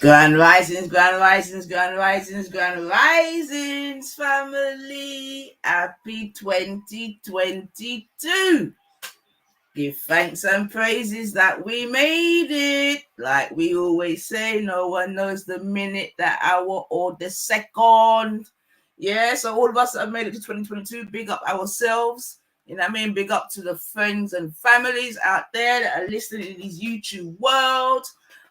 Grand risings, grand risings, grand risings, grand risings, family. Happy 2022. Give thanks and praises that we made it. Like we always say, no one knows the minute, the hour, or the second. Yeah, so all of us that have made it to 2022, big up ourselves. You know what I mean? Big up to the friends and families out there that are listening in this YouTube world.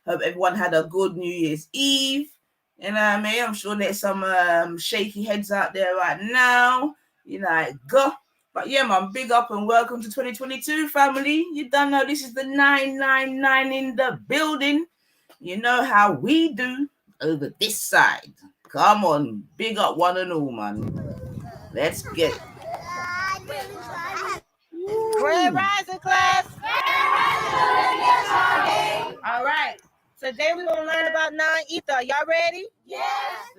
Hope everyone had a good New Year's Eve. You know what I mean? I'm sure there's some shaky heads out there right now. You know, like, go. But yeah, man, big up and welcome to 2022, family. You don't know this is the 999 in the building. You know how we do over this side. Come on, big up one and all, man. Let's get it. Grand rising, class. All right. Today we're going to learn about non-ether. Y'all ready? Yes.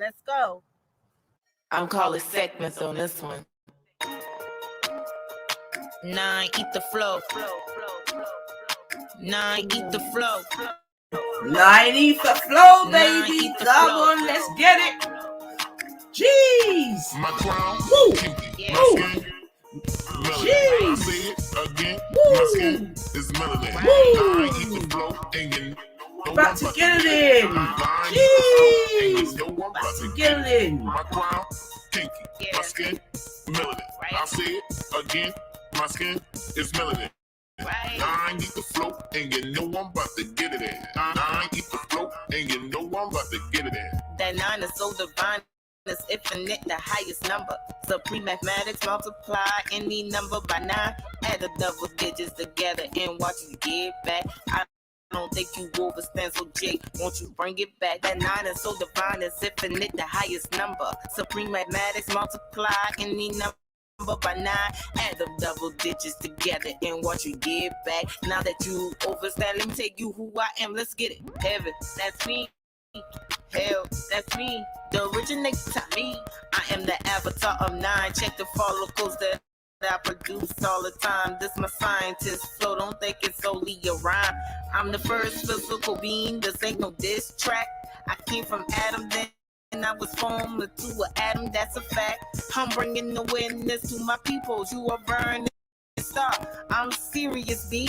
Let's go. I'm calling segments on this one. Non-ether flow. Non-ether flow. 90 for flow, baby. Come on, let's get it. Jeez. My crown, Woo. kinky, Yeah. my skin, melanin. Jeez. I say it again, Woo. my skin is melanin. Woo. I eat the flow, and you know About I'm to get it in. Jeez. About to get it in. My crown, kinky, Yeah. my skin, melanin. Right. I say it again, my skin is melanin. Right. I eat the flow, and you know I'm about to get it in. I eat the flow, and you know I'm about to get it in. That 9 is so divine. It's infinite, the highest number. Supreme mathematics, multiply any number by 9. Add the double digits together and watch you get back. I don't think you overstand, so Jake, won't you bring it back? That 9 is so divine, it's infinite, the highest number. Supreme mathematics, multiply any number by 9. Add the double digits together and watch you get back. Now that you overstand, let me tell you who I am. Let's get it. Heaven, that's me. Hell, that's me. The originator, me. I am the avatar of 9. Check the follicles that I produce all the time. This my scientist flow. Don't think it's only a rhyme. I'm the first physical being. This ain't no diss track. I came from Adam, then I was formed to an atom. That's a fact. I'm bringing awareness to my peoples. You are burning. Stop. I'm serious, B.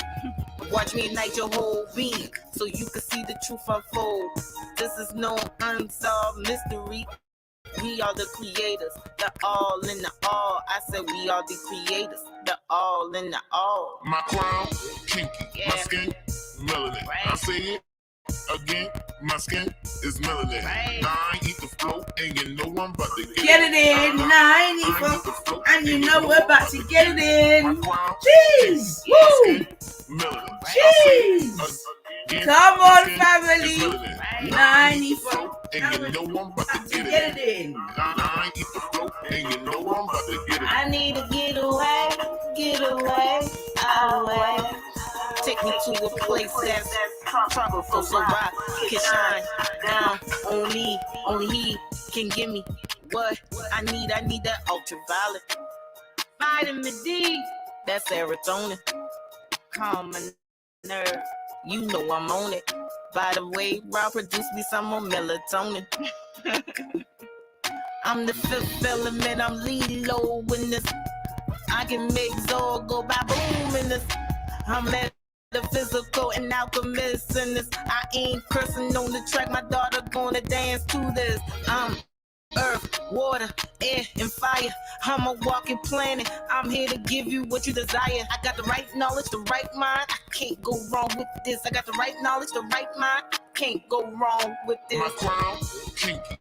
Watch me ignite your whole being so you can see the truth unfold. This is no unsolved mystery. We are the creators, the all in the all. I said we are the creators, the all in the all. My crown, kinky, Yeah. my skin, melanin. Right. I say it again, my skin is melanin. Right. I eat the flow, and you know I'm about to Get it in. 90 for. And you know we're about to get it in. Jeez. Woo. Jeez. Come on, family. 90 for. And you know I'm about to get Get it it in. I eat the flow, and you know I'm about to get it. I need to get away, away. Take me to a place that's tropical so I can shine down on me. Only he can give me what I need. I need that ultraviolet vitamin D. That's serotonin. Calm my nerve. You know I'm on it. By the way, Rob produced me some more melatonin. I'm the fifth element. I'm lead low in this. I can make Zor go by boom in this. I'm metaphysical and alchemist in this. I ain't cursing on the track. My daughter gonna dance to this. I'm earth, water, air, and fire. I'm a walking planet. I'm here to give you what you desire. I got the right knowledge, the right mind. I can't go wrong with this. I got the right knowledge, the right mind. I can't go wrong with this. My crown, kinky,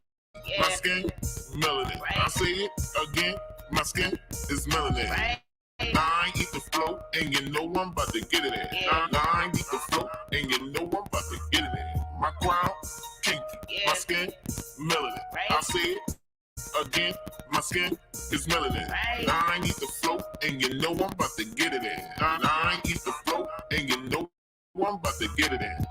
my skin, melanin. Right. I say it again, my skin is melanin. Right? I eat the flow, and you know I'm about to get it in. Yeah. I eat the flow, and you know I'm about to get it in. My crown, kinky, Yeah. my skin, melanin. Right. I say it again, my skin is melanin. Right. I eat the flow, and you know I'm about to get it in. I eat the flow, and you know I'm about to get it in.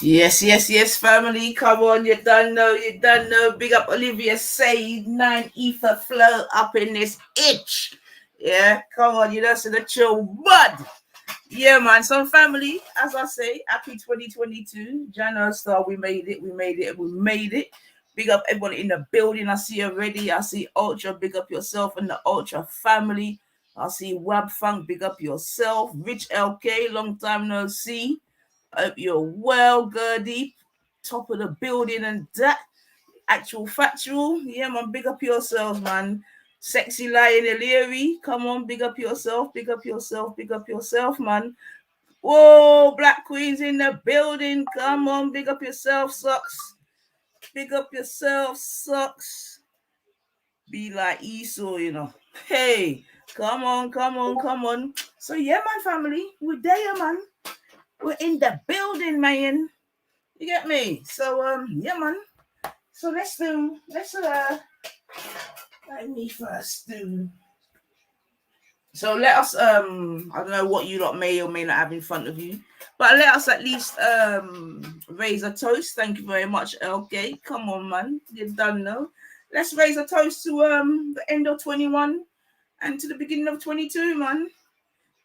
Yes, family. Come on, you done know. Big up Olivia Say, 9 Ether Flow up in this itch. Yeah, come on, you know, so the chill bud. Yeah, man. So, family, as I say, happy 2022. January star, we made it. Big up everyone in the building. I see you already. I see Ultra. Big up yourself and the Ultra family. I see Wab Funk. Big up yourself. Rich LK, long time no see. Hope you're well, Gertie. Top of the building and that. Actual factual. Yeah, man. Big up yourselves, man. Sexy Lion Illyri. Come on, big up yourself. Big up yourself, man. Whoa, Black Queen's in the building. Come on, big up yourself, Socks. Big up yourself, Socks. Be like Esau, you know. Hey, come on. So yeah, man, family. We're there, man. We're in the building, man. You get me? So yeah, man. So let's let me first do. So let us I don't know what you lot may or may not have in front of you, but let us at least raise a toast. Thank you very much, LK. Come on, man. You done know. Let's raise a toast to the end of 21 and to the beginning of 22, man.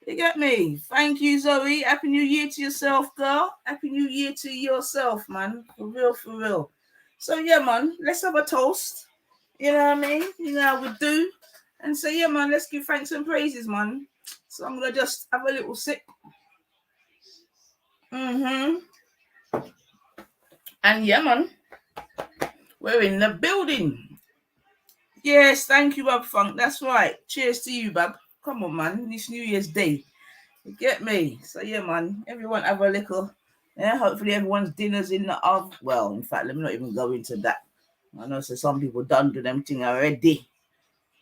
You get me? Thank you, Zoe. Happy New Year to yourself, girl. Happy New Year to yourself, man. For real. So yeah, man, let's have a toast. You know what I mean? You know how we do. And so yeah, man, let's give thanks and praises, man. So I'm gonna just have a little sip. And yeah, man, we're in the building. Yes, thank you, Bab Funk. That's right. Cheers to you, Bab. Come on, man. This New Year's Day. You get me? So yeah, man. Everyone have a little. Yeah, hopefully everyone's dinner's in the oven. Well, in fact, let me not even go into that. I know so some people done do them thing already.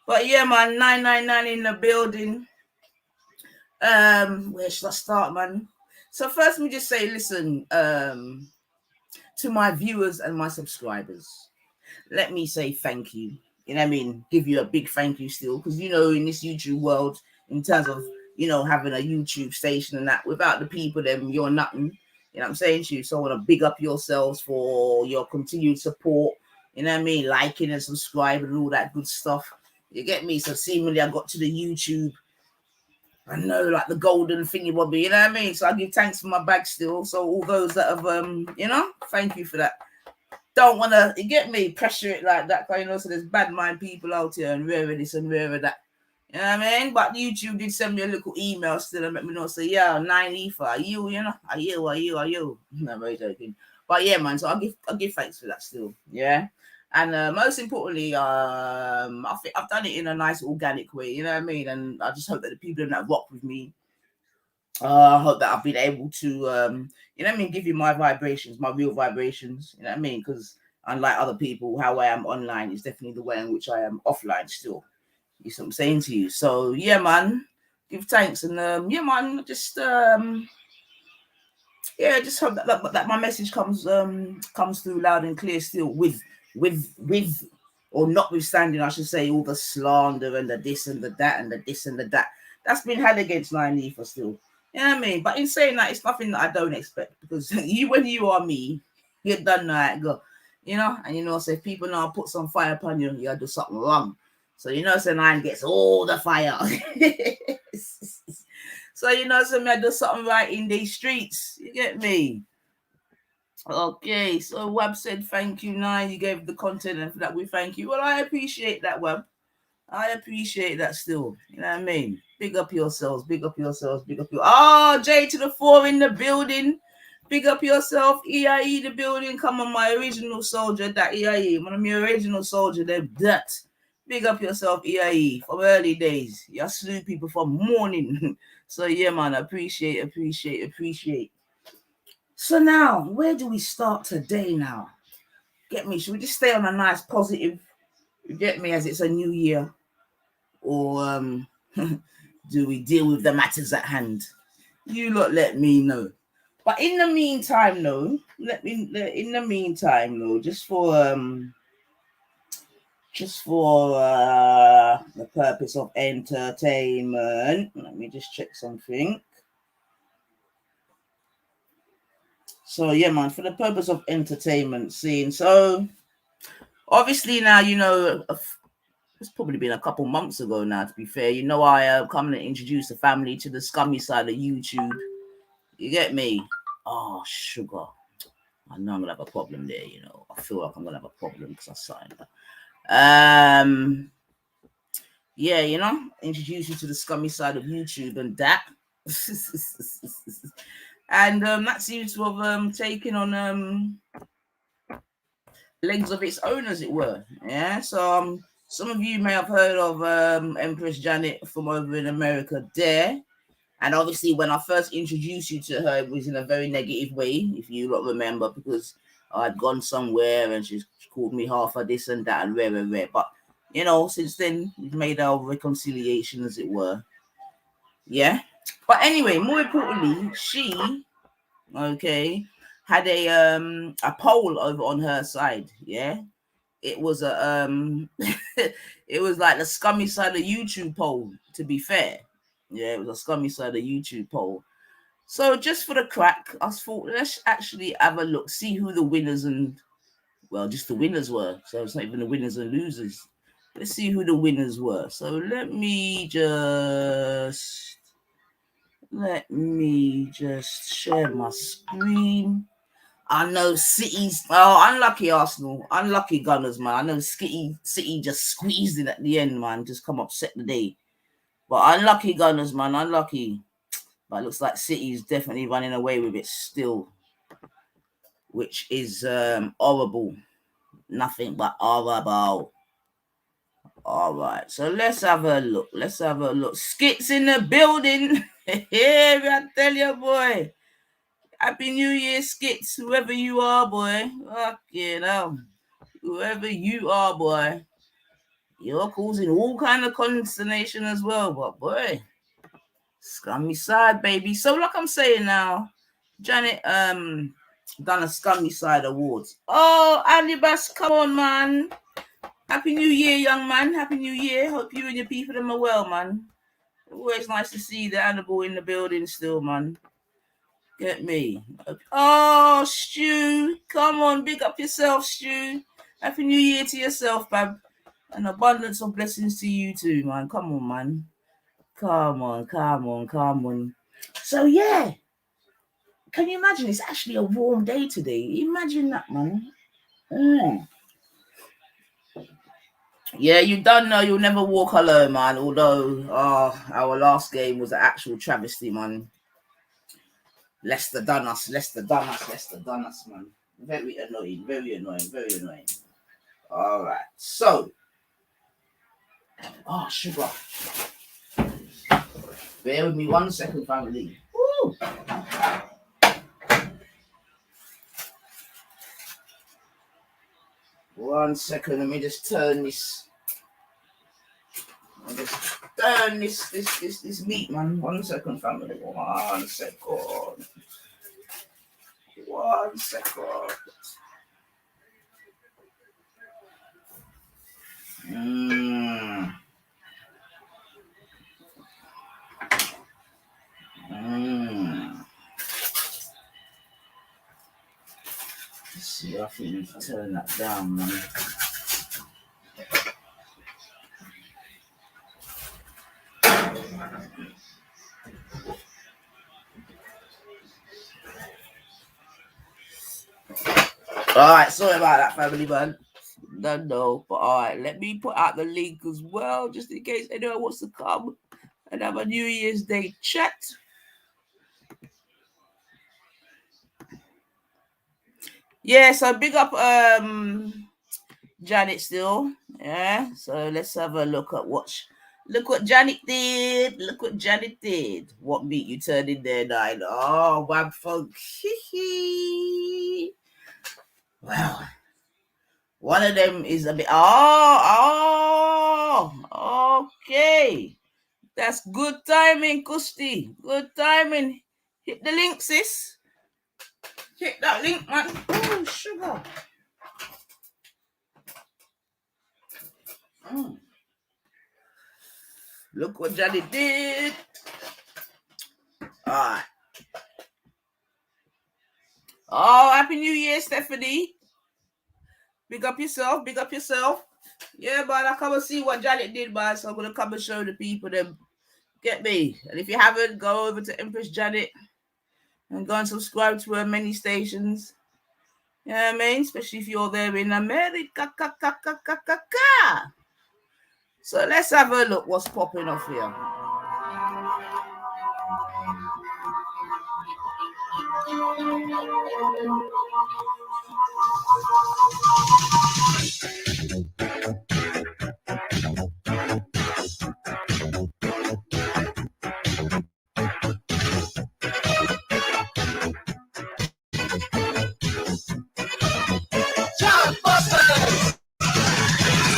But yeah, man, 999 in the building. Where should I start, man? So first let me just say, listen, to my viewers and my subscribers, let me say thank you. You know what I mean? Give you a big thank you still, because you know, in this YouTube world, in terms of, you know, having a YouTube station and that, without the people, then you're nothing. You know what I'm saying to you? So I want to big up yourselves for your continued support. You know what I mean? Liking and subscribing and all that good stuff. You get me? So seemingly I got to the YouTube, I know, like the golden thingy bobby, you know what I mean? So I give thanks for my bag still. So all those that have, you know, thank you for that. Don't want to, you get me, pressure it like that, because you know, so there's bad mind people out here and rare this and rare that. You know what I mean? But YouTube did send me a little email still and let me know, say, yeah, 9 Ether, are you know? Are you? No, I'm very joking. But yeah, man, so I'll give thanks for that still. Yeah. And most importantly, I think I've done it in a nice organic way, you know what I mean? And I just hope that the people that rock with me, I hope that I've been able to, you know what I mean, give you my vibrations, my real vibrations, you know what I mean? Because unlike other people, how I am online is definitely the way in which I am offline still. You see what I'm saying to you? So yeah, man, give thanks. And yeah, man, just just hope that my message comes through loud and clear still, with or notwithstanding, I should say, all the slander and the this and the that and the this and the that that's been had against 9 Ether still. You know what I mean? But in saying that, it's nothing that I don't expect, because when you are me, you done know how it go. You know, and you know, so if people now put some fire upon you, you gotta do something wrong. So you know, so 9 gets all the fire. So you know, so I do something right in these streets. You get me? Okay, so Web said thank you, 9. You gave the content, and for that we thank you. Well, I appreciate that, Web. I appreciate that still. You know what I mean? Big up yourselves, big up your J to the 4 in the building. Big up yourself, EIE the building. Come on, my original soldier, that EIE. One of my original soldier, that. Big up yourself, EIE, from early days. You slew people from morning. So yeah, man, appreciate. So now, where do we start today now? Get me? Should we just stay on a nice positive? You get me, as it's a new year? Or do we deal with the matters at hand? You lot let me know. But in the meantime, though, just for the purpose of entertainment, let me just check something. So yeah, man, for the purpose of entertainment scene. So obviously now, you know, it's probably been a couple months ago now, to be fair. You know, I come and introduce the family to the scummy side of YouTube. You get me? Oh, sugar. I know I'm gonna have a problem there, you know. I feel like I'm gonna have a problem because I signed that. Yeah, you know, introduce you to the scummy side of YouTube and that. And that seems to have taken on legs of its own, as it were. Yeah. So some of you may have heard of Empress Janet from over in America there. And obviously, when I first introduced you to her, it was in a very negative way, if you don't remember, because I'd gone somewhere and she called me half of this and that and rare. But, you know, since then, we've made our reconciliation, as it were. Yeah. But anyway, more importantly, she, okay, had a poll over on her side. Yeah. It was a it was like the scummy side of YouTube poll, to be fair. Yeah, it was a scummy side of YouTube poll. So just for the crack, I thought let's actually have a look, see who the winners and just the winners were. So it's not even the winners and losers. Let's see who the winners were. So let me just share my screen. I know City's unlucky Arsenal, unlucky Gunners, man. I know City just squeezed it at the end, man. Just come upset the day. But unlucky Gunners, man, unlucky. But it looks like City's definitely running away with it still, which is horrible. Nothing but horrible. All right, so let's have a look. Skits in the building. Here, I tell you, boy. Happy New Year, Skits, whoever you are, boy. Fucking hell. Whoever you are, boy. You're causing all kind of consternation as well, but boy. Scummy side, baby. So like I'm saying now, Janet done a scummy side awards. Oh, Andy Bass, come on, man. Happy New Year, young man. Happy New Year. Hope you and your people are well, man. Always nice to see the animal in the building still, man. Get me. Oh, Stu. Come on, big up yourself, Stu. Happy New Year to yourself, bab. An abundance of blessings to you too, man. Come on, man. Come on. So, yeah. Can you imagine? It's actually a warm day today. Imagine that, man. Yeah, you don't know you'll never walk alone, man. Although our last game was an actual travesty, man. Leicester done us, man. Very annoying. All right, so, sugar. Bear with me 1 second, family. Woo! 1 second, let me just turn this. This meat, man. 1 second, family. 1 second. 1 second. Let's see, I think we need to turn that down, man. Alright, sorry about that, family, man. Don't know, but alright, let me put out the link as well, just in case anyone wants to come and have a New Year's Day chat. Yeah, so big up Janet still. Yeah, so let's have a look at what Janet did. What meat you turned in there, nine? Oh, wag funk. Well, one of them is a bit. Okay. That's good timing, Kusti. Good timing. Hit the link, sis. Hit that link, man. Oh, sugar. Look what Johnny did. Stephanie. Big up yourself. Big up yourself. Yeah, man. I come and see what Janet did, man. So I'm gonna come and show the people them. Get me. And if you haven't, go over to Empress Janet and go and subscribe to her many stations. Yeah, I mean, especially if you're there in America. So let's have a look what's popping off here.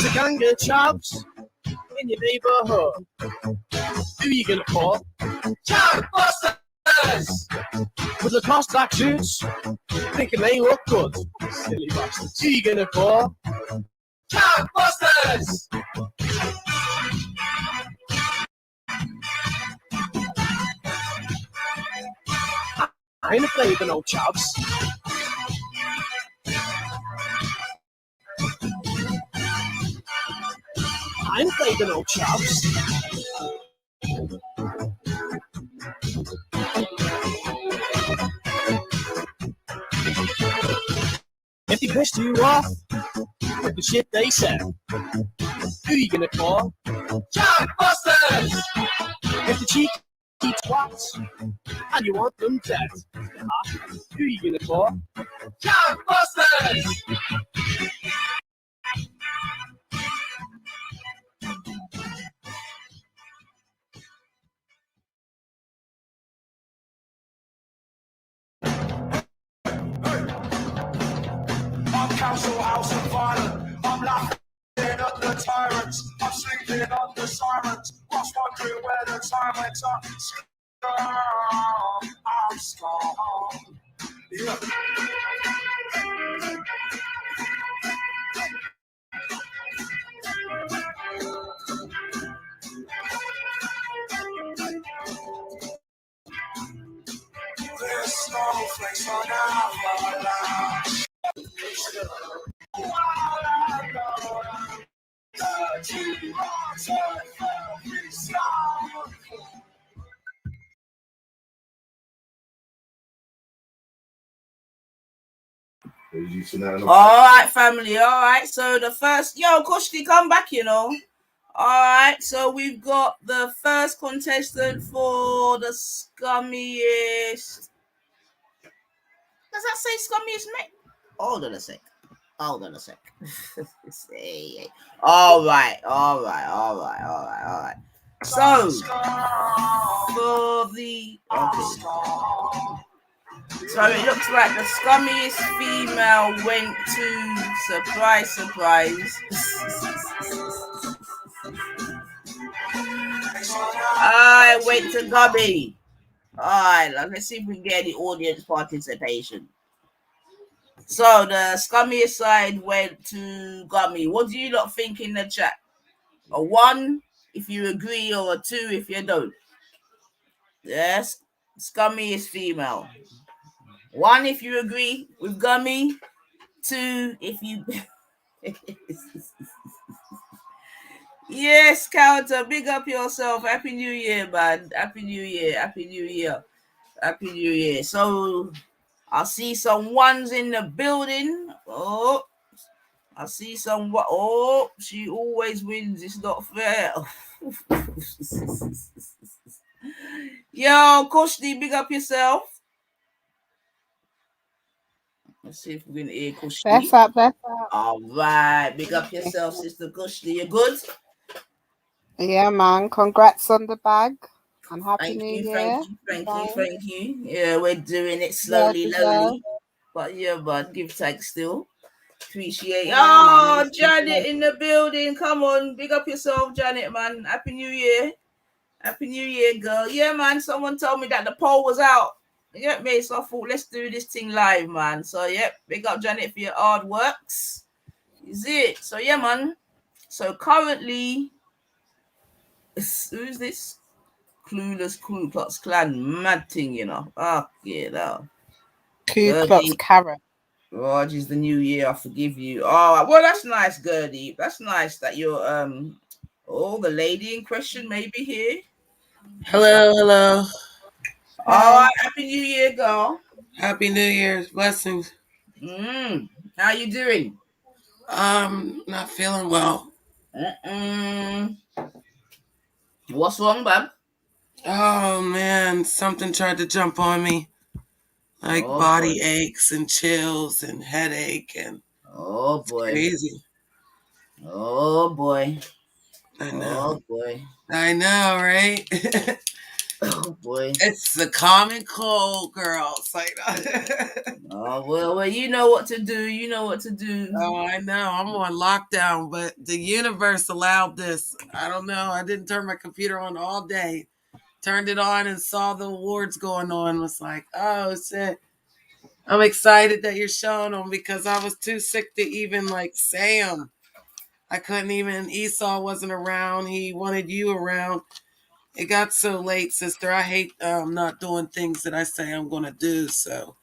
The gang of chops in your neighborhood. Who you gonna call? Chopbusters! With Lacoste black suits, thinking they look good. Silly bastards. Who you gonna call? Chopbusters! I ain't afraid of no chops. I ain't afraid of no chops. If they pissed you off with the shit they said, who you gonna call? Chopbusters! If the cheek eats twats and you want them dead, who you gonna call? Chopbusters! Council house and violent. I'm laughing at the tyrants. I'm sleeping on the sirens. Was wondering where the time went up. I'm scarred. Yeah. There's snowflakes on our lives. All right, family. All right. So the first, Kushti, come back, All right. So we've got the first contestant for the scummiest. Does that say scummiest mate? Hold on a sec. All right. So for the So it looks like the scummiest female went to surprise. I went to Gubby. Alright, let's see if we can get any audience participation. So the scummiest side went to Gummy. What do you lot think in the chat? A 1 if you agree, or a 2 if you don't. Yes, scummiest female. 1 if you agree with Gummy. 2 if you. Yes, Counter, big up yourself. Happy New Year, man. Happy New Year. So I see some 1s in the building. Oh, I see some. Oh, she always wins. It's not fair. Yo, Kushti, big up yourself. Let's see if we can hear Kushti. That's up. All right, big up yourself, Sister Kushti. You good? Yeah, man. Congrats on the bag. And Happy New Year. Thank you. Yeah, we're doing it slowly. But yeah, but give thanks still. Appreciate it. Oh, Janet in the building. Come on, big up yourself, Janet, man. Happy New Year, girl. Yeah, man. Someone told me that the poll was out. You get me? So I thought, let's do this thing live, man. So yep, big up Janet for your hard works. Is it? So yeah, man. So currently, who's this? Clueless Ku Klux Klan mad thing, Ku Klux Carrot. Oh, geez, the new year, I forgive you. Oh, well, that's nice, Gertie. That's nice that you're the lady in question may be here. Hello. All right, happy New Year, girl. Happy New Year's blessings. How you doing? Not feeling well. What's wrong, bub? Oh man, something tried to jump on me. Like body aches and chills and headache and oh boy. Crazy. Oh boy. I know. Oh boy. I know, right? Oh boy. It's the common cold, girl. It's like oh well, you know what to do. You know what to do. Oh, I know. I'm on lockdown, but the universe allowed this. I don't know. I didn't turn my computer on all day. Turned it on and saw the awards going on. Was like, oh shit. I'm excited that you're showing them because I was too sick to even like say them. I couldn't even. Esau wasn't around. He wanted you around. It got so late, sister. I hate not doing things that I say I'm going to do. So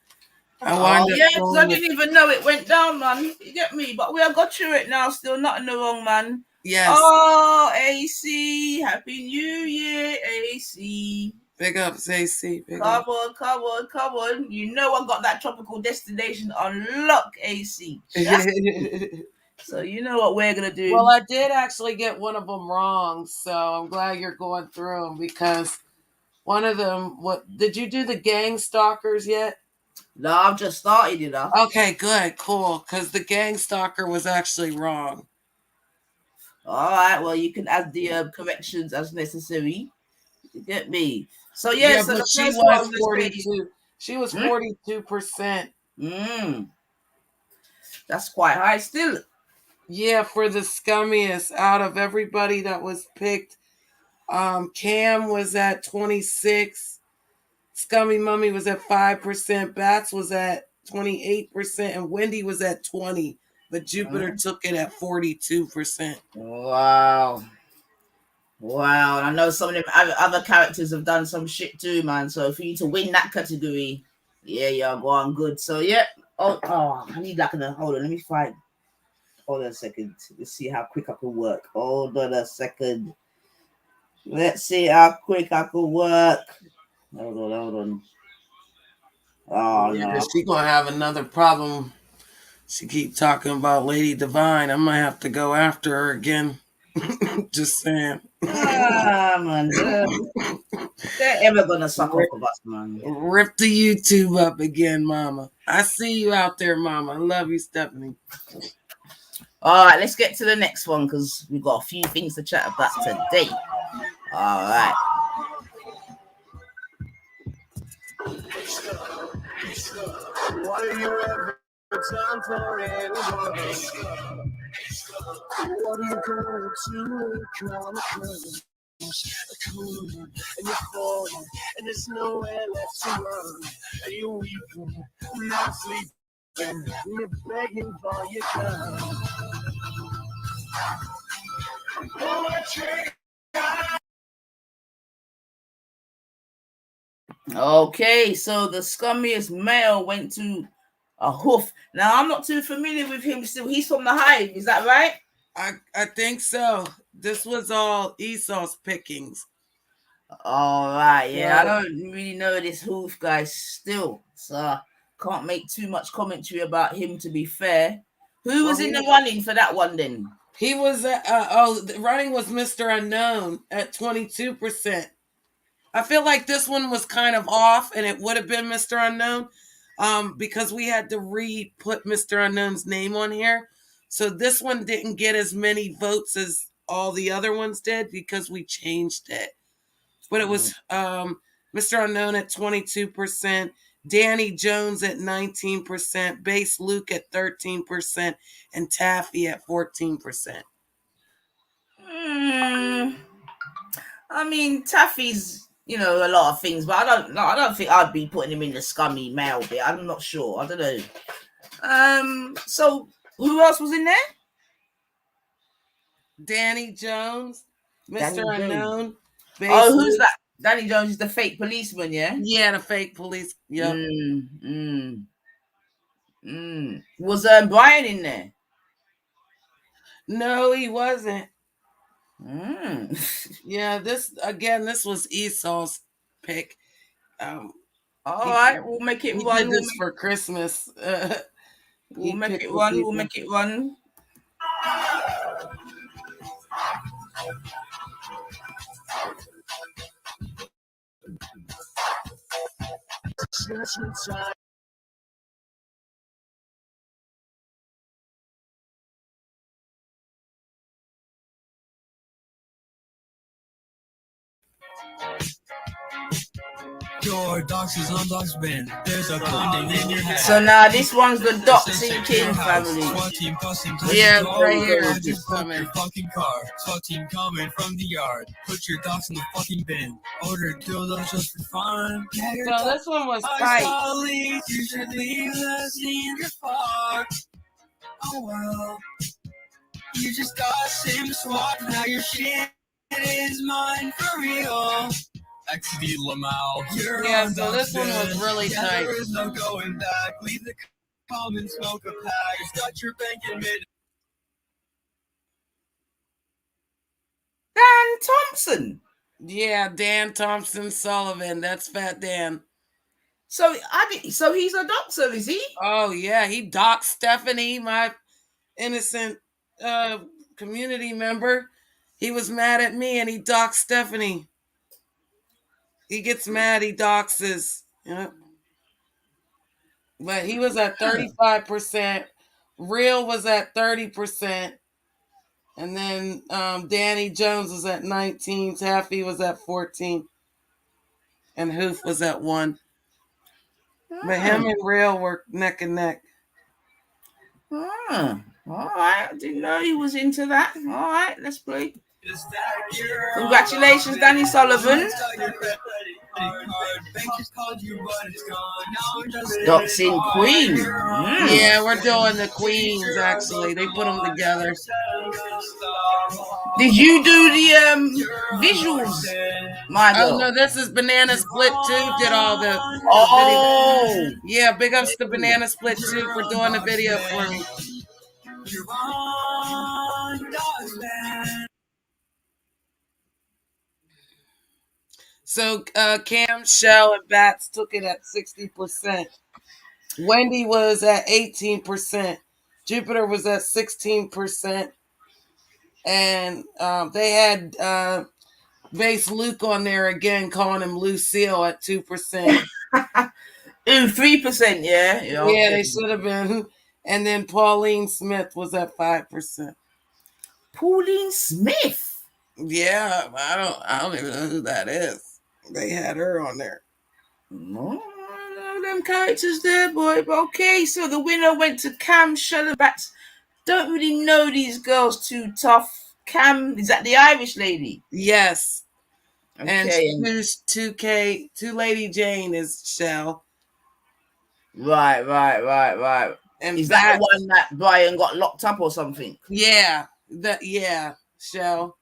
I wind up because I didn't even know it went down, man. You get me? But we have got through it now. Still not in the wrong, man. Yes. Oh, AC. Happy New Year, AC. Big ups, AC. Come on. You know I got that tropical destination on lock, AC. So you know what we're going to do. Well, I did actually get one of them wrong. So I'm glad you're going through them because one of them, did you do the gang stalkers yet? No, I've just started, you know. Okay, good, cool. Because the gang stalker was actually wrong. All right, well, you can add the corrections as necessary. You get me? So yeah, so but she was 42. She was 42%. That's quite high still. Yeah, for the scummiest out of everybody that was picked. Cam was at 26. Scummy Mummy was at 5%. Bats was at 28%. And Wendy was at 20%. But Jupiter took it at 42%. Wow. And I know some of them other characters have done some shit too, man. So for you to win that category, yeah, go on good. So yeah. Oh, I need hold on, let me find. Hold on a second. Let's see how quick I can work. Hold on a second. Let's see how quick I can work. Hold on. Oh yeah, no. She's gonna have another problem. She keep talking about Lady Divine. I might have to go after her again. Just saying. Man. They're ever gonna suck off of us, man. Rip the YouTube up again, mama. I see you out there, mama. I love you, Stephanie. All right, let's get to the next one because we've got a few things to chat about today. All right. What are you ever done for anyone? What are you going to come across? Cool, and you're falling, and there's nowhere left to run. And you're weeping, not sleeping, and you're begging for your gun. Okay, so the scummiest male went to a hoof. Now I'm not too familiar with him still. He's from the Hive, is that right? I think so. This was all Esau's pickings. All right, yeah. I don't really know this hoof guy still, so can't make too much commentary about him. To be fair, who was in the running for that one then? He was the running was Mr. Unknown at 22%. I feel like this one was kind of off, and it would have been Mr. Unknown, because we had to re-put Mr. Unknown's name on here. So this one didn't get as many votes as all the other ones did because we changed it. But it was Mr. Unknown at 22%, Danny Jones at 19%, Bass Luke at 13%, and Taffy at 14%. I mean, Taffy's, a lot of things, but I don't think I'd be putting him in the scummy male bit. I'm not sure. I don't know. So who else was in there? Danny Jones, Mr. Unknown. Who's that? Danny Jones is the fake policeman, yeah? Yeah, the fake police. Yep. Was Brian in there? No, he wasn't. Yeah, this was Esau's pick. All right, we'll make it run. Did this for Christmas. We'll make it run. We'll make it run. Your dogs is on dog's bin. There's a bonding in your head. So now this one's the Doxing King family. Yeah, right here. Just coming. Fucking car. SWAT team coming from the yard. Put your dogs in the fucking bin. Order dildos just for fun. So this one was fight. You should leave us in your fuck. Oh well. You just got same SWAT. Now your shit is mine for real. XD Lamau. Yeah, so this one was really tight. There is no going back. Leave the common smoke a pack. It's got your bank in mid. Dan Thompson. Yeah, Dan Thompson Sullivan. That's Fat Dan. So he's a doxer, is he? Oh yeah, he doxed Stephanie, my innocent community member. He was mad at me and he doxed Stephanie. He gets mad, he doxes. Yeah. But he was at 35%. Real was at 30%. And then Danny Jones was at 19. Taffy was at 14. And Hoof was at 1. But him and Real were neck and neck. All right. I didn't know he was into that. All right, let's play. Congratulations, Danny Sullivan. Doxing Queen. Yeah, we're doing the Queens, actually. They put them together. Did you do the visuals, Oh, no, this is Banana Split 2 did all the... Oh. Yeah, big ups to Banana Split 2 for doing the video for me. So Cam, Shell, and Bats took it at 60%. Wendy was at 18%. Jupiter was at 16%. And they had Bass Luke on there again, calling him Lucille at 2%. 3%, yeah? Yeah, okay. They should have been. And then Pauline Smith was at 5%. Pauline Smith? Yeah, I don't even know who that is. They had her on there. No, them characters there, boy. But okay, so the winner went to Cam Shellabats. Don't really know these girls too tough. Cam, is that the Irish lady? Yes. Okay. And 2 Lady Jane is Shell. Right. And is that the one that Brian got locked up or something? Yeah. Shell.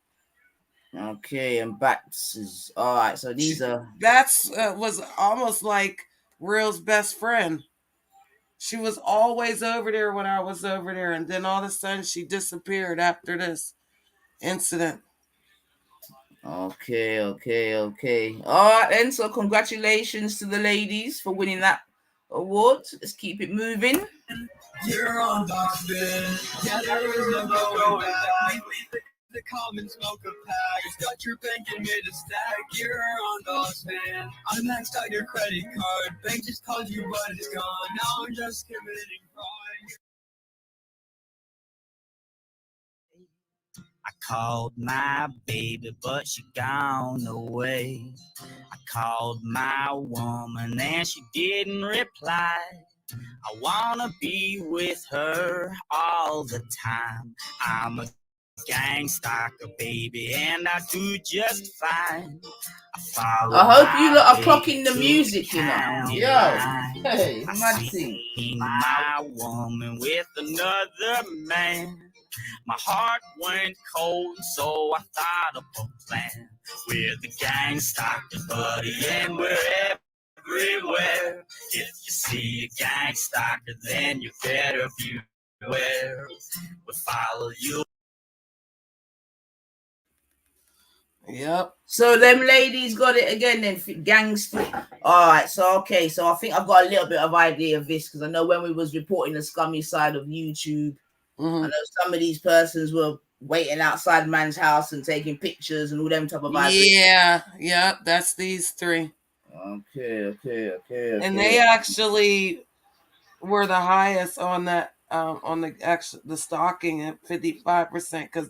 Okay, and Bats is all right. So these are Bats was almost like Real's best friend. She was always over there when I was over there, and then all of a sudden she disappeared after this incident. Okay. All right, then. So congratulations to the ladies for winning that award. Let's keep it moving. You're on Doxbin. Yeah, there is no going back. The common smoke a pack. It's got your bank in mid a stack. You're on Doxbin. I maxed out your credit card. Bank just called you, but it's gone. Now I'm just committing fraud. I called my baby, but she gone away. I called my woman and she didn't reply. I wanna be with her all the time. I'm a gang stalker, baby, and I do just fine. I hope you lot are clocking the music, you know. Yo, hey, mad thing. My woman with another man. My heart went cold, so I thought of a plan with the gang stalker buddy, and wherever everywhere. If you see a gang stalker, then you better beware. We'll follow you. Yep. So them ladies got it again then, gangster. All right, so okay, so I think I've got a little bit of idea of this because I know when we was reporting the scummy side of YouTube, I know some of these persons were waiting outside man's house and taking pictures and all them type of vibes. Yeah, that's these three. Okay. And they actually were the highest on that on the stalking at 55% because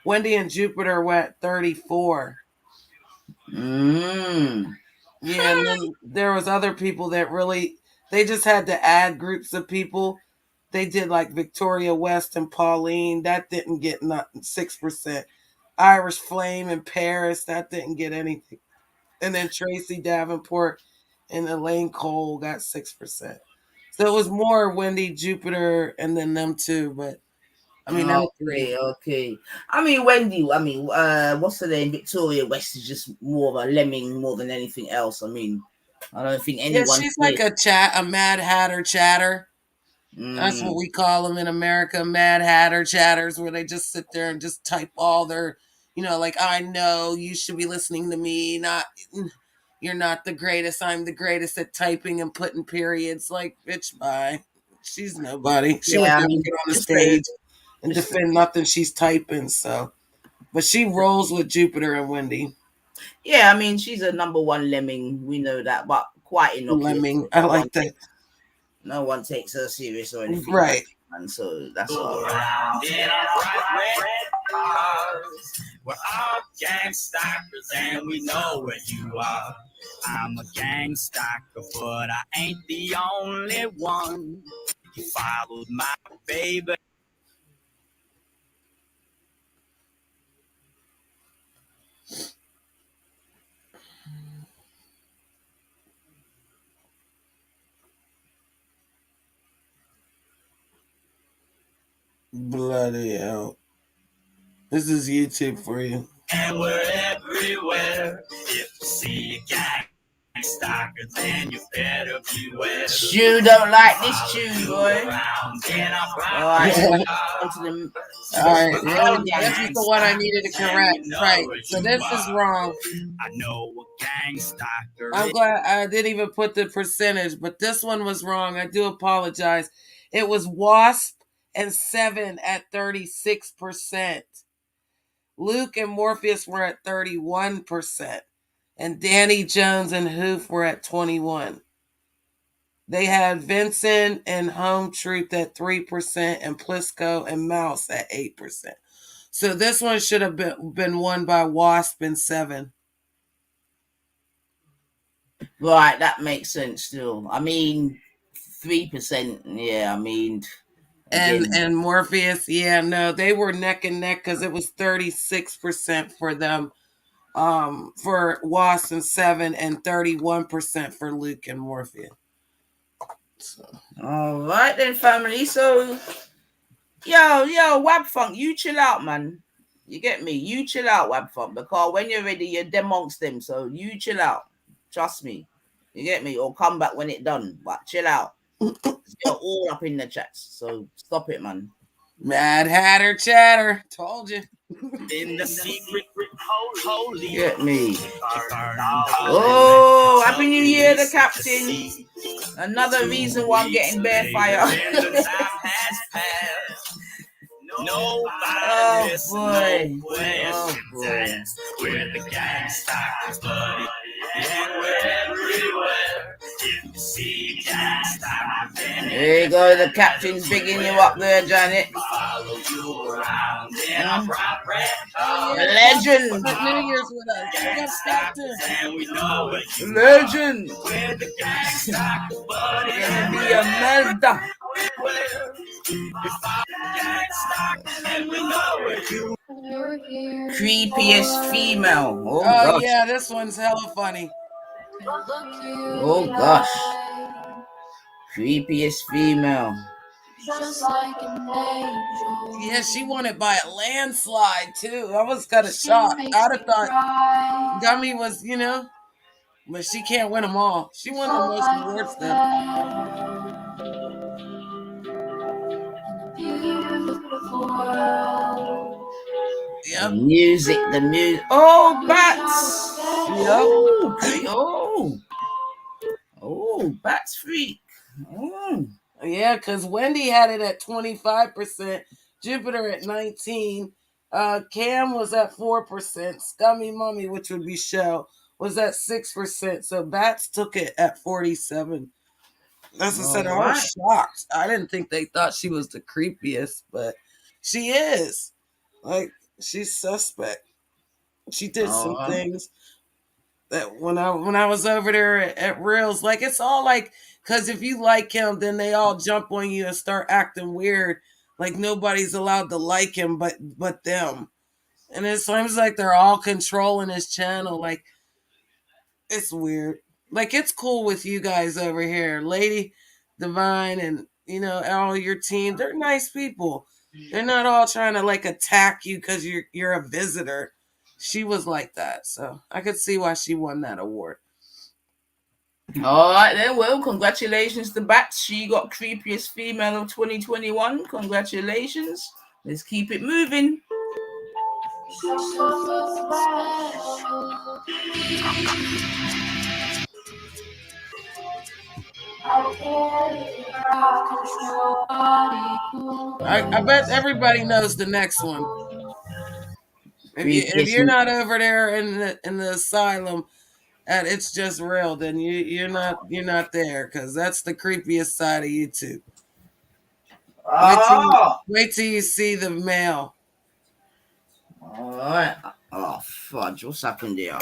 Wendy and Jupiter went 34. Yeah, and then there was other people that really they just had to add groups of people. They did like Victoria West and Pauline. That didn't get nothing 6%. Irish Flame and Paris, that didn't get anything. And then Tracy Davenport and Elaine Cole got 6%. So it was more Wendy, Jupiter, and then them two. But I mean, them three. Okay. I mean, Wendy. What's her name? Victoria West is just more of a lemming more than anything else. I mean, I don't think Yeah, anyone. she's like a Mad Hatter chatter. That's what we call them in America, Mad Hatter chatters, where they just sit there and just type all their, like, I know you should be listening to me. You're not the greatest. I'm the greatest at typing and putting periods. Like, bitch, bye. She's nobody. She would never get on the stage and defend nothing she's typing. So, but she rolls with Jupiter and Wendy. Yeah, I mean, she's a number one lemming. We know that, but quite innocuous. Lemming. I like that. No one takes her serious or anything. Right. And so that's all right. We're all gang stalkers and we know where you are. I'm a gang stalker, but I ain't the only one. You followed my baby. Bloody hell. This is YouTube for you. And we're everywhere. If you see a gang stalker, then you better beware. You don't like this tune, boy. Alright, this is the one I needed to correct. Right. So this is wrong. I know a gang stalker. I'm glad I didn't even put the percentage, but this one was wrong. I do apologize. It was Wasp and 7 at 36%. Luke and Morpheus were at 31%. And Danny Jones and Hoof were at 21%. They had Vincent and Home Truth at 3% and Plisco and Mouse at 8%. So this one should have been won by Wasp and 7. Right, that makes sense still. I mean, 3%, yeah, I mean. And Morpheus, yeah, no, they were neck and neck because it was 36% for them. For Wasp and 7 and 31% for Luke and Morpheus. So. All right then, family. So, yo, Wab Funk, you chill out, man. You get me? You chill out, Wab Funk, because when you're ready, you're amongst them. So you chill out. Trust me. You get me? Or come back when it's done. But chill out. You're all up in the chats. So stop it, man. Mad Hatter chatter. Told you. In the secret holy. Get me. Oh, Happy New Year, the captain. Another reason why I'm getting bare fire. Oh boy. Oh boy. We're the gang stalkers, buddy. And we're everywhere. If you see gang stalkers, there you go, the captain's bigging you up there, Janet. Follow you around in a bright red car. Legend. New Year's with us. Yes, Captain. And we know it. Legend. We're the gang stalkers, buddy. Gonna be a meltdown. Creepiest female. Oh gosh. Yeah, this one's hella funny. Oh gosh. Creepiest female. Just like an angel. Yeah, she won it by a landslide too. I was kind of shocked. I'd have thought Gummy was, but she can't win them all. She won the most awards though. Beautiful world. Yep. The music. Oh, bats. Yep. Oh, bats freak. Oh. Yeah, because Wendy had it at 25%, Jupiter at 19%, Cam was at 4%, Scummy Mummy, which would be Shell, was at 6%. So Bats took it at 47%. As I said, I was shocked. I didn't think they thought she was the creepiest, but she is. Like, she's suspect. She did some things that when I was over there at Reels, like it's all like, because if you like him, then they all jump on you and start acting weird. Like nobody's allowed to like him but them. And it seems like they're all controlling his channel. Like it's weird. Like it's cool with you guys over here, Lady Divine, and all your team. They're nice people. They're not all trying to like attack you because you're a visitor. She was like that, so I could see why she won that award. All right then. Well, congratulations to Bats. She got creepiest female of 2021. Congratulations. Let's keep it moving. I bet everybody knows the next one. If you're not over there in the asylum at It's Just Real, then you're not there, because that's the creepiest side of YouTube. Wait till you see the mail. All right. Oh fudge! What's happened here?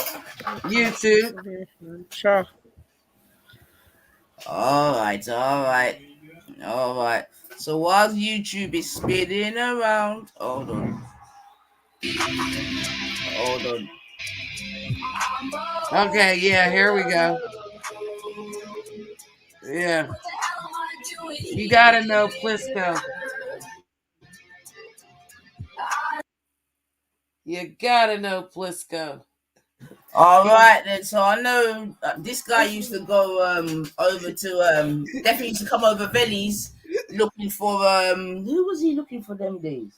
YouTube. Sure. All right. So while YouTube is spinning around, hold on. Okay, yeah, here we go. Yeah. You gotta know Plisco. You gotta know Plisco. All right then. So I know this guy used to go over to definitely used to come over Veli's looking for who was he looking for them days?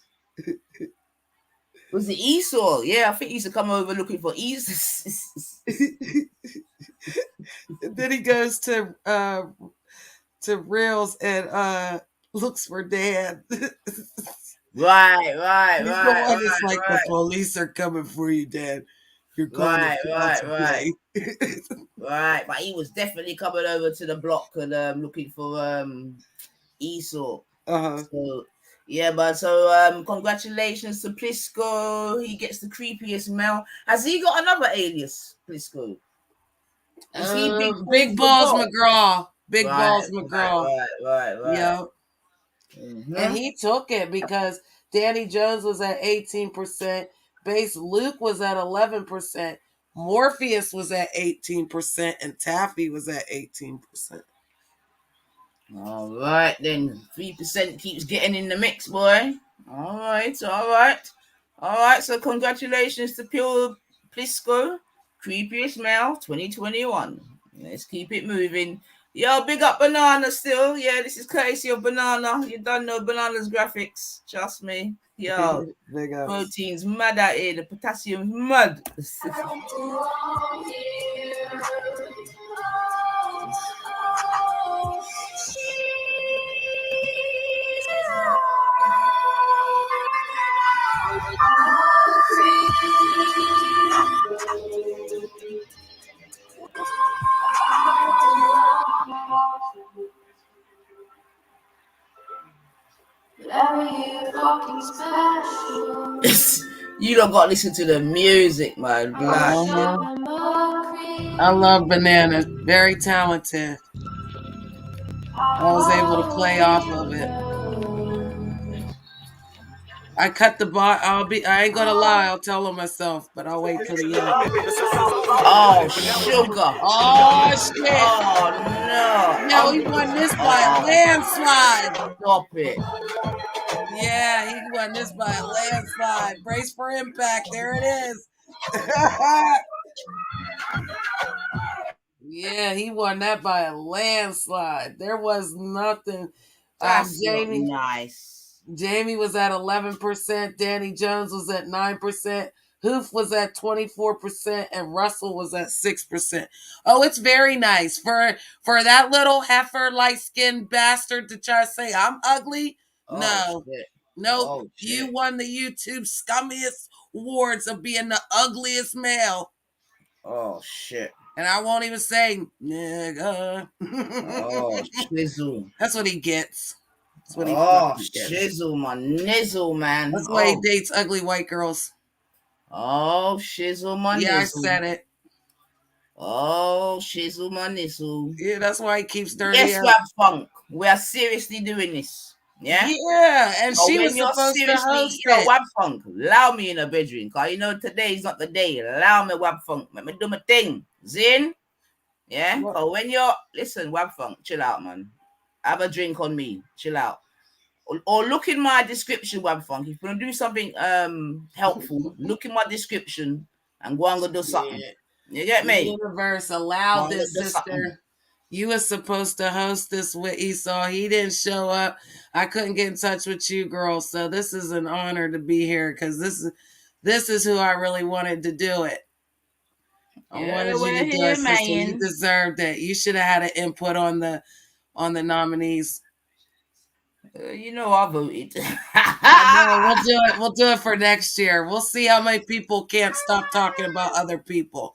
Was it Esau? Yeah, I think he used to come over looking for Esau. Then he goes to Reels and looks for Dan. Right. It's like the police are coming for you, Dan. You're going right. Right, but he was definitely coming over to the block and looking for Esau. So yeah, but so congratulations to Plisco. He gets the creepiest male. Has he got another alias, Plisco? Is he Big Balls McGraw? Big Balls McGraw. Right. Yep. Mm-hmm. And he took it because Danny Jones was at 18%, Bass Luke was at 11%, Morpheus was at 18%, and Taffy was at 18%. All right, then 3% keeps getting in the mix, boy. All right. So congratulations to Pure Plisco, creepiest male 2021. Let's keep it moving. Yo, big up Banana still. Yeah, this is courtesy of Banana. You don't know Banana's graphics. Trust me. Yo, Big up. protein's mad out here. The potassium's mad. You don't got to listen to the music, man. I love Banana. Very talented. I was able to play off of it. I cut the bar. I ain't gonna lie. I'll tell him myself, but I'll wait till the end. Oh, sugar. Oh shit. Oh no. No, he won this by a landslide. Stop it. Yeah, he won this by a landslide. Brace for impact. There it is. Yeah, he won that by a landslide. There was nothing. That's not Jamie nice. Jamie was at 11%. Danny Jones was at 9%. Hoof was at 24%, and Russell was at 6%. Oh, it's very nice for that little heifer, light skinned bastard to try to say I'm ugly. No, Shit. nope. Oh, You shit. won the YouTube scummiest awards of being the ugliest male. Oh shit. And I won't even say nigga. Oh, shizzle. That's what he gets. That's what he Oh, fucking gets. shizzle, my nizzle, man. That's why he dates ugly white girls. Oh, shizzle, my Yeah, I nizzle. said it. Oh, shizzle, my nizzle. Yeah, that's why he keeps dirty. Yes, Wab Funk. We are seriously doing this. Yeah? Yeah, and So she when was you're supposed to seriously, host it. Wab Funk, allow me in a bedroom. Because you know today is not the day. Allow me, Wab Funk. Let me do my thing. Zin? Yeah? So when you're, listen, Wab Funk, chill out, man. Have a drink on me. Chill out. Or look in my description, Wab Funk. If you're going to do something helpful, look in my description and go and go do something. You get me? The universe allowed this, sister. You were supposed to host this with Esau. He didn't show up. I couldn't get in touch with you, girl. So this is an honor to be here because this is who I really wanted to do it. I wanted you to do it, sister. You deserved it. You should have had an input on the nominees. You know I voted. I know, we'll do it for next year. We'll see how many people can't stop talking about other people.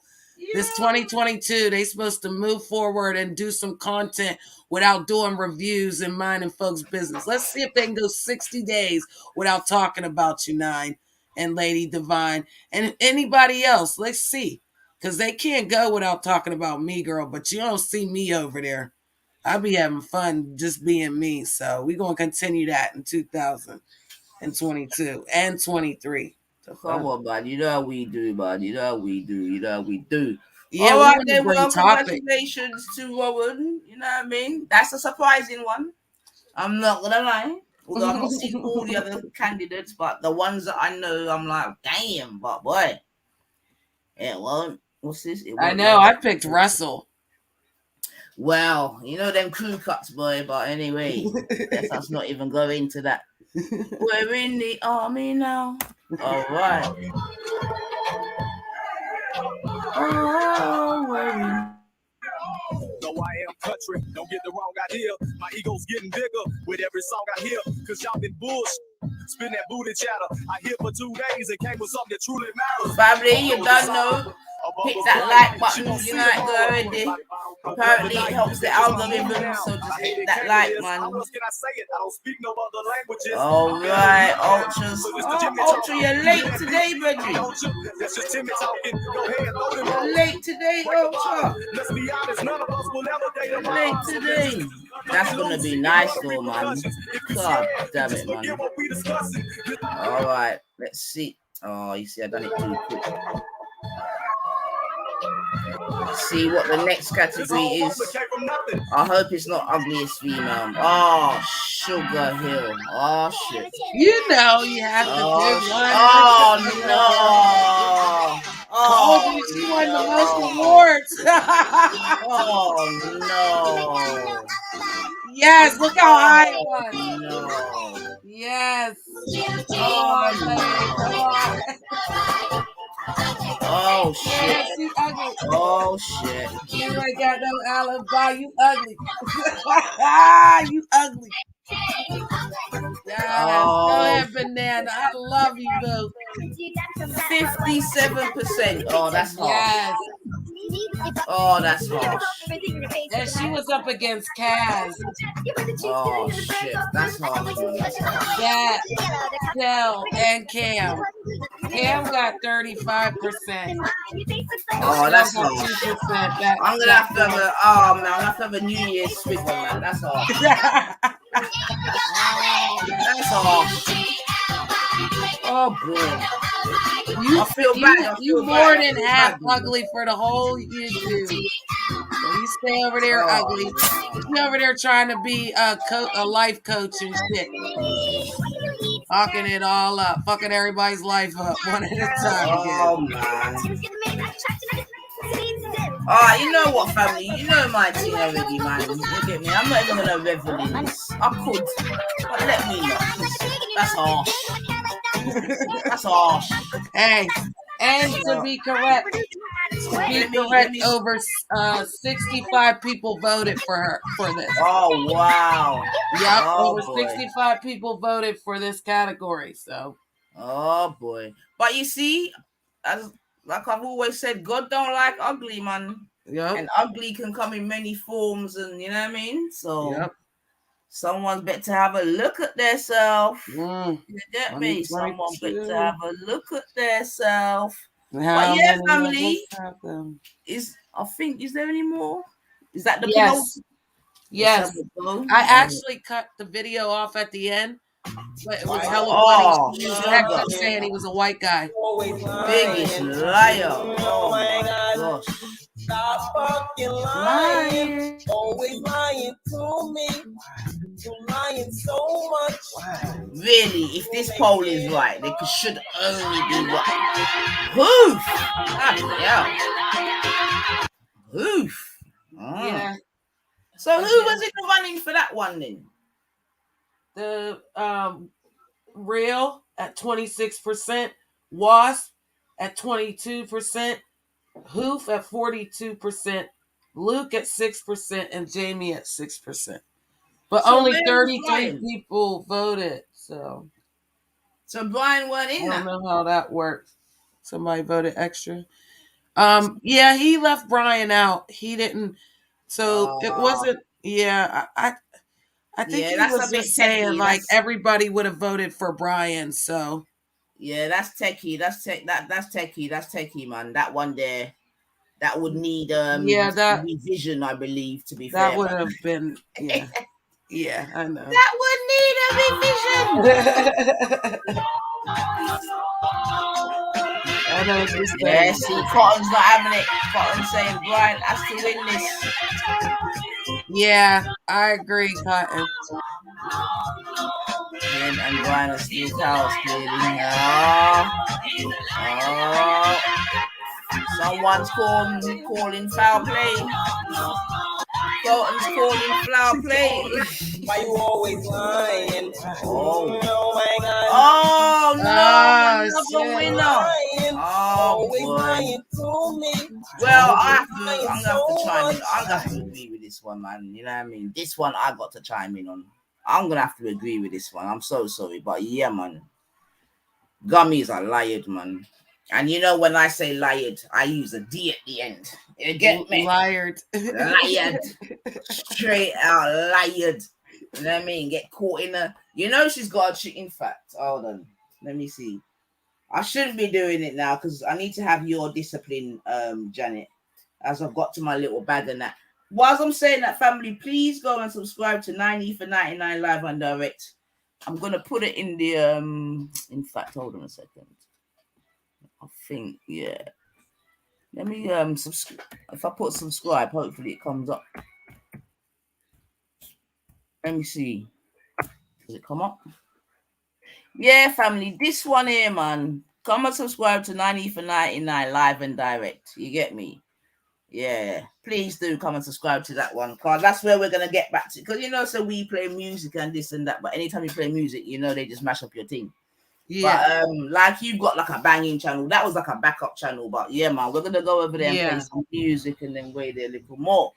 This 2022, they supposed to move forward and do some content without doing reviews and minding folks' business. Let's see if they can go 60 days without talking about you, Nine and Lady Divine and anybody else. Let's see. Because they can't go without talking about me, girl, but you don't see me over there. I'll be having fun just being me. So we're going to continue that in 2022 and 23. Come on, man. You know how we do, man. You know how we do. You know how we do. Yeah, all right, then. Well, congratulations to Rowan. You know what I mean? That's a surprising one. I'm not going to lie. Although I've not seen all the other candidates, but the ones that I know, I'm like, damn, but boy. It won't. What's this? I know. I picked Russell. Well, you know them crew cuts, boy. But anyway, let's not even go into that. We're in the army now. All right. Oh, we're in. No, I am country. Don't get the wrong idea. My ego's getting bigger with every song I hear. Cause y'all been bullshit. Spin that booty chatter. I hear for 2 days and came with something that truly matters. Family, you don't know. Hit that like button, you know it go already. Apparently it helps the algorithm, so just hit that like, man. Alright, Ultras. Ultra, you're late today, Reggie. You're late today, Ultra. You're late today. That's gonna be nice though, man. God damn it, man. Alright, let's see. Oh, you see, I done it too quick. See what the next category is. I hope it's not ugliest female. Oh, Sugar Hill. Oh shit. You know you have to do one. Oh no. Oh, she won the most awards. Oh no. Yes, look how high it was. No. Yes. Oh shit. Yes, you ugly. Oh shit. You ain't got no alibi. You ugly. You ugly. Yes. Go ahead, Banana. I love you, boo. 57%. Oh, that's harsh. Yes. Oh, that's harsh. And she was up against Kaz. Oh shit. That's harsh, man. That's harsh. Yeah. Del and Cam. Cam got 35%. Oh, that's harsh. 2%. I'm gonna have to have a I'm gonna have to have a New Year's swig on that. That's harsh. That's harsh. Oh boy. I feel bad. You more than half ugly for the whole YouTube. So you stay over there ugly. You over there trying to be a life coach and shit. Fucking it all up. Fucking everybody's life up one at a time. Oh man. You know what, family? You know my thing already, man. You get me? I'm not even gonna revel in this. I could, but let me not. That's harsh. That's harsh. Hey, and to be correct, over 65 people voted for this. Oh wow. Yep, Oh, over boy. 65 people voted for this category. So. Oh boy. But you see, as like I've always said, God don't like ugly, man. Yep. And ugly can come in many forms, and you know what I mean. So someone's better have a look at themselves. You get me? Someone better have a look at themselves. But yeah, family. I think is there any more? Is that the penultimate? Yes. I actually cut the video off at the end, but it was hella funny. He was actually saying he was a white guy. Biggest liar. Oh my gosh. Stop fucking lying. Always lying to me. You're lying so much. Really, if this poll is right, they should only be right. Hoof! Yeah. Hoof. Yeah. So who was in the running for that one then? The Real at 26%, Wasp at 22%, Hoof at 42%, Luke at 6%, and Jamie at 6%. But so only 33 people voted. So Brian went in. I don't know how that works. Somebody voted extra. Yeah, he left Brian out. He didn't. So it wasn't. Yeah, I think he was just saying like everybody would have voted for Brian. So yeah, that's techie. That's techie, man. That one there. That would need revision, I believe, to be fair. That would have been yeah, I know. That would need a revision. I know what you're saying. Yeah, see, Cotton's not having it. Cotton's saying Brian has to win this. Yeah, I agree, Cotton. Him and Brian are still cows, clearly. Someone's calling foul play. Cotton's calling foul play. Why you always lying? Oh my God. Oh no, another winner. Oh boy. Well, I'm gonna have to chime in. I'm gonna have to agree with this one, man. You know what I mean? This one I got to chime in on. I'm gonna have to agree with this one. I'm so sorry, but yeah, man. Gummies are lied, man. And you know when I say lied, I use a D at the end. You get me? Lied. Straight out lied. You know what I mean? Get caught in a. You know she's got a chick. In fact, hold on. Let me see. I shouldn't be doing it now because I need to have your discipline, Janet. As I've got to my little bag and that. Whilst I'm saying that, family, please go and subscribe to 90 for 99 live and direct. I'm gonna put it in the In fact, hold on a second. I think Let me subscribe. If I put subscribe, hopefully it comes up. Let me see. Does it come up? Yeah, family. This one here, man. Come and subscribe to 90 for 99 live and direct. You get me? Yeah. Please do come and subscribe to that one. Cause that's where we're gonna get back to. Because so we play music and this and that. But anytime you play music, they just mash up your team. Yeah. But like you've got like a banging channel. That was like a backup channel. But yeah, man, we're gonna go over there and play some music and then wait there a little more.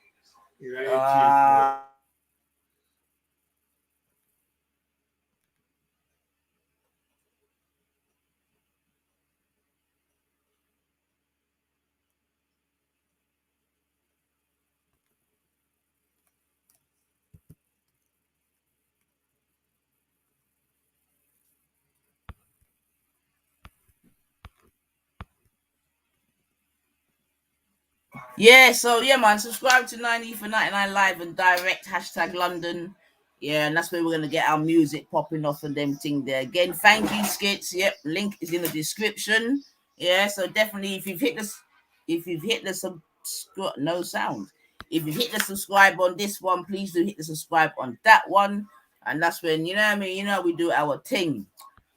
Yeah, so yeah, man, subscribe to 90 for 99 live and direct #London. Yeah, and that's where we're gonna get our music popping off and them thing there. Again, thank you, Skits. Yep, link is in the description. Yeah, so definitely if you've hit the subscribe, no sound. If you've hit the subscribe on this one, please do hit the subscribe on that one. And that's when, you know what I mean, we do our thing.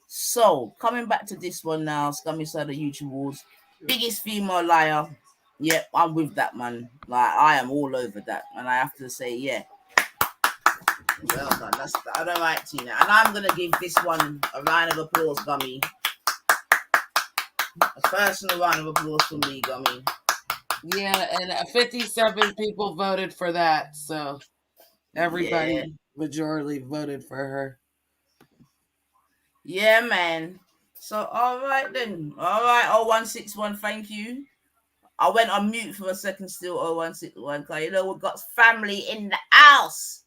So coming back to this one now, Scummy Side of YouTube Wars, biggest female liar. Yep, I'm with that, man. Like, I am all over that. And I have to say, yeah. Well done. That's all right, Tina. And I'm going to give this one a round of applause, Gummy. A personal round of applause for me, Gummy. Yeah, and 57 people voted for that. So everybody majority voted for her. Yeah, man. So, all right then. All right, 0161, thank you. I went on mute for a second still, 0161, because you know we've got family in the house.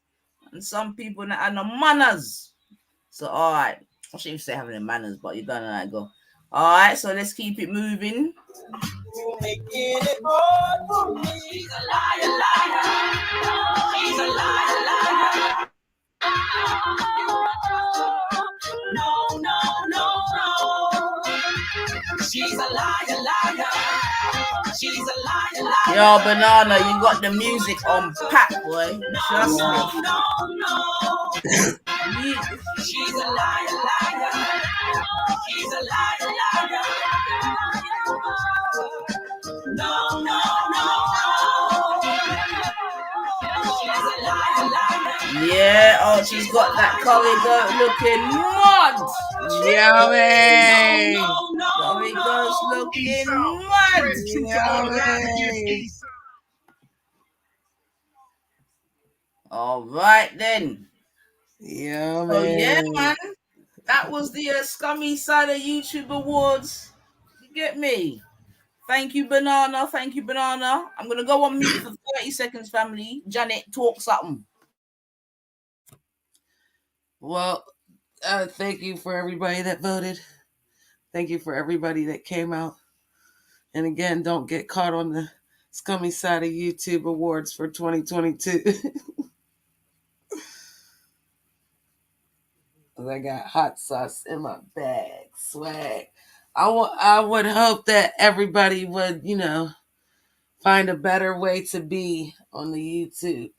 And some people that are no manners. So, all right. I shouldn't say having the manners, but you don't know how to go. All right, so let's keep it moving. You're making it hard for me. She's a liar, liar. She's a liar, liar. No, no, no, no. She's a liar, liar. She's a liar, liar. Yo, Banana, you got the music on pat, boy. Trust me. No, no. She's a liar, liar. She's a liar, liar. No, no, no. She's a liar, liar. Yeah, oh, she's got that curry goat looking mud. Yummy. Curry goat's looking mud. Yummy. All right then. Yummy. So yeah, man, that was the Scummy Side of YouTube Awards. You get me? Thank you, Banana. Thank you, Banana. I'm gonna go on mute for 30 seconds, family. Janet, talk something. Well, thank you for everybody that voted. Thank you for everybody that came out. And again, don't get caught on the Scummy Side of YouTube Awards for 2022. I got hot sauce in my bag, swag. I would hope that everybody would, find a better way to be on the YouTube.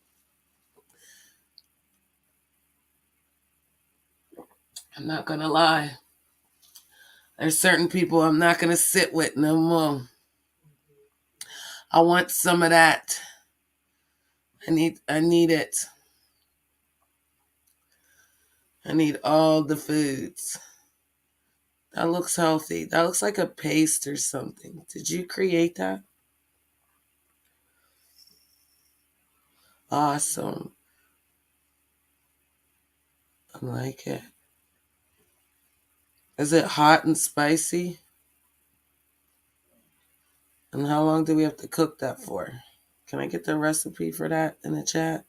I'm not going to lie. There's certain people I'm not going to sit with no more. I want some of that. I need it. I need all the foods. That looks healthy. That looks like a paste or something. Did you create that? Awesome. I like it. Is it hot and spicy? And how long do we have to cook that for? Can I get the recipe for that in the chat?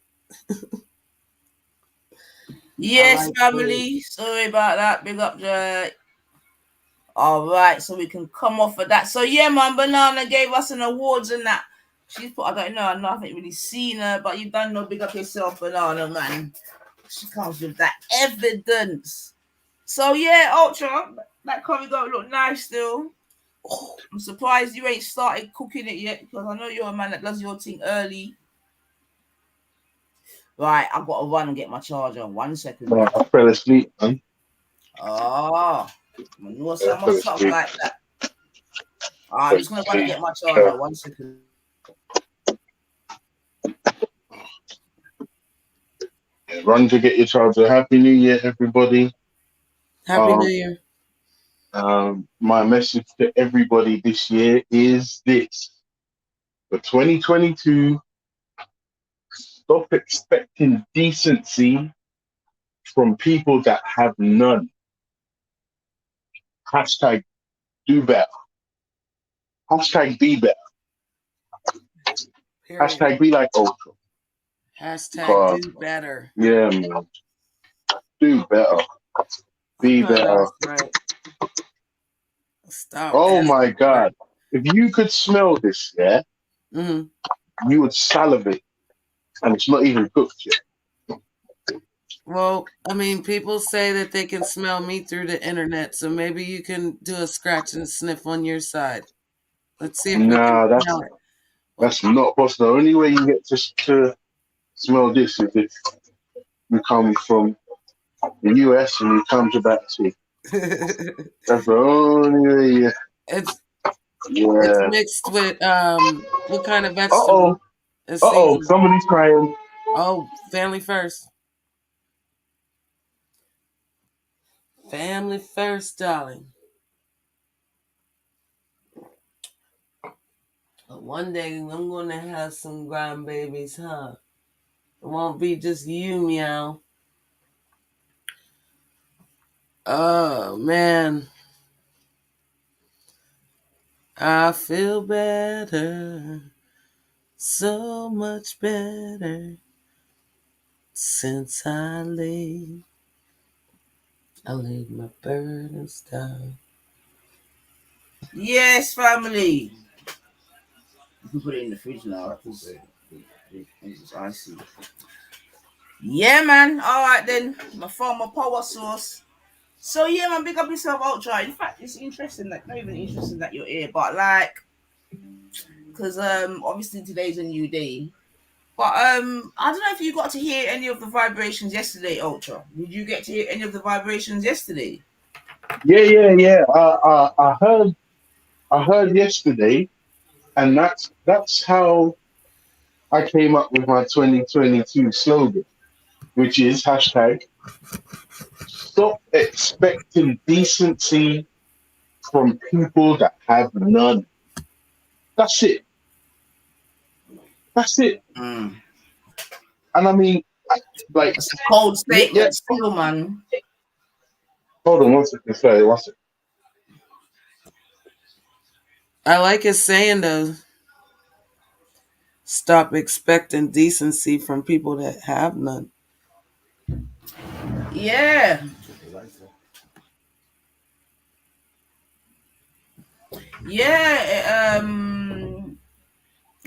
Yes, family. Sorry about that. Big up the. All right, so we can come off of that. So yeah, man, Banana gave us an awards and that. She's put. I don't know. I haven't really seen her, but you don't know. Big up yourself, Banana, man. She comes with that evidence. So yeah, Ultra, that curry goat look nice still. I'm surprised you ain't started cooking it yet because I know you're a man that does your thing early. Right, I've got to run and get my charger. 1 second. Man, I fell asleep, man. Oh, I know something like that. I'm just going to run and get my charger. 1 second. Yeah, run to get your charger. Happy New Year, everybody. Happy New Year. My message to everybody this year is this. For 2022, stop expecting decency from people that have none. Hashtag do better. Hashtag be better. Period. Hashtag be like Ultra. Hashtag do better. Yeah, man. Do better. Be better. Right. Stop. Oh my God. If you could smell this, yeah, you would salivate. And it's not even cooked yet. Well, I mean, people say that they can smell me through the internet, so maybe you can do a scratch and sniff on your side. Let's see if we can smell it. That's not possible. The only way you get to smell this is if you come from the US and you come to that tea. That's the only way. It's Yeah. mixed with what kind of Uh oh. vegetable? It's Uh oh. seasoning. Somebody's crying. Oh, family first. Family first, darling. But one day I'm gonna have some grandbabies, huh? It won't be just you, meow. Oh man, I feel better, so much better since I laid my burdens down. Yes, family. You can put it in the fridge now because it's icy. Yeah, man. All right then. My former power source. So yeah, man, big up yourself, Ultra. In fact, it's interesting that not even interesting that you're here, but like, because obviously today's a new day. But I don't know if you got to hear any of the vibrations yesterday, Ultra. Did you get to hear any of the vibrations yesterday? Yeah. I heard yesterday, and that's how I came up with my 2022 slogan, which is hashtag stop expecting decency from people that have none. That's it. That's it. Mm. And I mean, like, It's a cold yeah, yeah. statement, still, man. Hold on one second, sorry, one second. I like his saying though. Stop expecting decency from people that have none. Yeah, yeah.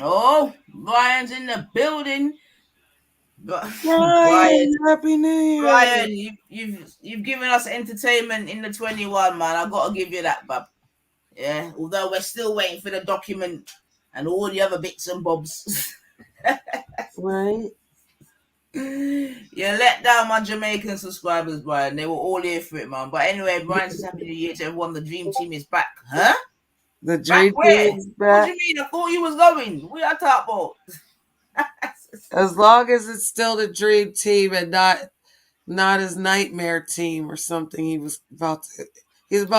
Oh, Brian's in the building. Brian, Ryan, happy New Year. Brian, you've given us entertainment in the 21, man. I gotta give you that, bub. Yeah, although we're still waiting for the document and all the other bits and bobs. Right? You let down my Jamaican subscribers, Brian. They were all here for it, man. But anyway, Brian says Happy New Year to everyone. The Dream Team is back. Huh? The Back dream where? team is What do back. you mean? I thought you was going. We are top about. As long as it's still the dream team and not his nightmare team or something. He's about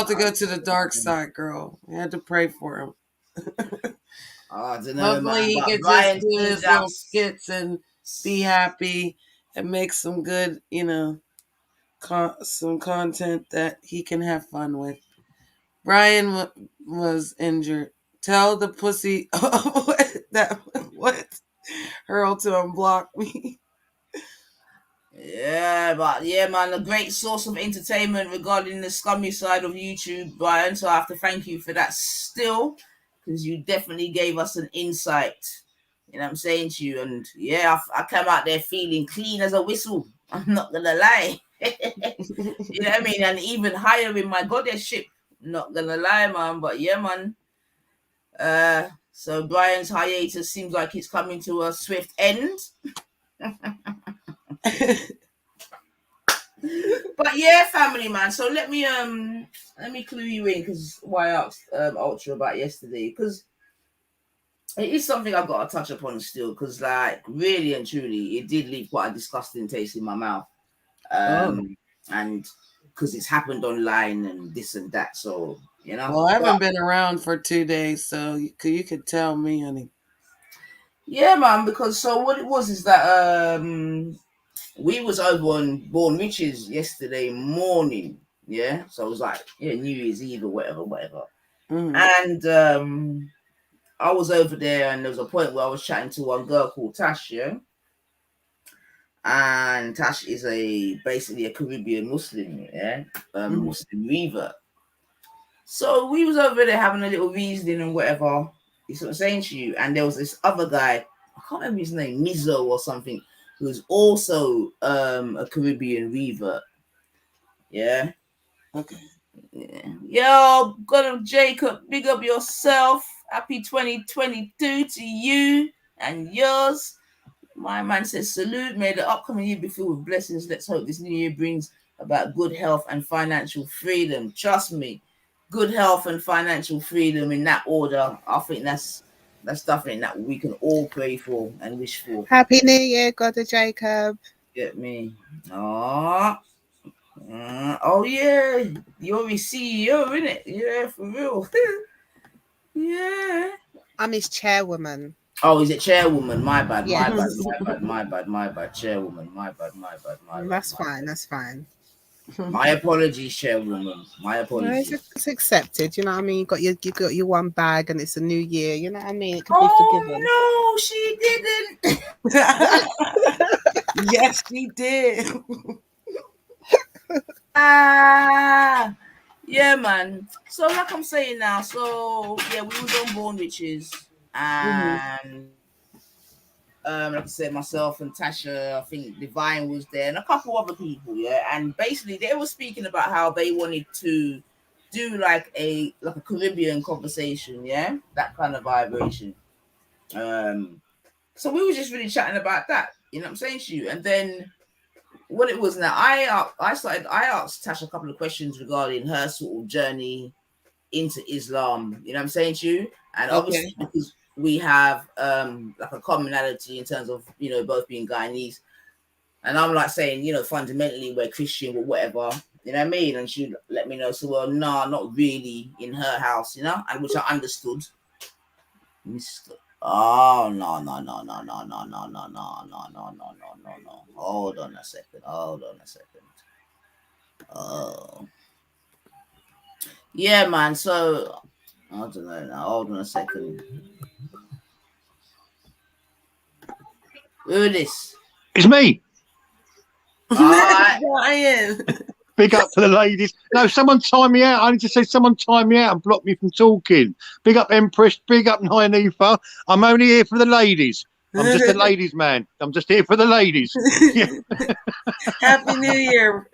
to go to the dark side, girl. We had to pray for him. I don't know, Hopefully man. he But can just Brian do seems his out. little skits and be happy and make some good, some content that he can have fun with. Brian was injured. Tell the pussy what Earl to unblock me. Yeah, but yeah, man, a great source of entertainment regarding the scummy side of YouTube, Brian. So I have to thank you for that still, because you definitely gave us an insight. You know what I'm saying to you? And yeah, I came out there feeling clean as a whistle. I'm not gonna lie. You know what I mean? And even higher in my goddessship. Not gonna lie, man. But yeah, man. So Brian's hiatus seems like it's coming to a swift end. But yeah, family man. So let me clue you in because why I asked Ultra about yesterday because it is something I've got to touch upon still because like really and truly it did leave quite a disgusting taste in my mouth. Oh. And because it's happened online and this and that, so you know. Well, I But haven't been around for 2 days, so you could tell me, honey. yeah, man, because so what it was is that we was over on Born Riches yesterday morning. Yeah, so it was like New Year's Eve or whatever. Mm-hmm. And I was over there, and there was a point where I was chatting to one girl called Tash, yeah, and Tash is basically a Caribbean Muslim, yeah, Muslim revert. So we was over there having a little reasoning and whatever. He's sort of saying to you, and there was this other guy, I can't remember his name, Mizzo or something, who's also a Caribbean revert. Yeah. Okay. Yeah. Yo, got Jacob, big up yourself. Happy 2022 to you and yours. My man says salute. May the upcoming year be filled with blessings. Let's hope this new year brings about good health and financial freedom. Trust me. good health and financial freedom in that order. I think that's something that we can all pray for and wish for. Happy New Year, God of Jacob. Get me? Oh yeah, you're his CEO, innit? Yeah, for real. Yeah. I'm his chairwoman. Oh, is it chairwoman? My bad, Yeah. my bad, chairwoman. My bad. That's fine. My apologies, chairwoman. My No, apologies. it's accepted. You know what I mean? You got your one bag, and it's a new year. You know what I mean? It can be forgiven. No, she didn't. Yes, she did. Yeah, man. So like I'm saying now, so yeah, we was on Born Witches, and like I said, myself and Tasha, I think Divine was there, and a couple other people, yeah. And basically, they were speaking about how they wanted to do like a Caribbean conversation, yeah, that kind of vibration. So we were just really chatting about that, you know what I'm saying to you, and then what it was now, I asked Tasha a couple of questions regarding her sort of journey into Islam, you know what I'm saying to you, and obviously because we have like a commonality in terms of, you know, both being Guyanese, and I'm like saying, you know, fundamentally we're Christian or whatever, you know what I mean, and she let me know, so well, no, not really in her house, you know, and which I understood. Oh no. Hold on a second. Oh. Yeah, man. So I don't know now. Hold on a second. Who is this? It's me. Brian. Big up to the ladies. No, someone time me out. I need to say someone time me out and block me from talking. Big up Empress. Big up Nyanifa. I'm only here for the ladies. I'm just a ladies man. I'm just here for the ladies. Happy New Year.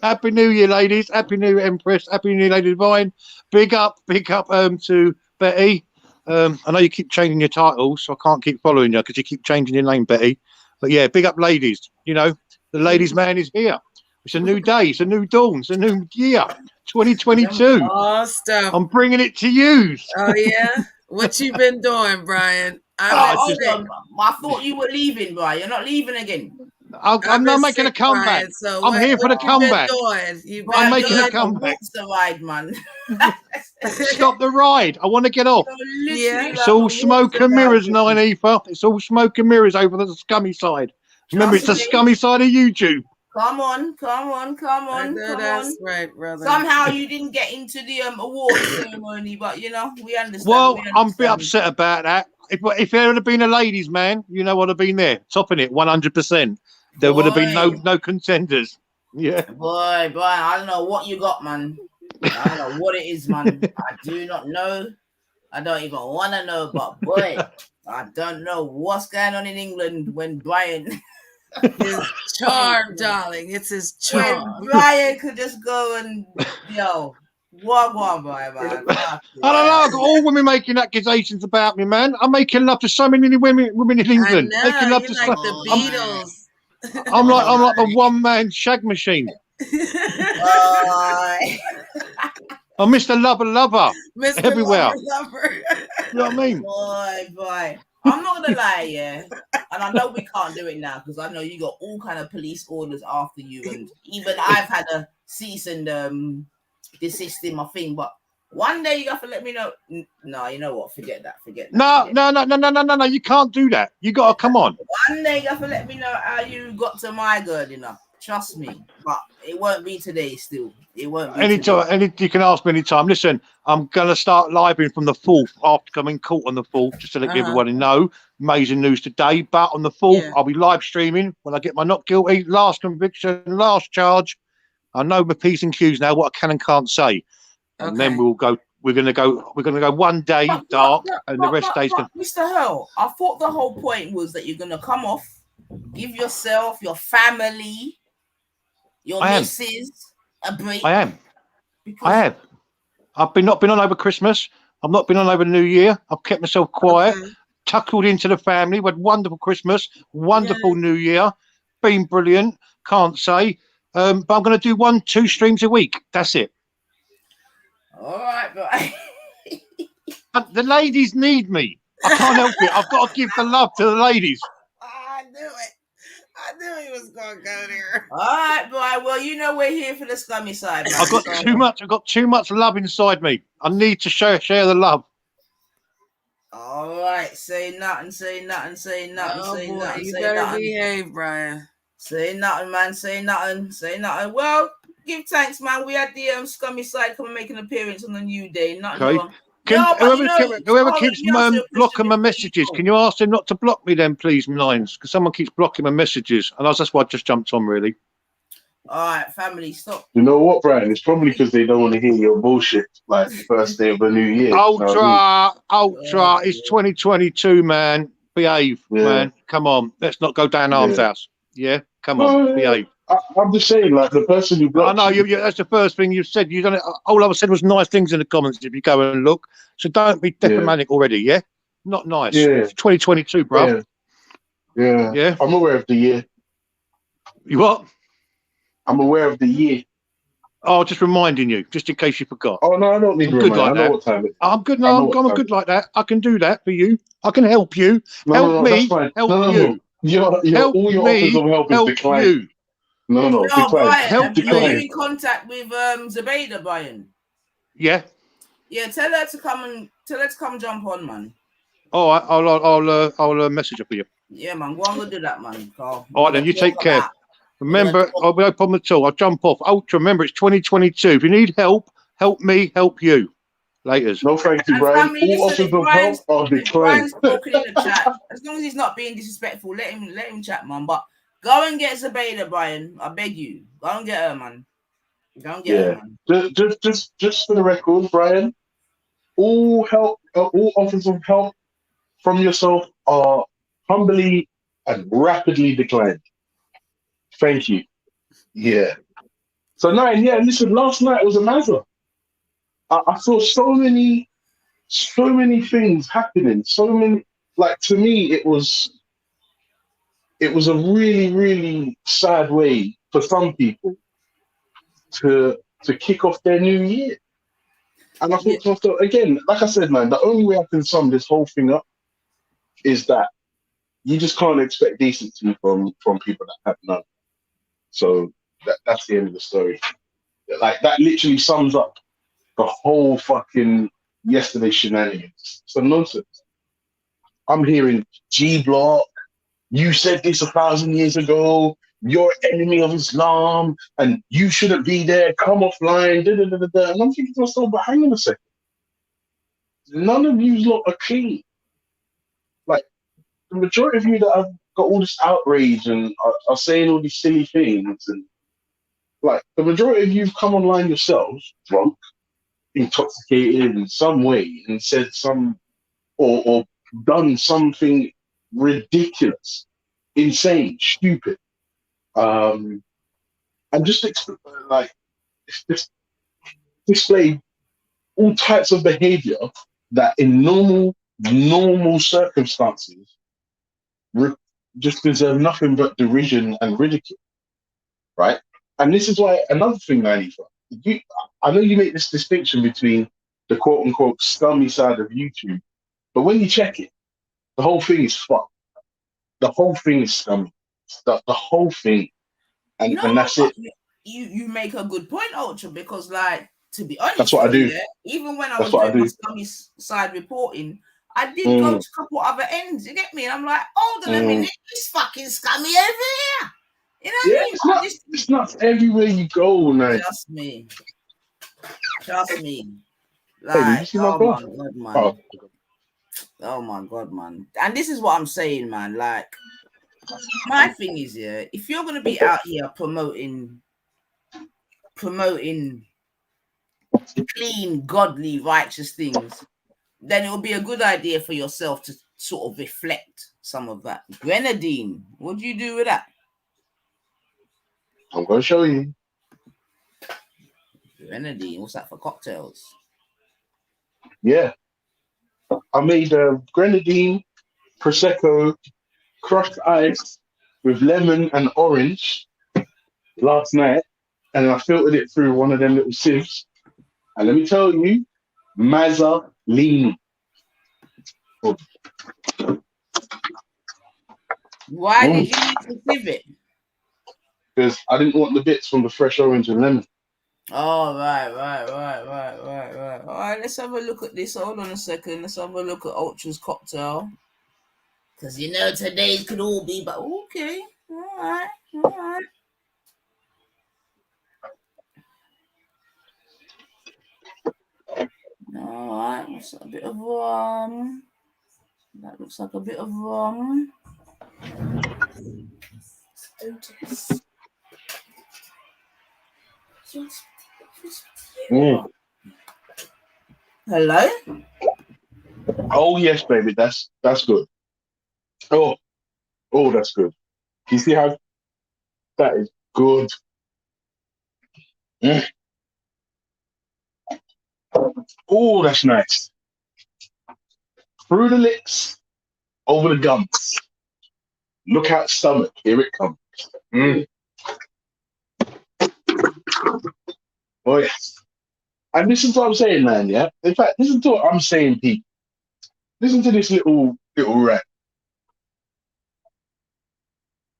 Happy New Year, ladies. Happy New Year, Empress. Happy New Year, Lady Divine. Big up to Betty. I know you keep changing your titles, so I can't keep following you because you keep changing your name, Betty. But yeah, big up ladies. You know, the ladies man is here. It's a new day. It's a new dawn. It's a new year. 2022. Oh, stuff. I'm bringing it to you. Oh, yeah? What you been doing, Brian? I thought you were leaving, Brian. You're not leaving again. I'm not making a comeback. Brian, so I'm here for the comeback. I'm making a comeback. The ride, man. Stop the ride. I want to get off. Yeah. It's all smoke and mirrors, Nyanifa. It's all smoke and mirrors over the scummy side. Remember, it's the scummy side of YouTube. Come on. That's right, brother. Somehow you didn't get into the award ceremony, but you know, we understand. Well, I'm a bit upset about that. If there would have been a ladies' man, you know, I'd have been there, topping it 100%. There would have been no contenders. Yeah. Boy, I don't know what you got, man. I don't know what it is, man. I do not know. I don't even want to know, but boy, I don't know what's going on in England when Brian... His charm, darling. It's his charm. When Brian could just go and, what, Brian, man. I don't know. I've got all women making accusations about me, man. I'm making love to so many women in England. I know, making love to like the Beatles. I'm like the one-man shag machine. I'm Mr. Lover Mr. everywhere. Lover. You know what I mean? Boy. I'm not gonna lie, yeah, and I know we can't do it now because I know you got all kind of police orders after you, and even I've had a cease and desist in my thing. But one day you have to let me know. No, you know what? Forget that. No. You can't do that. You gotta come on. One day you have to let me know how you got to my girl, you know. Trust me, but it won't be today. Still, it won't be anytime. You can ask me anytime. Listen, I'm gonna start living from the 4th after coming caught on the 4th, just to let everybody know. Amazing news today. But on the 4th, I'll be live streaming when I get my not guilty, last conviction, last charge. I know my P's and Q's now. What I can and can't say, and then we'll go. We're gonna go one day dark, and the rest days can. Mr. Hurl, I thought the whole point was that you're gonna come off, give yourself, your family, your missus a break. I am. I've not been on over Christmas. I've not been on over New Year. I've kept myself quiet, tuckled into the family. We had wonderful Christmas, wonderful New Year, been brilliant. Can't say, but I'm going to do 1-2 streams a week. That's it. All right, bro. The ladies need me. I can't help it. I've got to give the love to the ladies. I knew it. I knew he was going to go there. All right, boy. Well, you know we're here for the scummy side, man. I've got too much. I've got too much love inside me. I need to share the love. All right, say nothing, say nothing, say nothing, Oh, say boy, nothing, you say better nothing. behave, Brian. Say nothing, man. Say nothing, say nothing. Well, give thanks, man. We had the scummy side come and make an appearance on the new day. Nothing Okay. wrong. Whoever keeps blocking my messages, can you ask them not to block me then, please, Nines? Because someone keeps blocking my messages, and that's why I just jumped on, really. All right, family, stop. You know what, Brian? It's probably because they don't want to hear your bullshit like the first day of the new year. Ultra. It's 2022, man. Behave, man. Come on. Let's not go down Arms House. Yeah? Come on. Behave. I'm just saying, like, the person who blocked I know, that's the first thing you've said. You've done it. All I said was nice things in the comments if you go and look. So don't be diplomatic already, yeah? Not nice. Yeah. It's 2022, bro. Yeah. I'm aware of the year. You what? I'm aware of the year. Oh, just reminding you, just in case you forgot. Oh, no, I don't need to remind. Like I know what time it is. I'm good. No, I'm good like that. I can do that for you. I can help you. Help me. Help you. Help all your offers of help is declined. You. No, decline. Brian, are you in contact with Zubaida, Brian? Yeah. Yeah, tell her to come jump on, man. All right, I'll message her for you. Yeah, man, go on, go do that, man, Carl. All right, then you take care. Remember, I'll be no problem at all. I'll jump off. Ultra, remember, it's 2022. If you need help, help me, help you. Laters. No, thank you, Brian. All offers of help are declined. Brian's talking in the chat. As long as he's not being disrespectful, let him chat, man. But go and get Zubaida, Brian. I beg you. Go and get her, man. Go and get her, man. Just for the record, Brian, all offers of help from yourself are humbly and rapidly declined. Thank you. Yeah. So listen, last night was a mazza. I saw so many things happening. So many, like, to me, it was a really, really sad way for some people to kick off their new year. And I thought to myself, again, like I said, man, the only way I can sum this whole thing up is that you just can't expect decency from people that have none. So that's the end of the story. Like, that literally sums up the whole fucking yesterday shenanigans. It's nonsense. I'm hearing G Block, you said this 1,000 years ago, you're enemy of Islam, and you shouldn't be there, come offline, da-da-da-da-da. And I'm thinking to myself, but hang on a second. None of you lot are clean. Like, the majority of you that have got all this outrage and are saying all these silly things, and like, the majority of you have come online yourselves, drunk, intoxicated in some way, and said some or done something ridiculous, insane, stupid, and just display all types of behavior that in normal circumstances just deserve nothing but derision and ridicule, right? And this is why another thing, Manifa, I know you make this distinction between the quote-unquote scummy side of YouTube, but when you check it, the whole thing is fucked. The whole thing is scummy. The whole thing. And that's it. You make a good point, Ultra, because, like, to be honest, that's what I do. Yeah, even when I was doing my scummy side reporting, I did go to a couple other ends, you get me? And I'm like, hold on a minute, it's fucking scummy over here. You know what I mean? It's not everywhere you go, man. Trust me. Like, hey, did you see my my God, man. Oh my God, man. And this is what I'm saying, man. Like, my thing is, yeah, if you're gonna be out here promoting clean, godly, righteous things, then it will be a good idea for yourself to sort of reflect some of that. Grenadine, what do you do with that? I'm gonna show you. Grenadine, what's that for cocktails? Yeah. I made grenadine, prosecco, crushed ice with lemon and orange last night, and I filtered it through one of them little sieves, And let me tell you, Mazzolini. Why did you need to sieve it? Because I didn't want the bits from the fresh orange and lemon. Oh, right. All right, let's have a look at this. Hold on a second. Let's have a look at Ultra's cocktail. Because you know today could all be, but okay. All right. All right. What's a bit of rum? That looks like a bit of rum. Hello? Oh yes, baby. That's good. Oh, that's good. You see how that is good? Oh, that's nice. Through the lips, over the gums. Look out, stomach. Here it comes. Oh yes. And listen to what I'm saying, man. Yeah. In fact, listen to what I'm saying, people. Listen to this little rap.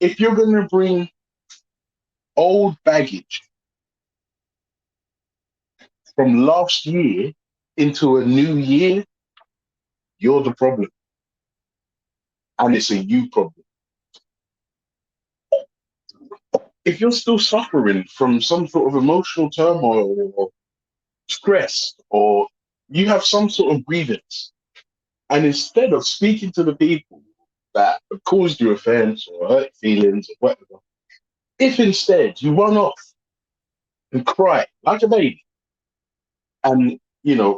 If you're gonna bring old baggage from last year into a new year, you're the problem. And it's a you problem. If you're still suffering from some sort of emotional turmoil or stress, or you have some sort of grievance, and instead of speaking to the people that have caused you offense or hurt feelings or whatever, if instead you run off and cry like a baby and,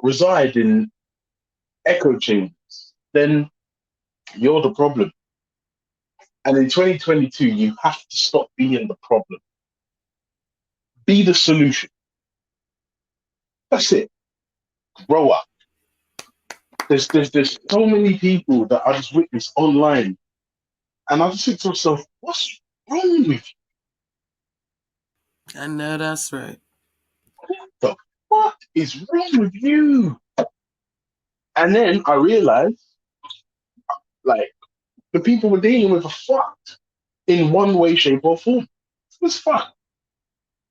reside in echo chambers, then you're the problem. And in 2022, you have to stop being the problem. Be the solution. That's it. Grow up. There's so many people that I just witness online, and I just think to myself, what's wrong with I know that's right. What is wrong with you? And then I realized, like, the people we're dealing with are fucked in one way, shape, or form. It was fucked.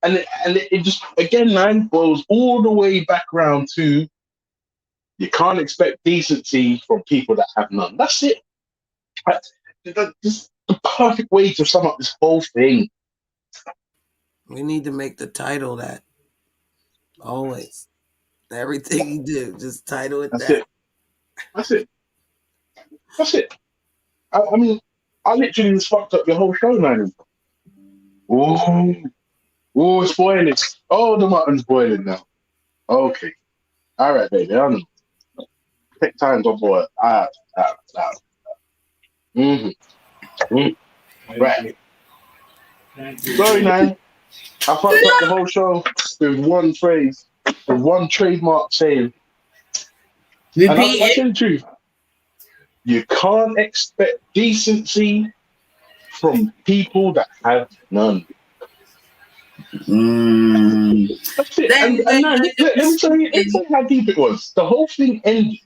And it just, again, man, goes all the way back around to you can't expect decency from people that have none. That's it. That's the perfect way to sum up this whole thing. We need to make the title that. Always. Everything you do, just title it That's that. That's it. I mean, I literally just fucked up your whole show, man. Oh, it's boiling. Oh, the mutton's boiling now. Okay. All right, baby. I know. Take time to boil. Right. Sorry, man. I fucked up the whole show with one phrase, with one trademark saying. And I tell you the truth. You can't expect decency from people that have none. That's it. And now, let me tell you how deep it was. The whole thing ended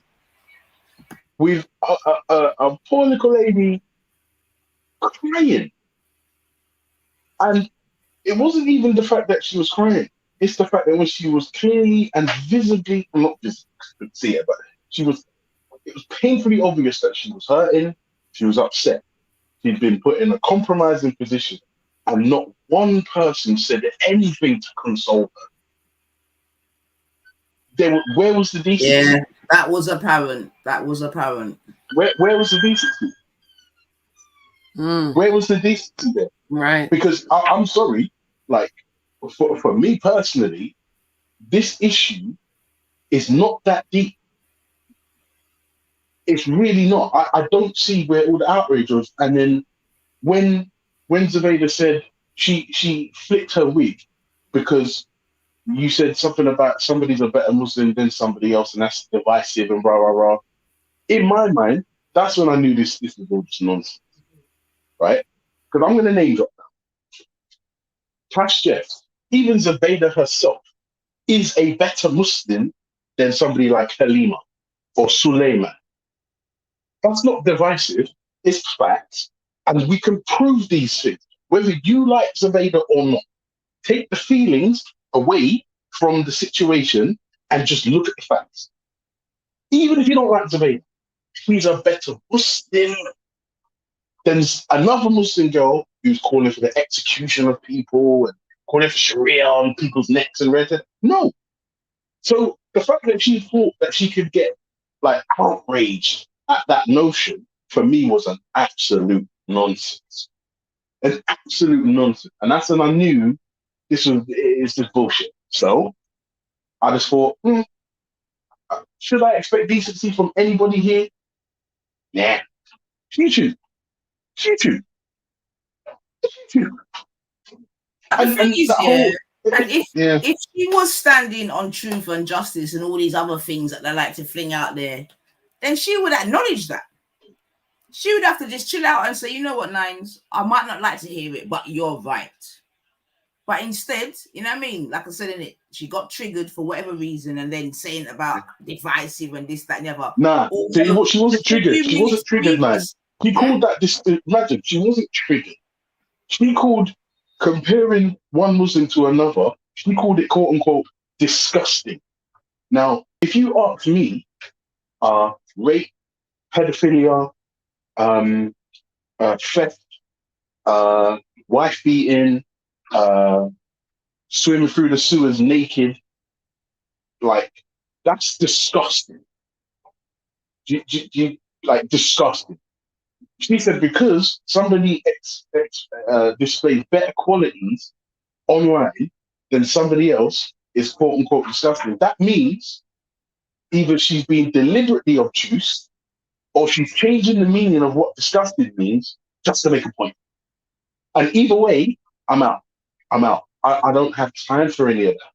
with a poor little lady crying. And it wasn't even the fact that she was crying. It's the fact that when she was clearly and visibly, not visibly, couldn't see it, but it was painfully obvious that she was hurting, she was upset. She'd been put in a compromising position, and not one person said anything to console her. Where was the decency? Yeah, that was apparent. Where was the decency? Where was the decency there? Right. Because I'm sorry, like, for me personally, this issue is not that deep. It's really not. I don't see where all the outrage was. And then when Zaveda said she flicked her wig because you said something about somebody's a better Muslim than somebody else, and that's divisive and rah rah rah. In my mind, that's when I knew this was all just nonsense, right? Because I'm going to name drop now. Cash Jeff, even Zaveda herself, is a better Muslim than somebody like Halima or Suleiman. That's not divisive, it's facts. And we can prove these things, whether you like Zubaydah or not. Take the feelings away from the situation and just look at the facts. Even if you don't like Zubaydah, she's a better Muslim than another Muslim girl who's calling for the execution of people and calling for Sharia on people's necks and red. No. So the fact that she thought that she could get like outraged at that notion for me was an absolute nonsense. An absolute nonsense. And that's when I knew it's just bullshit. So I just thought, should I expect decency from anybody here? Nah. YouTube. The thing is, yeah, and yeah. if she was standing on truth and justice and all these other things that they like to fling out there, then she would acknowledge that. She would have to just chill out and say, you know what, Nines, I might not like to hear it, but you're right. But instead, you know what I mean? Like I said in it, she got triggered for whatever reason and then saying about divisive and this, that, and the other. Nah, she wasn't triggered. She wasn't triggered, man. She called that imagine, she wasn't triggered. She called comparing one Muslim to another, she called it quote unquote disgusting. Now, if you ask me, rape, pedophilia, theft, wife beating, swimming through the sewers naked, like that's disgusting. Like disgusting. She said because somebody displays better qualities online than somebody else is quote unquote disgusting. That means either she's being deliberately obtuse or she's changing the meaning of what disgusting means just to make a point. And either way, I'm out. I don't have time for any of that.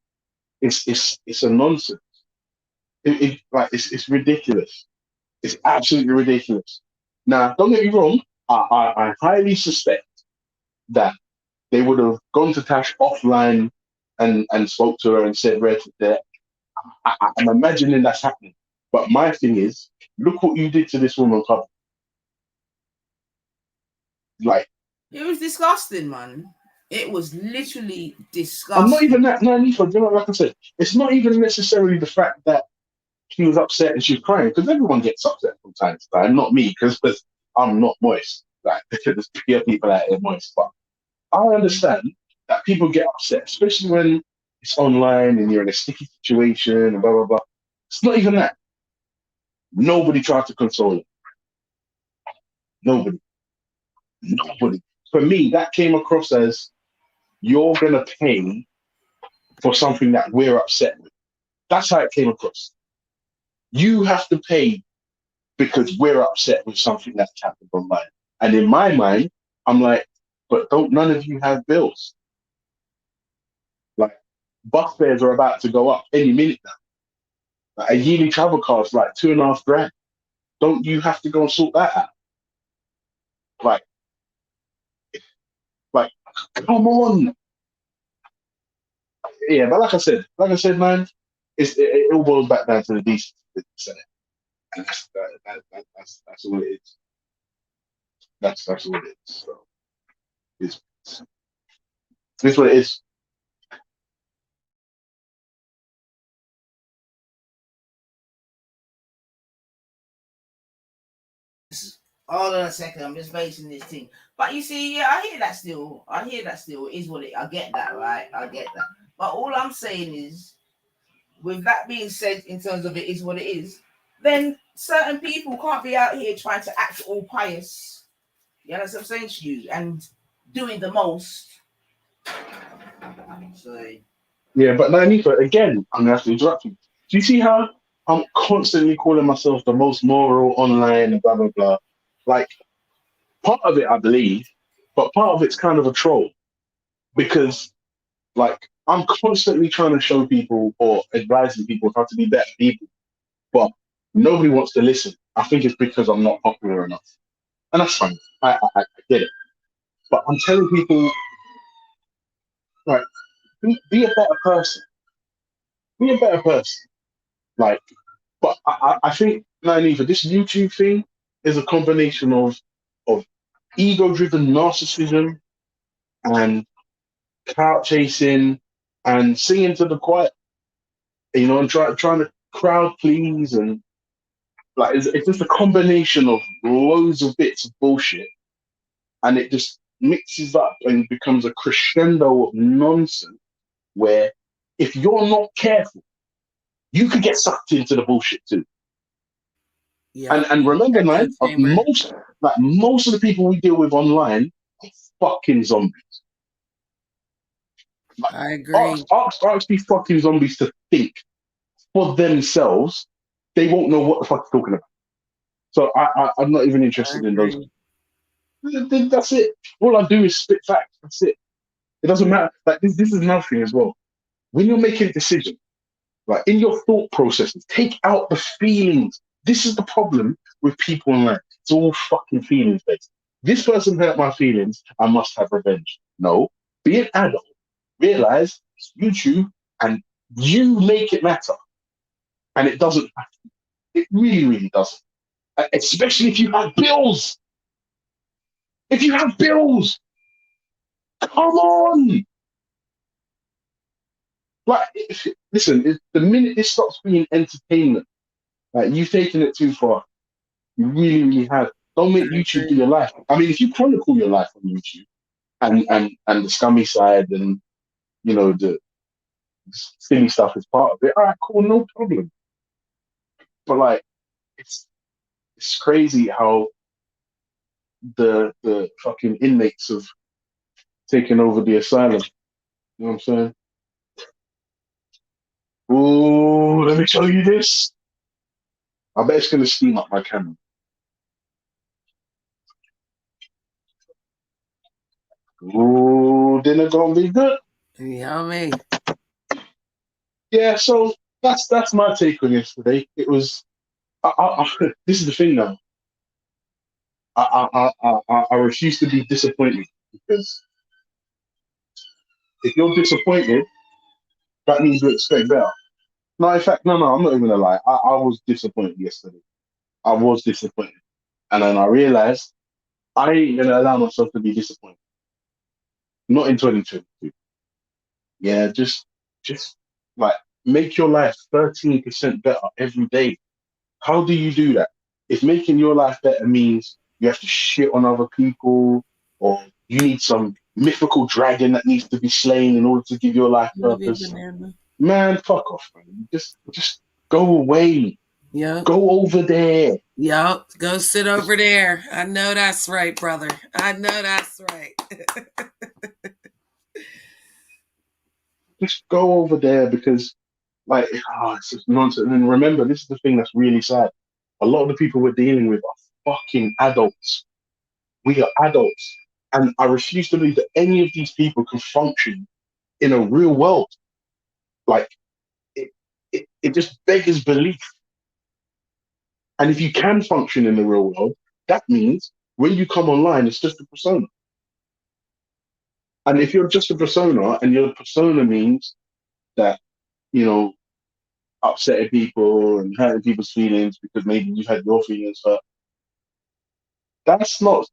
It's a nonsense. It's ridiculous. It's absolutely ridiculous. Now, don't get me wrong. I highly suspect that they would have gone to Tash offline and spoke to her and said, "Red, that." I'm imagining that's happening. But my thing is, look what you did to this woman, cover. Like, it was disgusting, man. It was literally disgusting. I'm not even that naive. Like I said, it's not even necessarily the fact that she was upset and she was crying, because everyone gets upset from time to time. Not me, because I'm not moist. Like, there's people out there moist, but I understand that people get upset, especially when it's online and you're in a sticky situation and blah blah blah. It's not even that. Nobody tried to console her. Nobody. For me, that came across as you're gonna pay for something that we're upset with. That's how it came across. You have to pay because we're upset with something that's happened online. And in my mind, I'm like, but don't none of you have bills? Like, bus fares are about to go up any minute now. Like, a yearly travel cost like $2,500. Don't you have to go and sort that out? Like, come on. Yeah, but like I said, man, it all boils back down to the decency, and that's all it is. That's all it is. So it's what it is. Hold on a second, I'm just facing this thing. But you see, yeah, I hear that still. It is what it. I get that, right? I get that. But all I'm saying is, with that being said, in terms of it is what it is, then certain people can't be out here trying to act all pious. You know what I'm saying to you? And doing the most. So, yeah, but Nanifa, again, I'm gonna have to interrupt you. Do you see how I'm constantly calling myself the most moral online and blah blah blah? Like, part of it I believe, but part of it's kind of a troll. Because like I'm constantly trying to show people or advising people how to be better people. But nobody wants to listen. I think it's because I'm not popular enough. And that's fine. I get it. But I'm telling people, like, be a better person. Be a better person. Like, but I think, Naive, this YouTube thing is a combination of ego-driven narcissism and clout chasing and singing to the choir, and trying to crowd please, and like it's just a combination of loads of bits of bullshit, and it just mixes up and becomes a crescendo of nonsense where if you're not careful, you could get sucked into the bullshit too. Yeah. And remember, man, chamber. most of the people we deal with online are fucking zombies. Like, I agree. ask these fucking zombies to think for themselves. They won't know what the fuck you're talking about. So I'm not even interested in those. That's it. All I do is spit facts. That's it. It doesn't matter. Like this is another thing as well. When you're making a decision, like in your thought processes, take out the feelings. This is the problem with people online. It's all fucking feelings based. This person hurt my feelings. I must have revenge. No, be an adult. Realize it's YouTube, and you make it matter. And it doesn't have to. It really, really doesn't. Especially if you have bills. If you have bills, come on. Like, listen, the minute this stops being entertainment, like you've taken it too far. You really, really have. Don't make YouTube do your life. I mean, if you chronicle your life on YouTube and the scummy side and the silly stuff is part of it, all right, cool, no problem. But like, it's crazy how the fucking inmates have taken over the asylum. You know what I'm saying? Oh, let me tell you this. I bet it's gonna steam up my camera. Oh, dinner gonna be good. Yummy. Yeah, so that's my take on yesterday. It was. This is the thing now. I refuse to be disappointed, because if you're disappointed, that means you expect better. No, in fact, no, I'm not even gonna lie. I was disappointed yesterday. I was disappointed, and then I realized I ain't gonna allow myself to be disappointed. Not in 2022. Yeah, just like make your life 13% better every day. How do you do that? If making your life better means you have to shit on other people, or you need some mythical dragon that needs to be slain in order to give your life purpose, man, fuck off, man. Just go away. Yeah. Go over there. Yep. Go sit over there. I know that's right, brother. I know that's right. Just go over there, because it's just nonsense. And remember, this is the thing that's really sad. A lot of the people we're dealing with are fucking adults. We are adults. And I refuse to believe that any of these people can function in a real world. Like, it just beggars belief. And if you can function in the real world, that means when you come online, it's just a persona. And if you're just a persona, and your persona means that, upsetting people and hurting people's feelings because maybe you've had your feelings hurt, that's not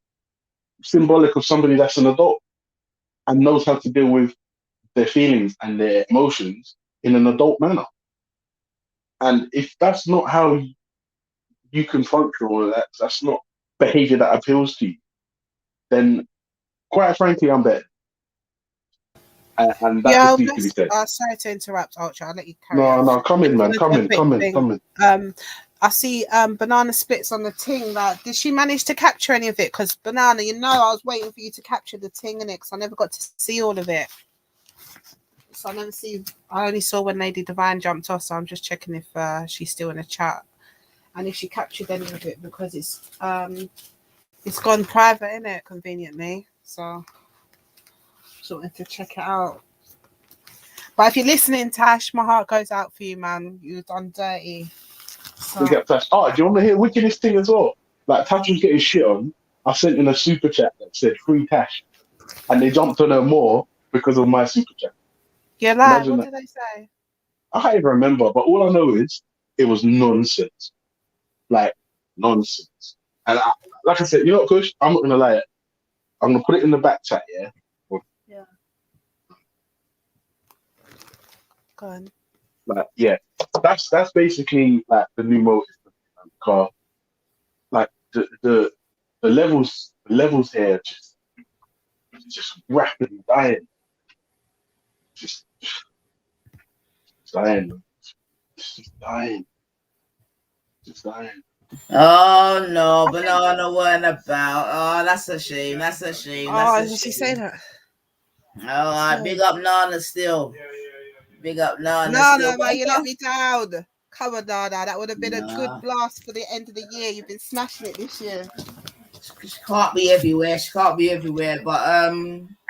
symbolic of somebody that's an adult and knows how to deal with their feelings and their emotions in an adult manner. And if that's not how you can function, or that's not behavior that appeals to you, then quite frankly, I'm better. And that just needs to be said. Sorry to interrupt, Ultra. I'll let you carry on. No, come in, man. Come in. I see Banana Splits on the ting. Like, did she manage to capture any of it? Because Banana, I was waiting for you to capture the ting in it, because I never got to see all of it. So I only saw when Lady Divine jumped off, so I'm just checking if she's still in the chat and if she captured any of it, because it's gone private, innit, conveniently. So wanted to check it out. But if you're listening, Tash, my heart goes out for you, man. You've done dirty. So. Tash. Oh, do you want to hear wickedest thing as well? Like, Tash was getting shit on. I sent in a super chat that said free Tash, and they jumped on her more because of my super chat. Yeah, like, what did they say? I can't even remember, but all I know is it was nonsense. Like, nonsense. And like I said, you know what, Kush? I'm not going to lie. I'm going to put it in the back chat, yeah? Yeah. Go on. Like, yeah. That's basically, like, the new motive of the car. Like, the levels here just rapidly dying. Just dying. Just dying. Just dying. Oh no, banana weren't about. Oh, that's a shame. That's a shame. Oh, That's a did she shame. say that? All right, big up Nana still. Big up Nana No, still. no, man, you let me down. Come on, Nana. That would have been a good Nah. blast for the end of the year. You've been smashing it this year. She can't be everywhere. She can't be everywhere. But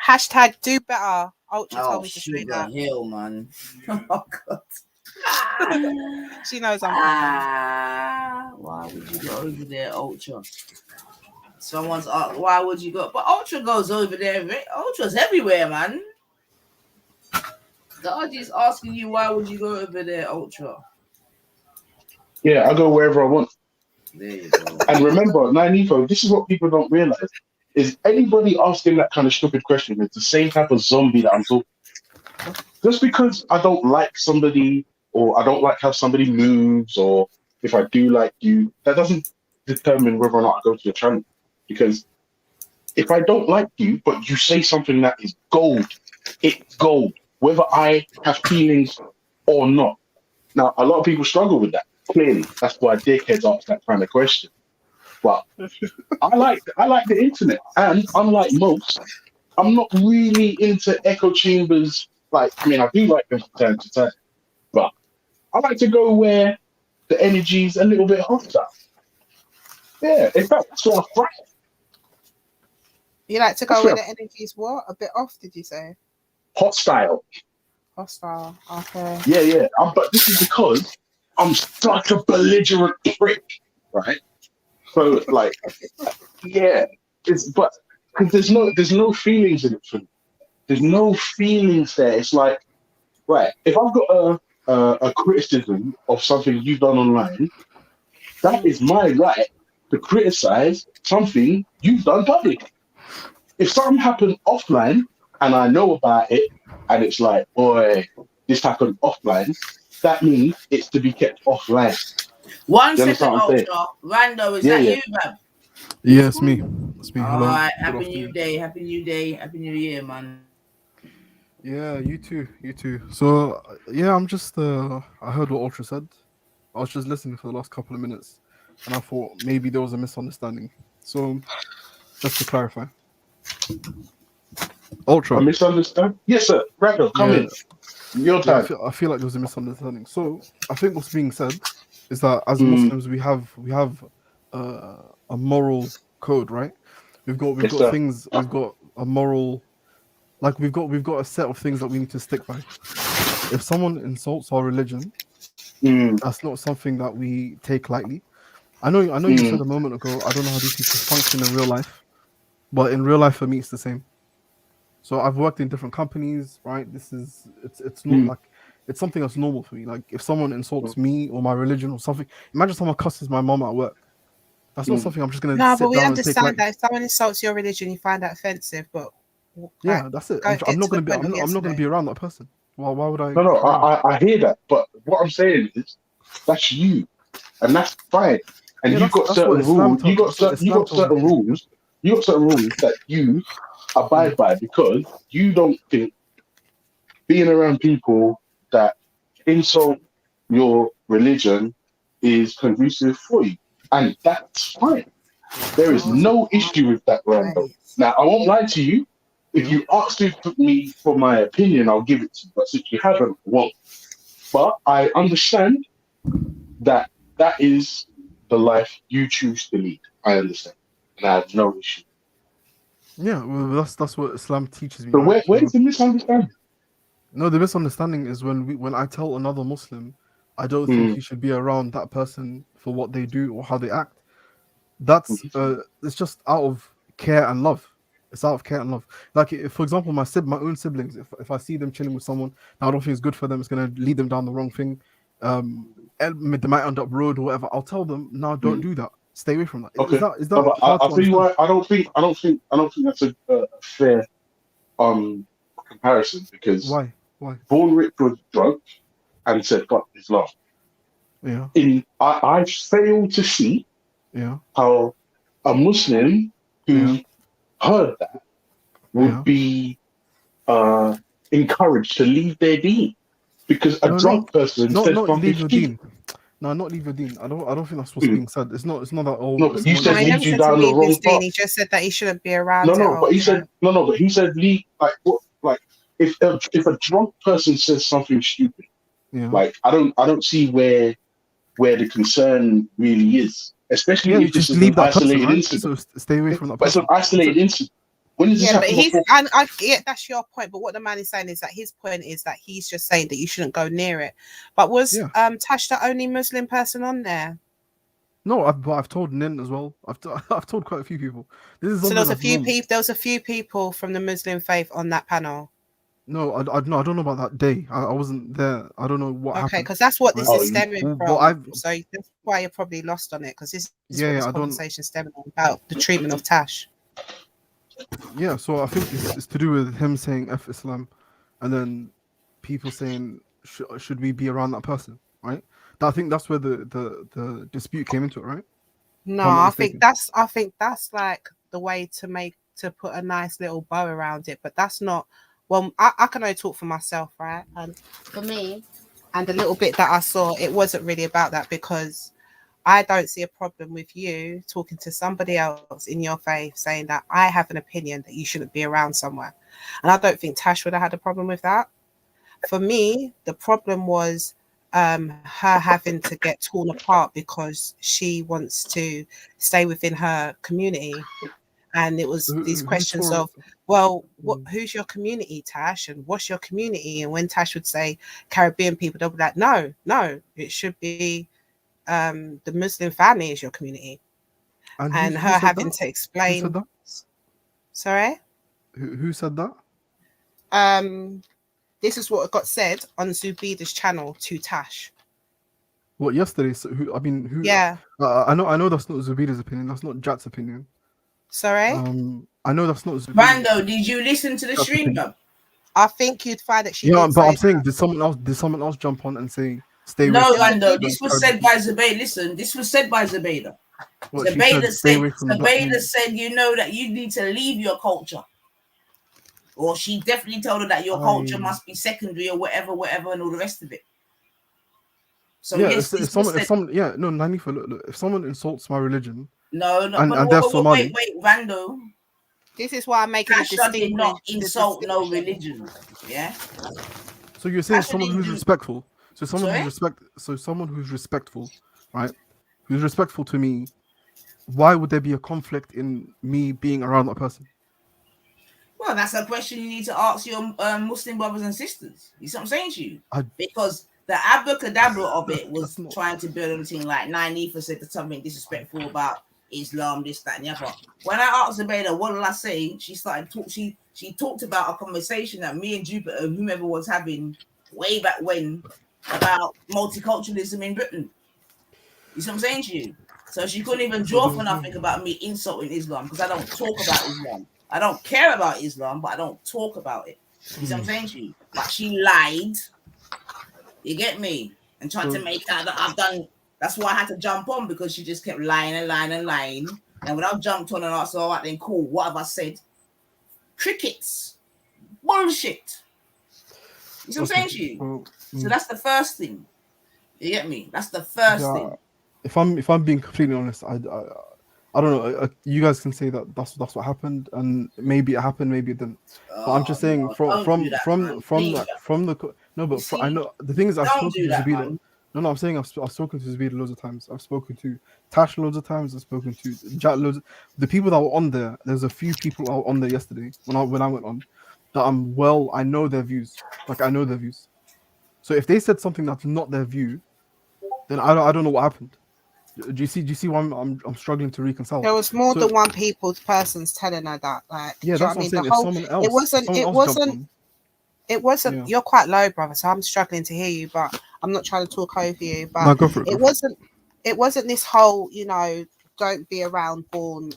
Hashtag do better. Ultra oh told me to say sugar that. hill, man. Oh god. She knows I'm playing. Why would you go over there, Ultra? Someone's asked, why would you go? But Ultra goes over there. Ultra's everywhere, man. The audience asking you, why would you go over there, Ultra? Yeah, I go wherever I want. There you go. And remember, Nanivo, this is what people don't realize. Is anybody asking that kind of stupid question is the same type of zombie that I'm talking. Just because I don't like somebody or I don't like how somebody moves or if I do like you, that doesn't determine whether or not I go to your channel. Because if I don't like you, but you say something that is gold, it's gold, whether I have feelings or not. Now, a lot of people struggle with that. Clearly, that's why dickheads ask that kind of question. But I like the internet, and unlike most, I'm not really into echo chambers. Like, I mean, I do like them from time to time, but I like to go where the energy's a little bit hotter. Yeah, in fact, that's what I thrive. You like to go where the energy's what? A bit off, did you say? Hostile. Hostile. Okay. Yeah. But this is because I'm such a belligerent prick, right? So, like, yeah, but because there's no feelings in it for me. There's no feelings there. It's like, right, if I've got a criticism of something you've done online, that is my right to criticize something you've done publicly. If something happened offline and I know about it, and it's like, boy, this happened offline, that means it's to be kept offline. One second, Ultra. Rando, is that you, man? Yeah, it's me. It's me. Hello. All right, happy new day, happy new day, happy new year, man. Yeah, you too. So yeah, I'm just I heard what Ultra said. I was just listening for the last couple of minutes, and I thought maybe there was a misunderstanding. So just to clarify, Ultra. A misunderstanding? Yes, sir. Rando, come in. Your time. I feel like there was a misunderstanding. So I think what's being said is that as Muslims we have a moral code, right? We've got things. We've got a moral. Like we've got a set of things that we need to stick by. If someone insults our religion, that's not something that we take lightly. I know you said a moment ago, I don't know how these people function in real life, but in real life for me it's the same. So I've worked in different companies, right? It's not like it's something that's normal for me. Like if someone insults me or my religion or something, imagine someone cusses my mom at work. That's not something I'm just gonna. No, but we understand that if someone insults your religion, you find that offensive. But yeah, that's it. I'm not gonna be around that person. Why would I? No, I hear that, but what I'm saying is that's you, and that's fine. And you've got certain rules. You got certain rules. You got certain rules that you abide by because you don't think being around people that insult your religion is conducive for you, and that's fine. There is no issue with that, Rando. Now, I won't lie to you. If you ask me for my opinion, I'll give it to you. But since you haven't, I won't. But I understand that is the life you choose to lead. I understand, and I have no issue. Yeah, well, that's what Islam teaches me. So where's the misunderstanding? No, the misunderstanding is when I tell another Muslim, I don't think you should be around that person for what they do or how they act. That's it's just out of care and love. It's out of care and love. Like, for example, my own siblings, if I see them chilling with someone that I don't think is good for them, it's gonna lead them down the wrong thing. And they might end up road or whatever. I'll tell them, no, don't do that. Stay away from that. Okay. Is that hard I'll to tell you understand? why. I don't think that's a fair comparison, because Why? Why? Born Rich was drunk and said fuck Islam. Yeah. I fail to see Yeah. how a Muslim who heard that would be encouraged to leave their deen, because a drunk person said not something leave your stupid. deen. No, not leave your deen. I don't think that's what's being said. It's not that old. No, but you said he lead never you said to down the leave wrong his deen. path. He just said that he shouldn't be around No, it. no, all but he the said time. no, but he said leave, like what, like if a drunk person says something stupid, like I don't see where the concern really is, especially Yeah, you if this just is an leave that person, isolated right? incident. So stay away from that But it's an person. isolated incident. When does this Yeah, but happen before? and I get that's your point. But what the man is saying is that his point is that he's just saying that you shouldn't go near it. But was Tash the only Muslim person on there? No, I've told Nin as well. I've told quite a few people. This is So something there was a that's few normal. people. There was a few people from the Muslim faith on that panel. No, I don't know about that day. I wasn't there. I don't know what happened. Okay, because that's what this is stemming But from. So that's why you're probably lost on it, because this is what this conversation is stemming on, about the treatment of Tash. Yeah, so I think it's to do with him saying F Islam, and then people saying should we be around that person, right? I think that's where the dispute came into it, right? No, I think that's like the way to put a nice little bow around it, but that's not. Well, I can only talk for myself, right? And for me, and the little bit that I saw, it wasn't really about that, because I don't see a problem with you talking to somebody else in your faith saying that I have an opinion that you shouldn't be around somewhere. And I don't think Tash would have had a problem with that. For me, the problem was her having to get torn apart because she wants to stay within her community. And it was these questions of, well, who's your community, Tash? And what's your community? And when Tash would say Caribbean people, they'll be like, no, it should be the Muslim family is your community. And her having to explain. Who said that? Sorry? Who said that? This is what got said on Zubida's channel to Tash. What, yesterday? So who? Yeah. I know that's not Zubida's opinion. That's not Jat's opinion. Sorry? I know that's not Zubida. Rando, did you listen to the stream though? I think you'd find that she. Yeah, but I'm saying, did someone else jump on and say stay away? No, Rando. This was said by Zubaydah. Listen, this was said by Zubaydah. Zubaydah said, you know that you need to leave your culture. Or she definitely told her that your culture must be secondary or whatever, and all the rest of it. So yeah, yes, if someone, look, if someone insults my religion, no, wait, Rando. This is why I'm making a distinction. did not insult no religion. Yeah. So you're saying someone who's respectful. So someone who's respectful, right? Who's respectful to me. Why would there be a conflict in me being around that person? Well, that's a question you need to ask your Muslim brothers and sisters. You see what I'm saying to you? Because the abracadabra of it was trying to build anything like Naifa said something disrespectful about Islam, this, that, and the other. When I asked Zubaydah, what did I say? She started talk. She talked about a conversation that me and Jupiter, whomever was having way back when, about multiculturalism in Britain. You see what I'm saying to you? So she couldn't even draw for nothing about me insulting Islam, because I don't talk about Islam. I don't care about Islam, but I don't talk about it. You see what I'm saying to you? But she lied. You get me? And tried to make out that I've done. That's why I had to jump on, because she just kept lying. And when I jumped on and asked, all right, then cool, what have I said? Crickets. Bullshit. You see what I'm saying to you? So that's the first thing. You get me? That's the first thing. If I'm being completely honest, I don't know. You guys can say that that's what happened, and maybe it happened, maybe it didn't. But I'm just saying I know the thing is I've spoken to Zubaydah. No, I'm saying I've spoken to Zubaydah loads of times. I've spoken to Tash loads of times. I've spoken to Jat loads. The people that were on there, there's a few people that were on there yesterday when I went on that I know their views. Like I know their views. So if they said something that's not their view, then I don't know what happened. Do you see why I'm struggling to reconcile? There was more So than one person's telling her that. Like, yeah, do you know that's what I what I'm mean? saying. The If whole someone else, it wasn't jumped on, it wasn't. yeah. You're quite low, brother, so I'm struggling to hear you. But I'm not trying to talk over you. But No, go for it. it wasn't. It wasn't this whole, don't be around Born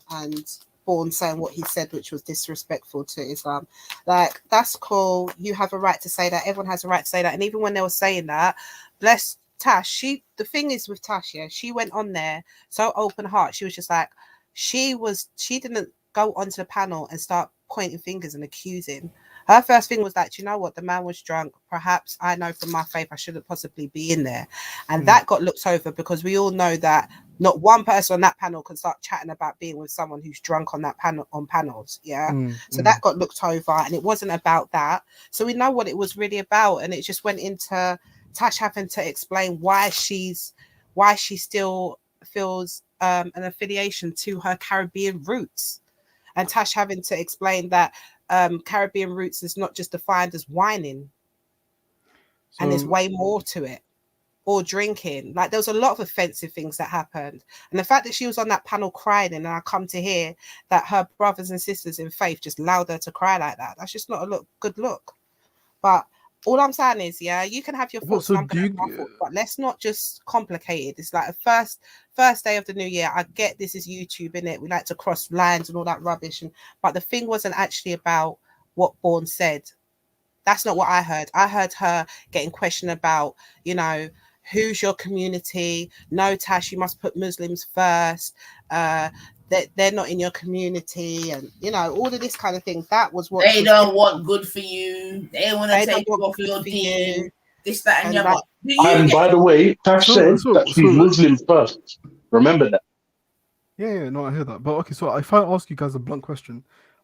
saying what he said, which was disrespectful to Islam. Like, that's cool. You have a right to say that. Everyone has a right to say that. And even when they were saying that, bless Tash. The thing is with Tash, yeah, she went on there so open heart. She was just like, she didn't go onto the panel and start pointing fingers and accusing. Her first thing was like, you know what, the man was drunk. Perhaps I know from my faith I shouldn't possibly be in there. And that got looked over because we all know that not one person on that panel can start chatting about being with someone who's drunk on that panel on panels. Yeah. So that got looked over, and it wasn't about that. So we know what it was really about. And it just went into Tash having to explain why she still feels an affiliation to her Caribbean roots. And Tash having to explain that Caribbean roots is not just defined as whining, and there's way more to it, or drinking. Like, there was a lot of offensive things that happened, and the fact that she was on that panel crying, and I come to hear that her brothers and sisters in faith just allowed her to cry like that. That's just not a good look. But all I'm saying is, yeah, you can have your thoughts, and I'm gonna have my thoughts, but let's not just complicate it. It's like a first day of the new year. I get this is YouTube, innit? We like to cross lines and all that rubbish, but the thing wasn't actually about what Born said. That's not what I heard. I heard her getting questioned about, who's your community? No, Tash, you must put Muslims first. They're not in your community, and all of this kind of thing. That was what they don't want good for you. They want to take you off your deen. This, that, and the other. And by the way, Tash said that she's Muslim first. Remember that. Yeah, no, I hear that. But okay, so if I ask you guys a blunt question,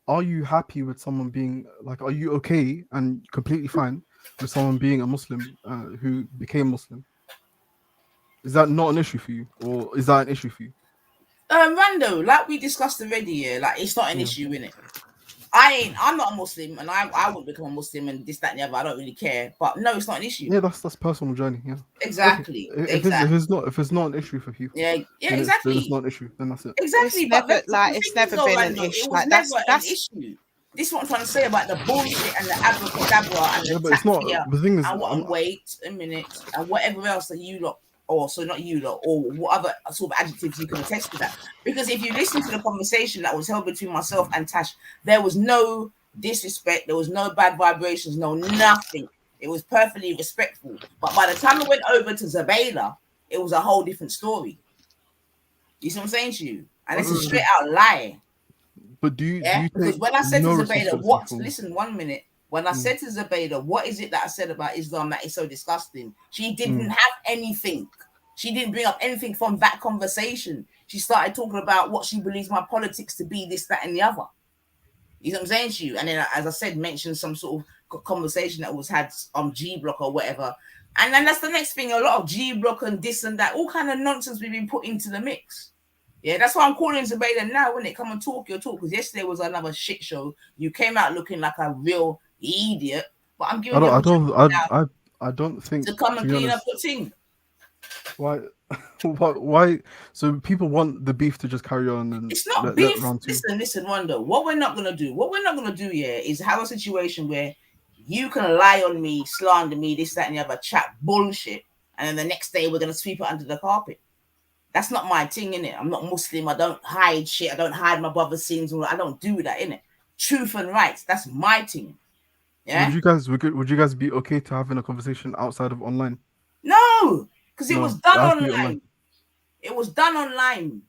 are you happy with someone being like, are you okay and completely fine with someone being a Muslim who became Muslim? Is that not an issue for you, or is that an issue for you? Rando, like we discussed already, yeah, like it's not an issue, innit? I'm not a Muslim, and I wouldn't become a Muslim, and this, that, and the other. I don't really care, but no, it's not an issue. Yeah, that's personal journey. Yeah, exactly. Okay. If it's not an issue for you, exactly. Then it's not an issue. Then that's it. Exactly, it's never been an issue. It was never an issue. This is what I'm trying to say about the bullshit and the abracadabra and the but it's not. The thing is, wait a minute, and whatever else that you lot. Or so not you lot, or what other sort of adjectives you can attest to that. Because if you listen to the conversation that was held between myself and Tash, there was no disrespect, there was no bad vibrations, no nothing. It was perfectly respectful. But by the time it went over to Zabela, it was a whole different story. You see what I'm saying to you? And it's a straight out lie. But do you because when I said to Zabela, listen 1 minute. When I said to Zabeda, what is it that I said about Islam that is so disgusting? She didn't have anything. She didn't bring up anything from that conversation. She started talking about what she believes my politics to be, this, that, and the other. You know what I'm saying to you? And then, as I said, mentioned some sort of conversation that was had on G Block or whatever. And then that's the next thing, a lot of G Block and this and that, all kind of nonsense we've been put into the mix. Yeah, that's why I'm calling Zabeda now, when it come and talk your talk. Because yesterday was another shit show. You came out looking like a real idiot, but I'm giving I don't think to come and clean up your thing. Why? Why? So people want the beef to just carry on, and it's not beef. Listen, Wonder. What we're not gonna do, here is have a situation where you can lie on me, slander me, this, that, and the other, chat bullshit, and then the next day we're gonna sweep it under the carpet. That's not my thing, innit? I'm not Muslim. I don't hide shit. I don't hide my brother's sins. I don't do that, innit? Truth and rights. That's my thing. Yeah. Would you guys be okay to having a conversation outside of online? No, because it was done online. It was done online.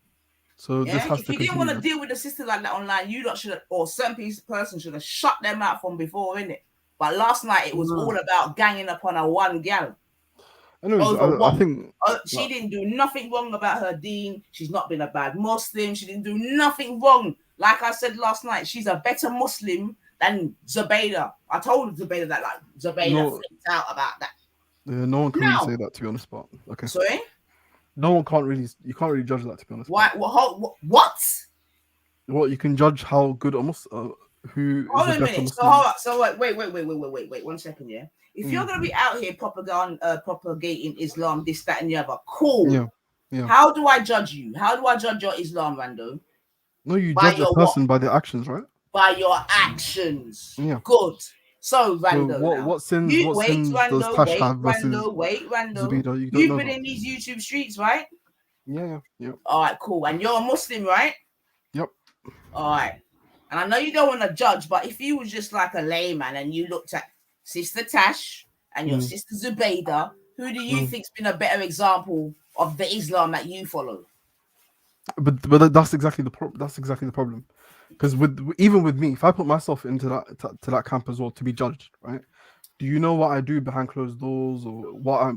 So this has if you didn't want to deal with the sister like that online, you lot should have, or certain person should have shut them out from before, innit? But last night it was all about ganging up on a one gal. I think she didn't do nothing wrong about her deen. She's not been a bad Muslim. She didn't do nothing wrong. Like I said last night, she's a better Muslim than Zabeda. I told Zabeda that, like, Zabeda flipped out about that. Yeah, no one can really say that, to be honest. But okay. Sorry? No one can't really. You can't really judge that, to be honest. Why? What? What, you can judge how good almost who? Hold on a minute. So wait. 1 second, yeah. If you're gonna be out here propagating Islam, this, that, and the other, cool. Yeah. Yeah. How do I judge you? How do I judge your Islam, Rando? No, you By judge a your person what? by their actions, right? By your actions. Yeah. Good. So, So Rando, now. what sins You wait, does Rando, Tash wait, have versus Rando. Zabida? You don't You've know been that. in these YouTube streets, right? Yeah. All right, cool. And you're a Muslim, right? Yep. All right. And I know you don't want to judge, but if you was just like a layman and you looked at Sister Tash and your sister Zubaydah, who do you think's been a better example of the Islam that you follow? But that's exactly the problem. That's exactly the problem. Because even with me, if I put myself into that camp as well to be judged, right? Do you know what I do behind closed doors, or what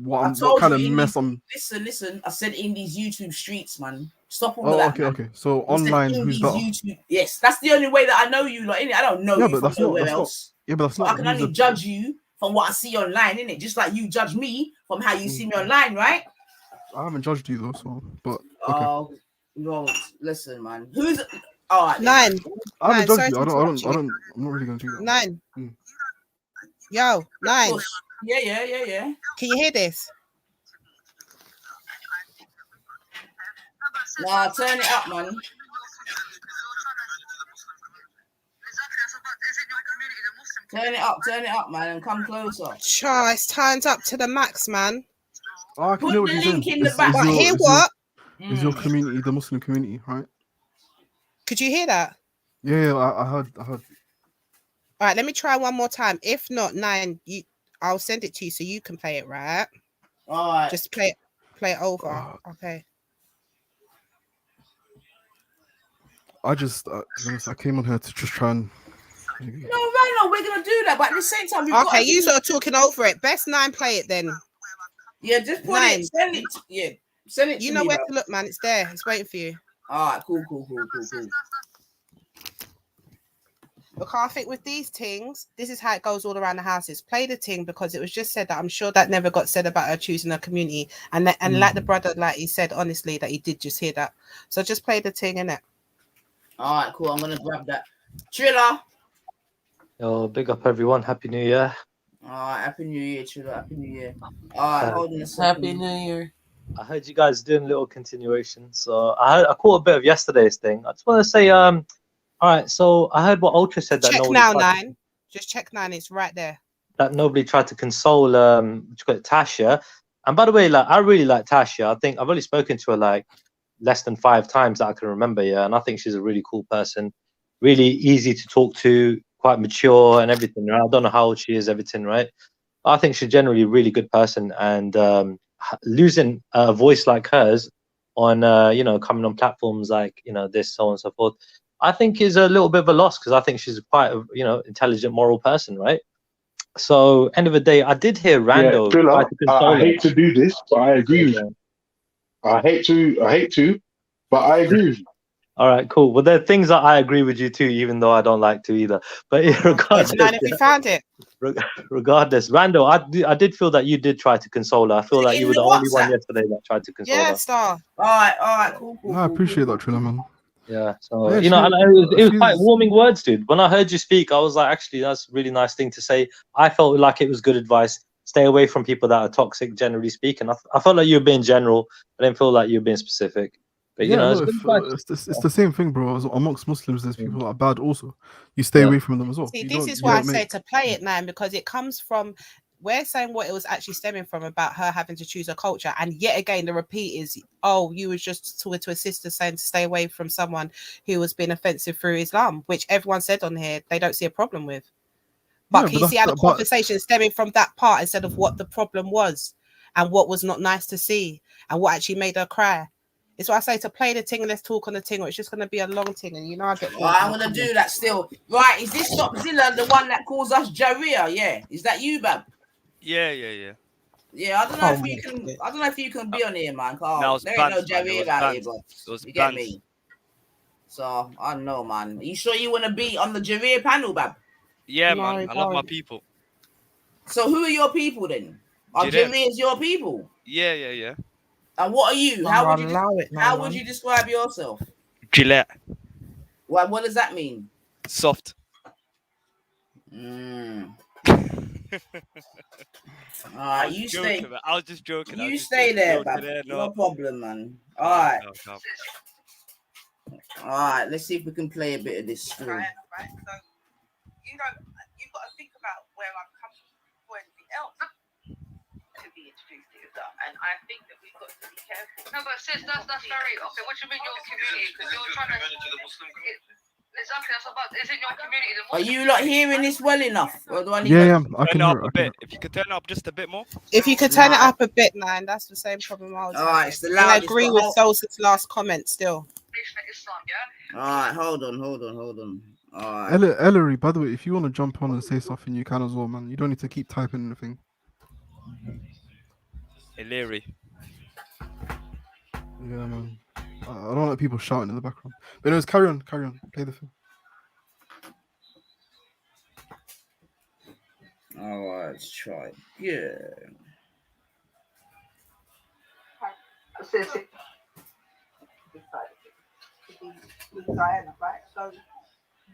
kind of mess I'm? Listen. I said in these YouTube streets, man. Stop all Oh, of that. okay. So I online, said in who's these better? YouTube. Yes, that's the only way that I know you. Like, I don't know Yeah, you but from that's not. nowhere That's not. else. Yeah, but that's So not. I can only judge you from what I see online, innit? Just like you judge me from how you see me online, right? I haven't judged you though, so but okay. Oh, no, listen, man. Who's all right? 9. I haven't judged you. Sorry to interrupt you. I'm not really gonna do that. 9. Yo, 9. Yeah. Can you hear this? Nah, turn it up, man. Turn it up, man, and come closer. Sure, it's turned up to the max, man. Oh, I can hear what you're saying. In the back. But hear what? Is your community the Muslim community, right? Could you hear that? Yeah, I heard. All right, let me try one more time. If not, 9, I'll send it to you so you can play it, right? All right. Just play it over. Okay. I just, I came on here to just try and. No, we're gonna do that, but at the same time, okay, you sort of talking over it. Best 9, play it then. Yeah, just put 9. it. Send it. Yeah, send it. You know where to look, man. It's there. It's waiting for you. All right, cool. Look, I think with these things, this is how it goes all around the houses. Play the thing because it was just said that I'm sure that never got said about her choosing a community, and like the brother, like he said, honestly, that he did just hear that. So just play the thing, innit? All right, cool. I'm gonna grab that. Triller. Yo, big up everyone. Happy New Year. All right, Happy New Year, Triller. Happy New Year. All right, hold on a second. Happy New Year. I heard you guys doing a little continuation, so I caught a bit of yesterday's thing. I just want to say, all right. So I heard what Ultra said that check now, 9. Just check 9. It's right there. That nobody tried to console Tasha. And by the way, like I really like Tasha. I think I've only spoken to her like less than 5 times that I can remember. Yeah, and I think she's a really cool person, really easy to talk to, quite mature and everything. Right? I don't know how old she is, everything, right? I think she's generally a really good person, and losing a voice like hers on coming on platforms like this, so on and so forth, I think is a little bit of a loss, because I think she's quite a intelligent, moral person, right? So end of the day, I did hear Rando try to console I hate to do this, but I agree with you. I hate to, but I agree with you. All right, cool. Well, there are things that I agree with you too, even though I don't like to either. But regardless, if you found it. Regardless, Rando, I did feel that you did try to console her. I feel like you were the only one yesterday that tried to console her. Yeah, Star. All right, cool. I appreciate that, Triller, man. Yeah, so it was quite warming words, dude. When I heard you speak, I was like, actually, that's a really nice thing to say. I felt like it was good advice. Stay away from people that are toxic, generally speaking. I felt like you were being general. I didn't feel like you were being specific. But it's the same thing, bro. Amongst Muslims, there's people that are bad also. You stay away from them as well. See, this is why I say to play it now, because it comes from, we're saying what it was actually stemming from about her having to choose a culture. And yet again, the repeat is, you was just talking to a sister saying to stay away from someone who was being offensive through Islam, which everyone said on here they don't see a problem with. But can you see how the conversation stemming from that part instead of what the problem was and what was not nice to see and what actually made her cry? It's what I say, to play the thing and let's talk on the thing, or it's just going to be a long thing. And I get. I'm going to do that still. Right, is this Stopzilla the one that calls us Jaria? Yeah, is that you, Bab? Yeah. Yeah, I don't know if you can. I don't know if you can be on here, man. No, there ain't no Jaria out here, bro. You get me? So I don't know, man. Are you sure you want to be on the Jaria panel, Bab? Yeah, man. I love my people. So who are your people then? Are Jaria's your people? Yeah. And what are you? How would you describe yourself? Gillette. What does that mean? Soft. Alright, you stay. Man. I was just joking. You stay there, Bab. No problem, man. Alright. Alright, let's see if we can play a bit of this story. Right. So you've got to think about where I'm coming from or anything else to be introduced to yourself. And I think that we've got to be careful. No, but sis, that's very okay. What do you mean your community? Because you're trying to the Muslim community. Exactly, that's about. Is it your community? Are you not hearing this well enough? Or do I need I can hear it a bit. If you could turn it up just a bit more. If you could turn it up a bit, man, that's the same problem I was having. Alright, it's the And I loudest. agree with Solstice's last comment still. Islam, yeah? Alright, hold on. Alright. Ellery, by the way, if you want to jump on and say something, you can as well, man. You don't need to keep typing anything. Ellery. Yeah, man. I don't like people shouting in the background. But anyways, carry on. Play the film. Alright, let's try. Yeah. Diana, right? So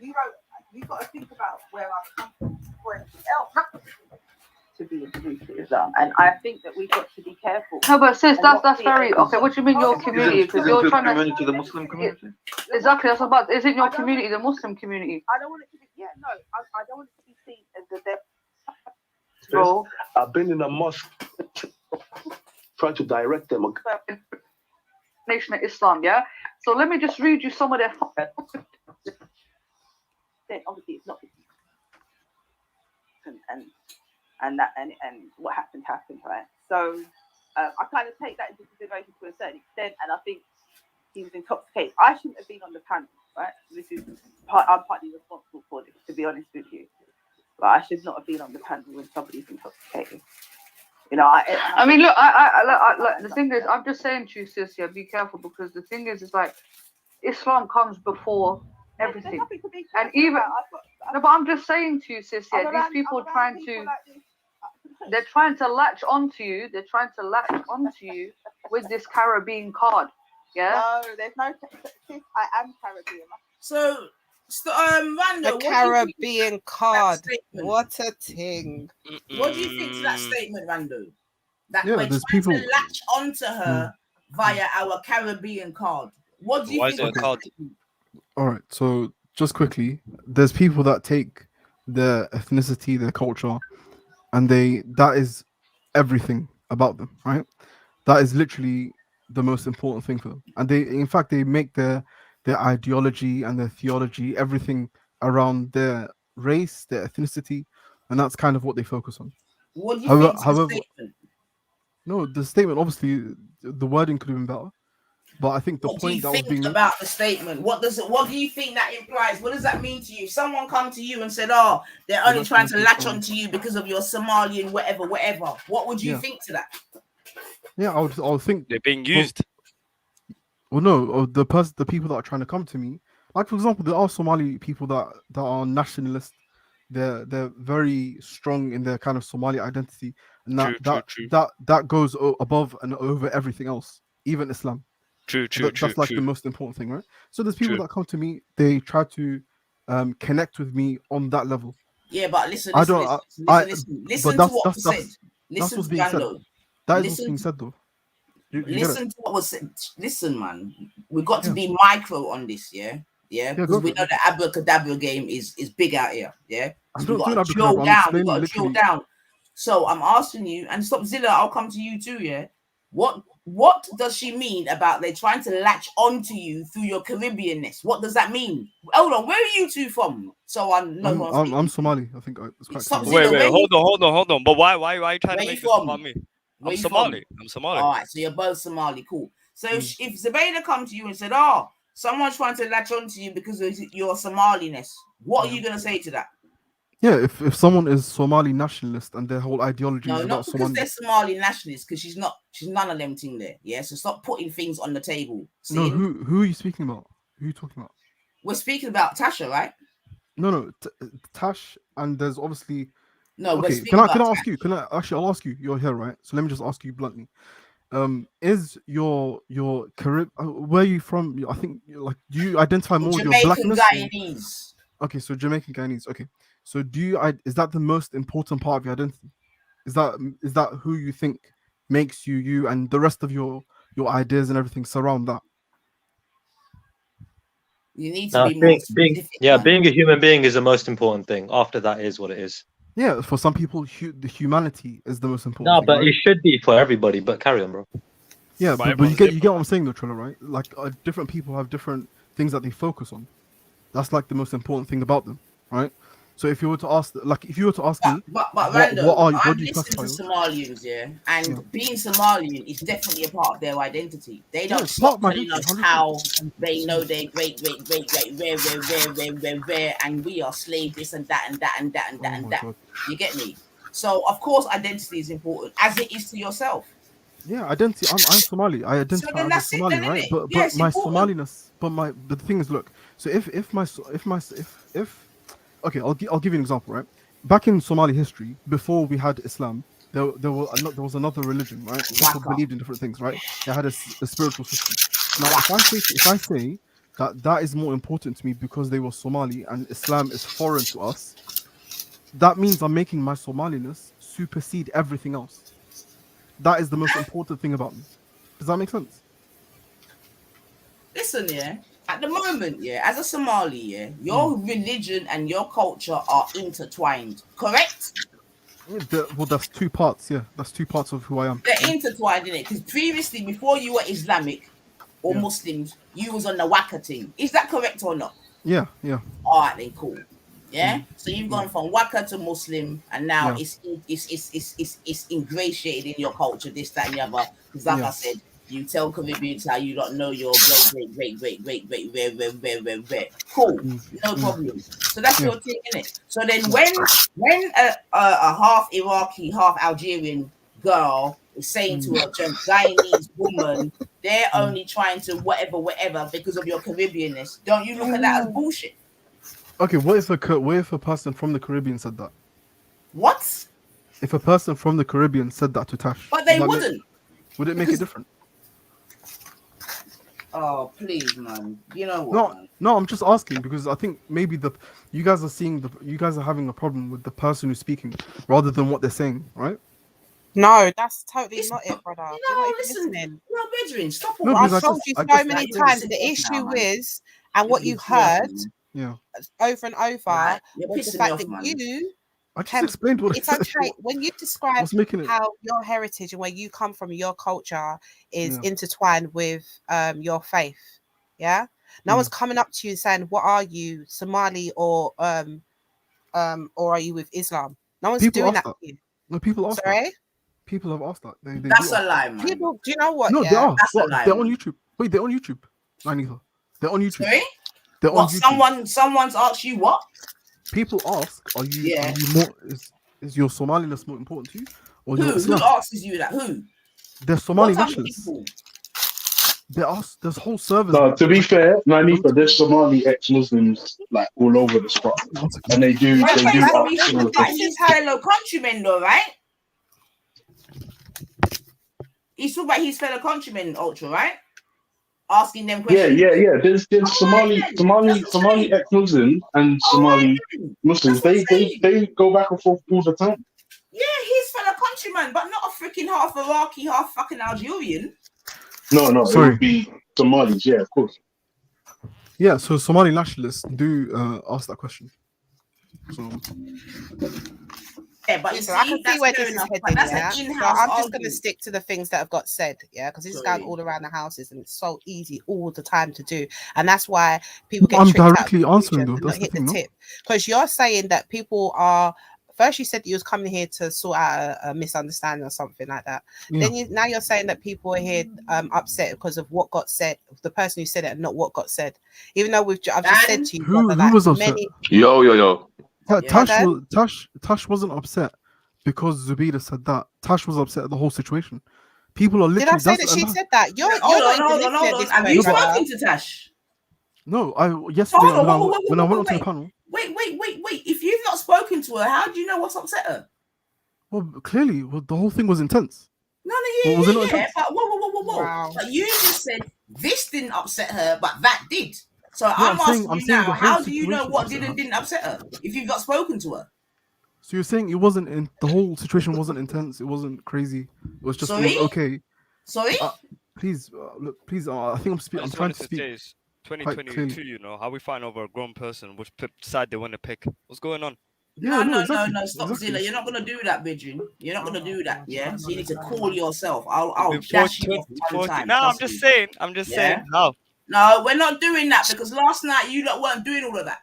you've got to think about where I'm coming from or anything else to be introduced to Islam. And I think that we've got to be careful. No, but sis, that's very okay. What do you mean your community? Because you're trying to the Muslim community. Exactly, that's about. Is it your community, the Muslim community? I don't want it to be. Yeah, no, I don't want it to be seen as the devil. Bro, I've been in a mosque trying to direct them. Nation of Islam, yeah. So let me just read you some of their. Then obviously it's not. And what happened, right? So I kind of take that into consideration to a certain extent, and I think he was intoxicated. I shouldn't have been on the panel, right? I'm partly responsible for this, to be honest with you. But I should not have been on the panel when somebody's intoxicated. You know, I mean, look, I the thing is, I'm just saying to you, sis, yeah, be careful, because the thing is, it's like Islam comes before everything, and even no, but I'm just saying to you, sis, yeah, these people are trying to. They're trying to latch onto you. They're trying to latch onto you with this Caribbean card. Yeah. No, there's no. I am Caribbean. So, Rando, the Caribbean card. What a thing. What do you think to that statement, Rando? That Yeah, we're there's trying people- to latch onto her via our Caribbean card. What do you think? Why is it a card? All right, so just quickly, there's people that take their ethnicity, their culture, and that is everything about them, right? That is literally the most important thing for them. And they make their ideology and their theology, everything around their race, their ethnicity, and that's kind of what they focus on. What do you think to the statement? No, the statement, obviously, the wording could have been better. But I think the what point do that you was think being about the statement? What do you think that implies? What does that mean to you? If someone come to you and said, "Oh, they're only trying to latch onto you because of your Somalian, whatever." What would you think to that? Yeah, I would think they're being used. Well, no, the people that are trying to come to me, like for example, there are Somali people that are nationalist. They're very strong in their kind of Somali identity, and that goes above and over everything else, even Islam. That's like the most important thing, right? So there's people that come to me, they try to connect with me on that level. Yeah, but listen to what was said. That's what's being said. That is what's being said, though. Listen to what was said. Listen, man, we've got to be micro on this, yeah, because we know the abracadabra game is big out here, yeah. We've got to drill down. We've got to drill down. So I'm asking you, and stop Zilla, I'll come to you too, yeah. What does she mean about they're trying to latch onto you through your Caribbeanness? What does that mean? Hold on, where are you two from? So I'm Somali. I think it's quite. Wait, hold on. But why are you trying to make this about me? I'm Somali. All right, so you're both Somali. Cool. So if Zubaydah come to you and said, "Oh, someone's trying to latch onto you because of your Somaliness," what are you gonna say to that? Yeah, if someone is Somali nationalist and their whole ideology is about because they're Somali nationalists, because she's none of them thing there. Yeah, so stop putting things on the table. No, who are you speaking about? Who are you talking about? We're speaking about Tasha, right? No, Tash, and there's obviously. No, okay. Can I ask you? I'll ask you. You're here, right? So let me just ask you bluntly. Is your Carib? Where are you from? I think do you identify more with your blackness? Guyanese. Okay, so Jamaican Guyanese. Okay, So is that the most important part of your identity? Is that who you think makes you you, and the rest of your ideas and everything surround that? You need to be more specific. Being a human being is the most important thing. After that is what it is. Yeah, for some people, the humanity is the most important. No, thing, but right? it should be for everybody. But carry on, bro. Yeah, but you get what I'm saying, though, Trilla, right? Like different people have different things that they focus on. That's like the most important thing about them, right? So if you were to ask, me, but Rando, I'm listening to Somalians, yeah, and being Somalian is definitely a part of their identity. They don't stop telling us how they know their great, rare, and we are slave this and that and that and that and that and that. You get me? So of course, identity is important, as it is to yourself. Yeah, identity. I'm Somali. I identify as a Somali, right? But my Somaliness. But the thing is, look. So if okay, I'll give you an example, right? Back in Somali history, before we had Islam, there was another religion, right? People believed in different things, right? They had a spiritual system. Now, if I say that is more important to me because they were Somali and Islam is foreign to us, that means I'm making my Somaliness supersede everything else. That is the most important thing about me. Does that make sense? Listen, yeah. At the moment, yeah, as a Somali, yeah, your religion and your culture are intertwined, correct? Well, that's two parts, yeah. That's two parts of who I am. They're intertwined, innit? Because previously, before you were Islamic or Muslims, you was on the Waka team. Is that correct or not? Yeah. All right, then, cool. Yeah, so you've gone from Waka to Muslim, and now it's ingratiated in your culture, this, that, and the other. Because, like I said, you tell Caribbeans how you don't know your great, rare. Cool, no problem. So that's your thing, innit? So then, when a half Iraqi, half Algerian girl is saying to a Guyanese woman, they're only trying to whatever because of your Caribbeanness, don't you look at that as bullshit? Okay, what if a person from the Caribbean said that? What? If a person from the Caribbean said that to Tash? But they wouldn't. Would it make it different? Oh, please, man. You know what? No, I'm just asking because I think maybe you guys are having a problem with the person who's speaking rather than what they're saying, right? No, that's totally not it, brother. No, listen. No, Bedouin, stop all I've told you so many times the issue is, and what you heard over and over, was the fact that you I just explained what it's okay when you describe how your heritage and where you come from, your culture is intertwined with your faith. Yeah, no one's coming up to you and saying, "What are you, Somali or are you with Islam?" No one's doing that to you. No, people ask. Sorry, people have asked that. They that's a lie, man. People, do you know what? No, they are. That's a lie. They're on YouTube. Wait, they're on YouTube. Anita, they're on YouTube. Sorry? They're on YouTube. Someone's asked you what? People ask, are you more? Is your Somaliness more important to you? Or who asks you that? Who? They're Somali nationalists. There's whole servers. No, to be fair, Nanita, there's Somali ex-Muslims like all over the spot, and they do. He's fellow countrymen, though, right? He's talking about his fellow countrymen, Ultra, right? Asking them questions. Yeah. There's Somali ex-Muslims and Somali Muslims. They go back and forth all the time. Yeah, he's fellow countryman, but not a freaking half Iraqi, half fucking Algerian. No, sorry. It would be Somalis, yeah, of course. Yeah, so Somali nationalists do ask that question. So yeah, but I can see where this is heading. So I'm just going to stick to the things that have got said, because this is going all around the houses, and it's so easy all the time to do, and that's why people get. I'm directly answering though. That's the thing, because you're saying that people are. First, you said you was coming here to sort out a misunderstanding or something like that. Yeah. Then now you're saying that people are here upset because of what got said, the person who said it, and not what got said. Even though I've just said to you, who was upset? Yo. Tash wasn't upset because Zubida said that. Tash was upset at the whole situation. People are literally. Did I say that she said that? Hold on. Have you spoken to Tash? No, yesterday when I went onto the panel. Wait. If you've not spoken to her, how do you know what's upset her? Well, clearly, the whole thing was intense. No, yeah. But whoa. Wow. But you just said this didn't upset her, but that did. So No, I'm asking I'm you saying now, the whole how do you know situation what upset did her. and didn't upset her if you've not spoken to her? So you're saying it wasn't in the whole situation wasn't intense. It wasn't crazy. It was just it was Sorry? okay. Sorry? Please look. Please, I think I I'm just trying wanted to to speak say it's quite 2022, clearly. you know, how we fight over a grown person, which side they want to pick. What's going on? Yeah, No, exactly. stop, Exactly. Zilla. You're not gonna do that, Bridget. You're not gonna do that, yeah? So you need to call yourself. I've I'll been dash you off one 40. time, No, I'm trust just me. saying. Yeah? How? No, we're not doing that because last night you lot weren't doing all of that.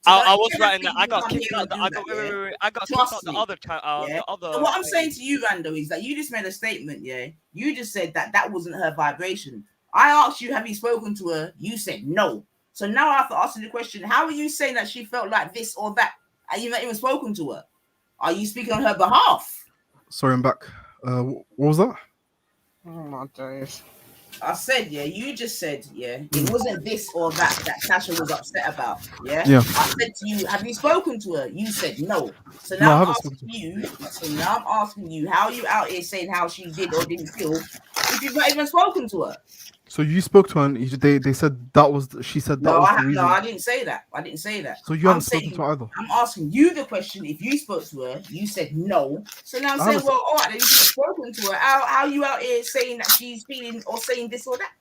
So I don't was ever writing that. think I you'll got come kicked here out. and do I that, got yeah? wait. I got kicked out Trust the me. other Yeah. the other. So what I'm saying to you, Rando, is that you just made a statement, yeah? You just said that wasn't her vibration. I asked you, have you spoken to her? You said no. So now I have to ask you the question, how are you saying that she felt like this or that? Are you not even spoken to her? Are you speaking on her behalf? Sorry, I'm back. What was that? Oh my days. I said, yeah, you just said, yeah, it wasn't this or that Tasha was upset about. Yeah. Yeah. I said to you, have you spoken to her? You said no. So No, I now I'm haven't asking spoken to you, how are you out here saying how she did or didn't feel if you've not even spoken to her? So you spoke to her and they said that was she said that No, was the reason. I didn't say that. I didn't say that. So you haven't spoken to her either. I'm asking you the question. If you spoke to her, you said no. So now I'm I saying, haven't- well, all right, then you should have spoken to her. How are you out here saying that she's feeling or saying this or that?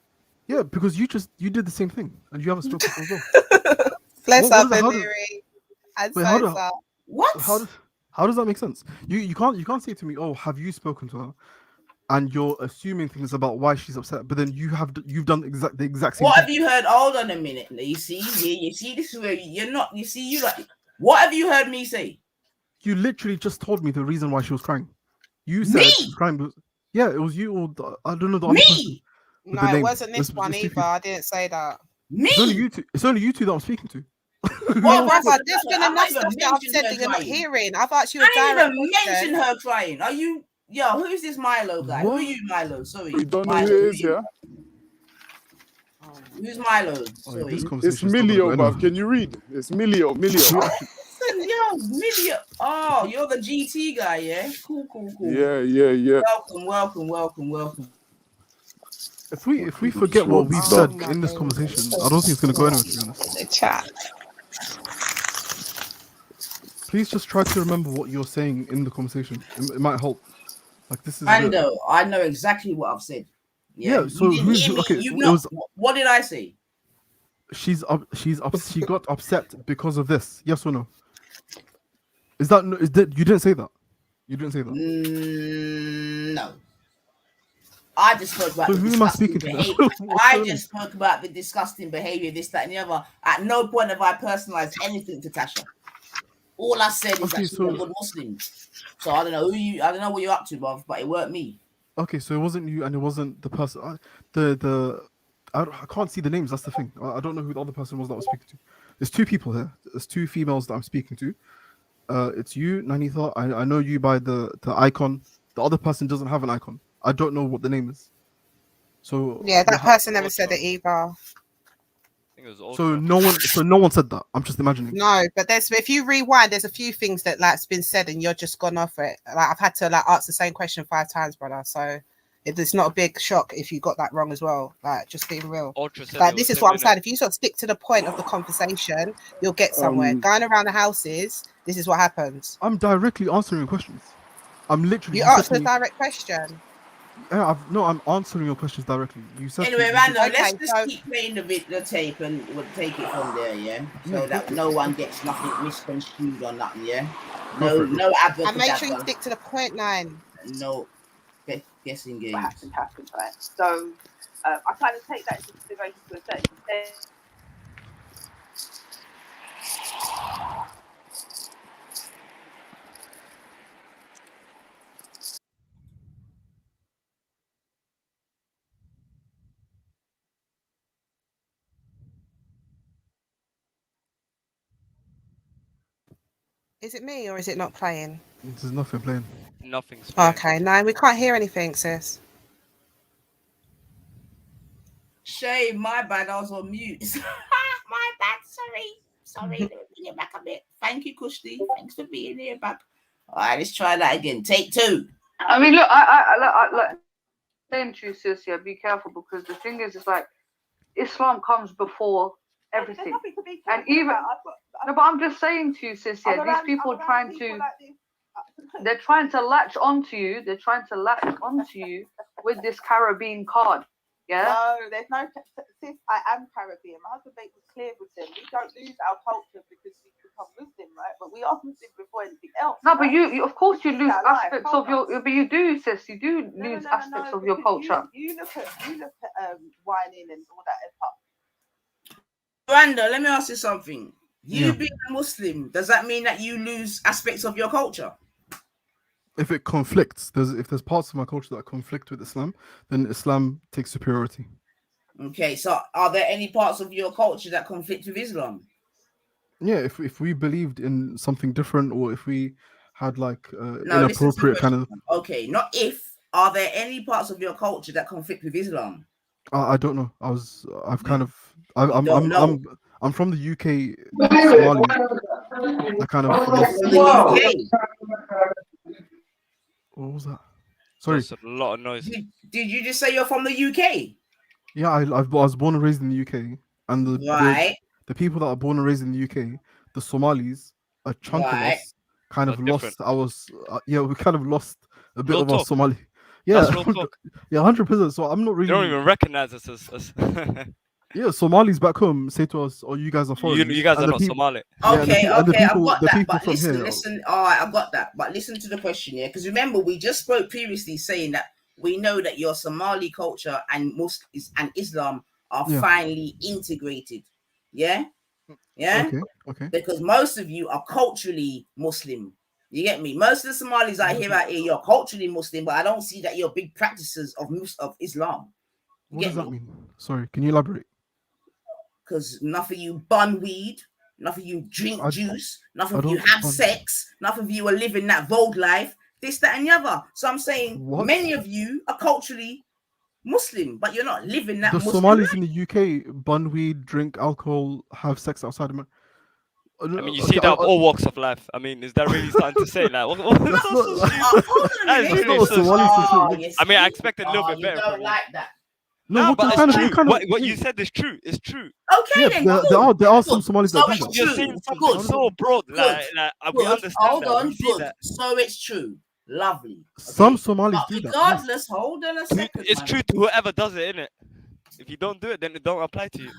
Yeah, because you did the same thing and you haven't spoken to her as well. Bless What up, is it? How does- Amiri. And Wait, how Sosa. What? How does that make sense? You can't say to me, oh, have you spoken to her? And you're assuming things about why she's upset, but then you've done the exact same What thing. have you heard? Hold on a minute. You see, this is where you're not. You see, you like. What have you heard me say? You literally just told me the reason why she was crying. You said she was crying because it was you or I don't know the other person. No, it wasn't this one either. I didn't say that. It's only you two. It's only you two that I'm speaking to. Well, brother, there's been enough stuff that I've said that you're not crying. hearing. I've asked you a I didn't direct even question. mention her crying. Are you? Yo, who's this Milo guy? What? Who are you, Milo? Sorry, You don't know Milo, who it is, yeah? Who's Milo? Sorry. It's Milio, bruv. Can you read? It's Milio. Yo, Milio. Oh, you're the GT guy, yeah? Cool. Yeah. Welcome. If we forget what we've said in this conversation, I don't think it's gonna go anywhere, to be honest. The chat. Please just try to remember what you're saying in the conversation. It might help. Like this is. I know exactly what I've said. Yeah. So you didn't hear me. okay? You've not. What did I say? She got upset because of this. Yes or no? Is that you didn't say that? You didn't say that. No. I just spoke about the disgusting behavior. I just spoke about the disgusting behavior, this, that, and the other. At no point have I personalized anything to Tasha. All I said is that she's a good Muslim. So I don't know what you're up to, bruv, but it weren't me. Okay, so it wasn't you, and it wasn't the person. I can't see the names. That's the thing. I don't know who the other person was that I was speaking to. There's two people here. There's two females that I'm speaking to. It's you, Nanitha. I know you by the icon. The other person doesn't have an icon. I don't know what the name is. So yeah, that person never said it either. So no one said that. I'm just imagining. No, but if you rewind, there's a few things that like's been said and you're just gone off it. Like I've had to ask the same question 5 times, brother. So it's not a big shock if you got that wrong as well. Like just being real. Like this is what I'm saying. If you sort of stick to the point of the conversation, you'll get somewhere. Going around the houses, this is what happens. I'm directly answering your questions. I'm literally. You asked a direct question. Yeah, I'm answering your questions directly. You said. Anyway, Rando, let's just keep playing the tape and we'll take it from there, yeah? So that no one gets nothing misconstrued or nothing, yeah? No advocate. And make sure you stick to the point, 9. No guessing games. What happened, right? So I kind of take that into consideration to a certain extent. Is it me or is it not playing? There's nothing playing. Nothing's playing. Okay, no, we can't hear anything, sis. Shay, my bad, I was on mute. My bad, sorry. Let me bring it back a bit. Thank you, Kushti. Thanks for being here back. All right, let's try that again. Take 2. I mean, look, I saying to you, sis, yeah, be careful because the thing is, it's like Islam comes before everything. And even no, but I'm just saying to you, sis, yeah, these people are trying to. They're trying to latch onto you. They're trying to latch onto you with this Caribbean card. Yeah. No, there's no. Sis, I am Caribbean. My husband made it clear with them. We don't lose our culture because we become Muslim, right? But we are Muslim before anything else. No, right? but you of course, you lose Yeah, aspects of your. But you do, sis. You do lose aspects of your culture. You look at whining and all that. Brando, let me ask you something. You being a Muslim, does that mean that you lose aspects of your culture? If it conflicts, if there's parts of my culture that conflict with Islam, then Islam takes superiority. Okay, so are there any parts of your culture that conflict with Islam? Yeah, if we believed in something different, or if we had like inappropriate kind of. Okay, not if. Are there any parts of your culture that conflict with Islam? I don't know. I'm from the UK, Somali. I kind of lost. From the UK. What was that? Sorry. That's a lot of noise. Did you just say you're from the UK? Yeah, I was born and raised in the UK, and the people that are born and raised in the UK, the Somalis, a chunk of us kind of lost. We kind of lost a bit of our Somali. Yeah, yeah, 100%. So I'm not really. You don't even recognize us as. Yeah, Somalis back home say to us, "Oh, you guys are foreign. You guys are not Somali." Okay, I've got that. But listen. All right, I've got that. But listen to the question here, because remember we just spoke previously saying that we know that your Somali culture and Muslims and Islam are finally integrated. Yeah, yeah. Okay. Because most of you are culturally Muslim. You get me? Most of the Somalis I hear out here, you're culturally Muslim, but I don't see that you're big practices of Islam. What does that mean? Sorry, can you elaborate? Because enough of you bun weed, enough of you drink juice, enough of you have sex, enough of you are living that vogue life, this, that, and the other. So I'm saying many of you are culturally Muslim, but you're not living that. The Muslim Somalis life. in the UK bun weed, drink alcohol, have sex outside of. I mean, you see that of all walks of life. I mean, is that really something to say? Like, I mean, I expected a little bit better. You don't like that. No, but it's true. What you said is true. It's true. Okay, then. There are some Somalis that do that. You're saying something so broad. Like we understand hold that. on, We see that. So it's true. Lovely. Okay. Some Somalis do that. Regardless, hold on a second. It's true to whoever does it, innit? If you don't do it, then it don't apply to you.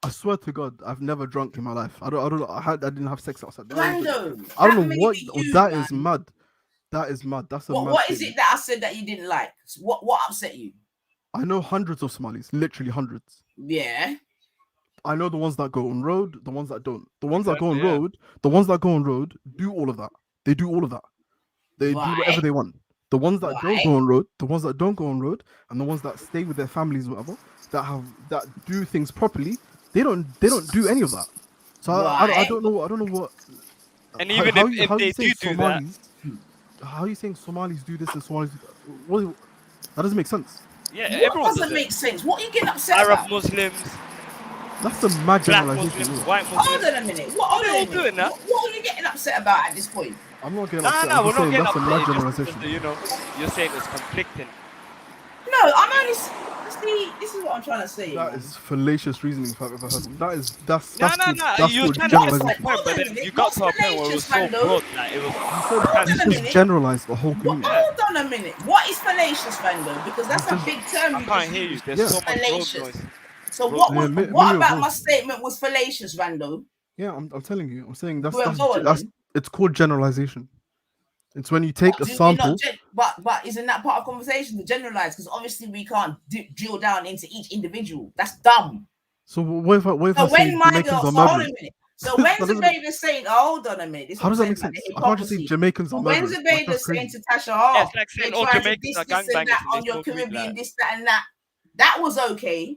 I swear to God, I've never drunk in my life. I didn't have sex outside. Random. I don't know what. That is mad. That is mad. That's a mad. What is it that I said that you didn't like? What upset you? I know hundreds of Somalis, literally hundreds. Yeah. I know the ones that go on road, the ones that don't. The ones that go on road, do all of that. They do all of that. They do whatever they want. The ones that don't go on road, the ones that don't go on road, and the ones that stay with their families, whatever, that do things properly, they don't do any of that. So I don't know what. And even if they do Somalis, that, how are you saying Somalis do this and Somalis do that? That doesn't make sense. Yeah, what everyone doesn't make sense. What are you getting upset Arab about? Muslims. That's a mad Black generalization. Muslims, white Muslims. Hold on a minute. What are you getting upset about at this point? I'm not getting upset. No, we're not getting that's upset. a mad generalization. You know, you're saying it's conflicting. No, I'm only. See, this is what I'm trying to say. That is fallacious reasoning if I've ever heard of. That's You're trying to get to a point, but then you got to a point where it was so broad that it was. This is generalized the whole community. Hold on a minute. What is fallacious, Rando? Because that's a big term. I can't hear you. There's so much road noise. So what about my statement was fallacious, Rando? Yeah, I'm telling you. I'm saying that's it's called generalization. It's when you take a sample. But isn't that part of conversation to generalize? Because obviously we can't drill down into each individual. That's dumb. So what if I say Jamaicans are murderers? So when Zubaydah saying, hold on a minute. How does that make sense? I can't just say Jamaicans are murderers. When Zubaydah saying to Tasha, it's like saying all Jamaicans are gangbangers on your Caribbean, this, that, and that was okay.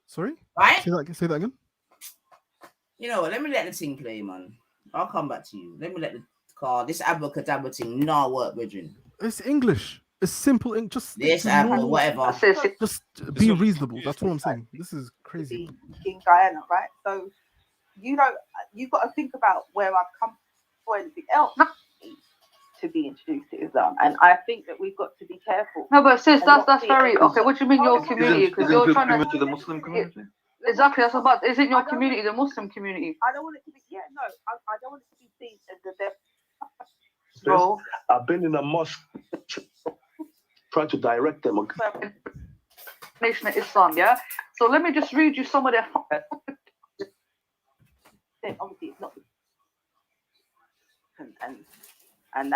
Sorry? Right? Say that again. You know what? Let me let the thing play, man. I'll come back to you. Let me let the car. This abracadabra thing, nah, work, brethren. It's English. It's simple. Just this whatever. Just be reasonable. That's what I'm saying. This is crazy. In Guyana, right? So you've got to think about where I've come for anything else to be introduced to Islam, and I think that we've got to be careful. No, but sis, that's very okay. What do you mean your community? Because you're trying to the Muslim community. Exactly, that's about. Is it your community, the Muslim community? I don't want it to be. Yeah, no, I don't want it to be seen as the Bro, I've been in a mosque trying to direct them. Nation of Islam, yeah. So let me just read you some of their. Then obviously it's not, and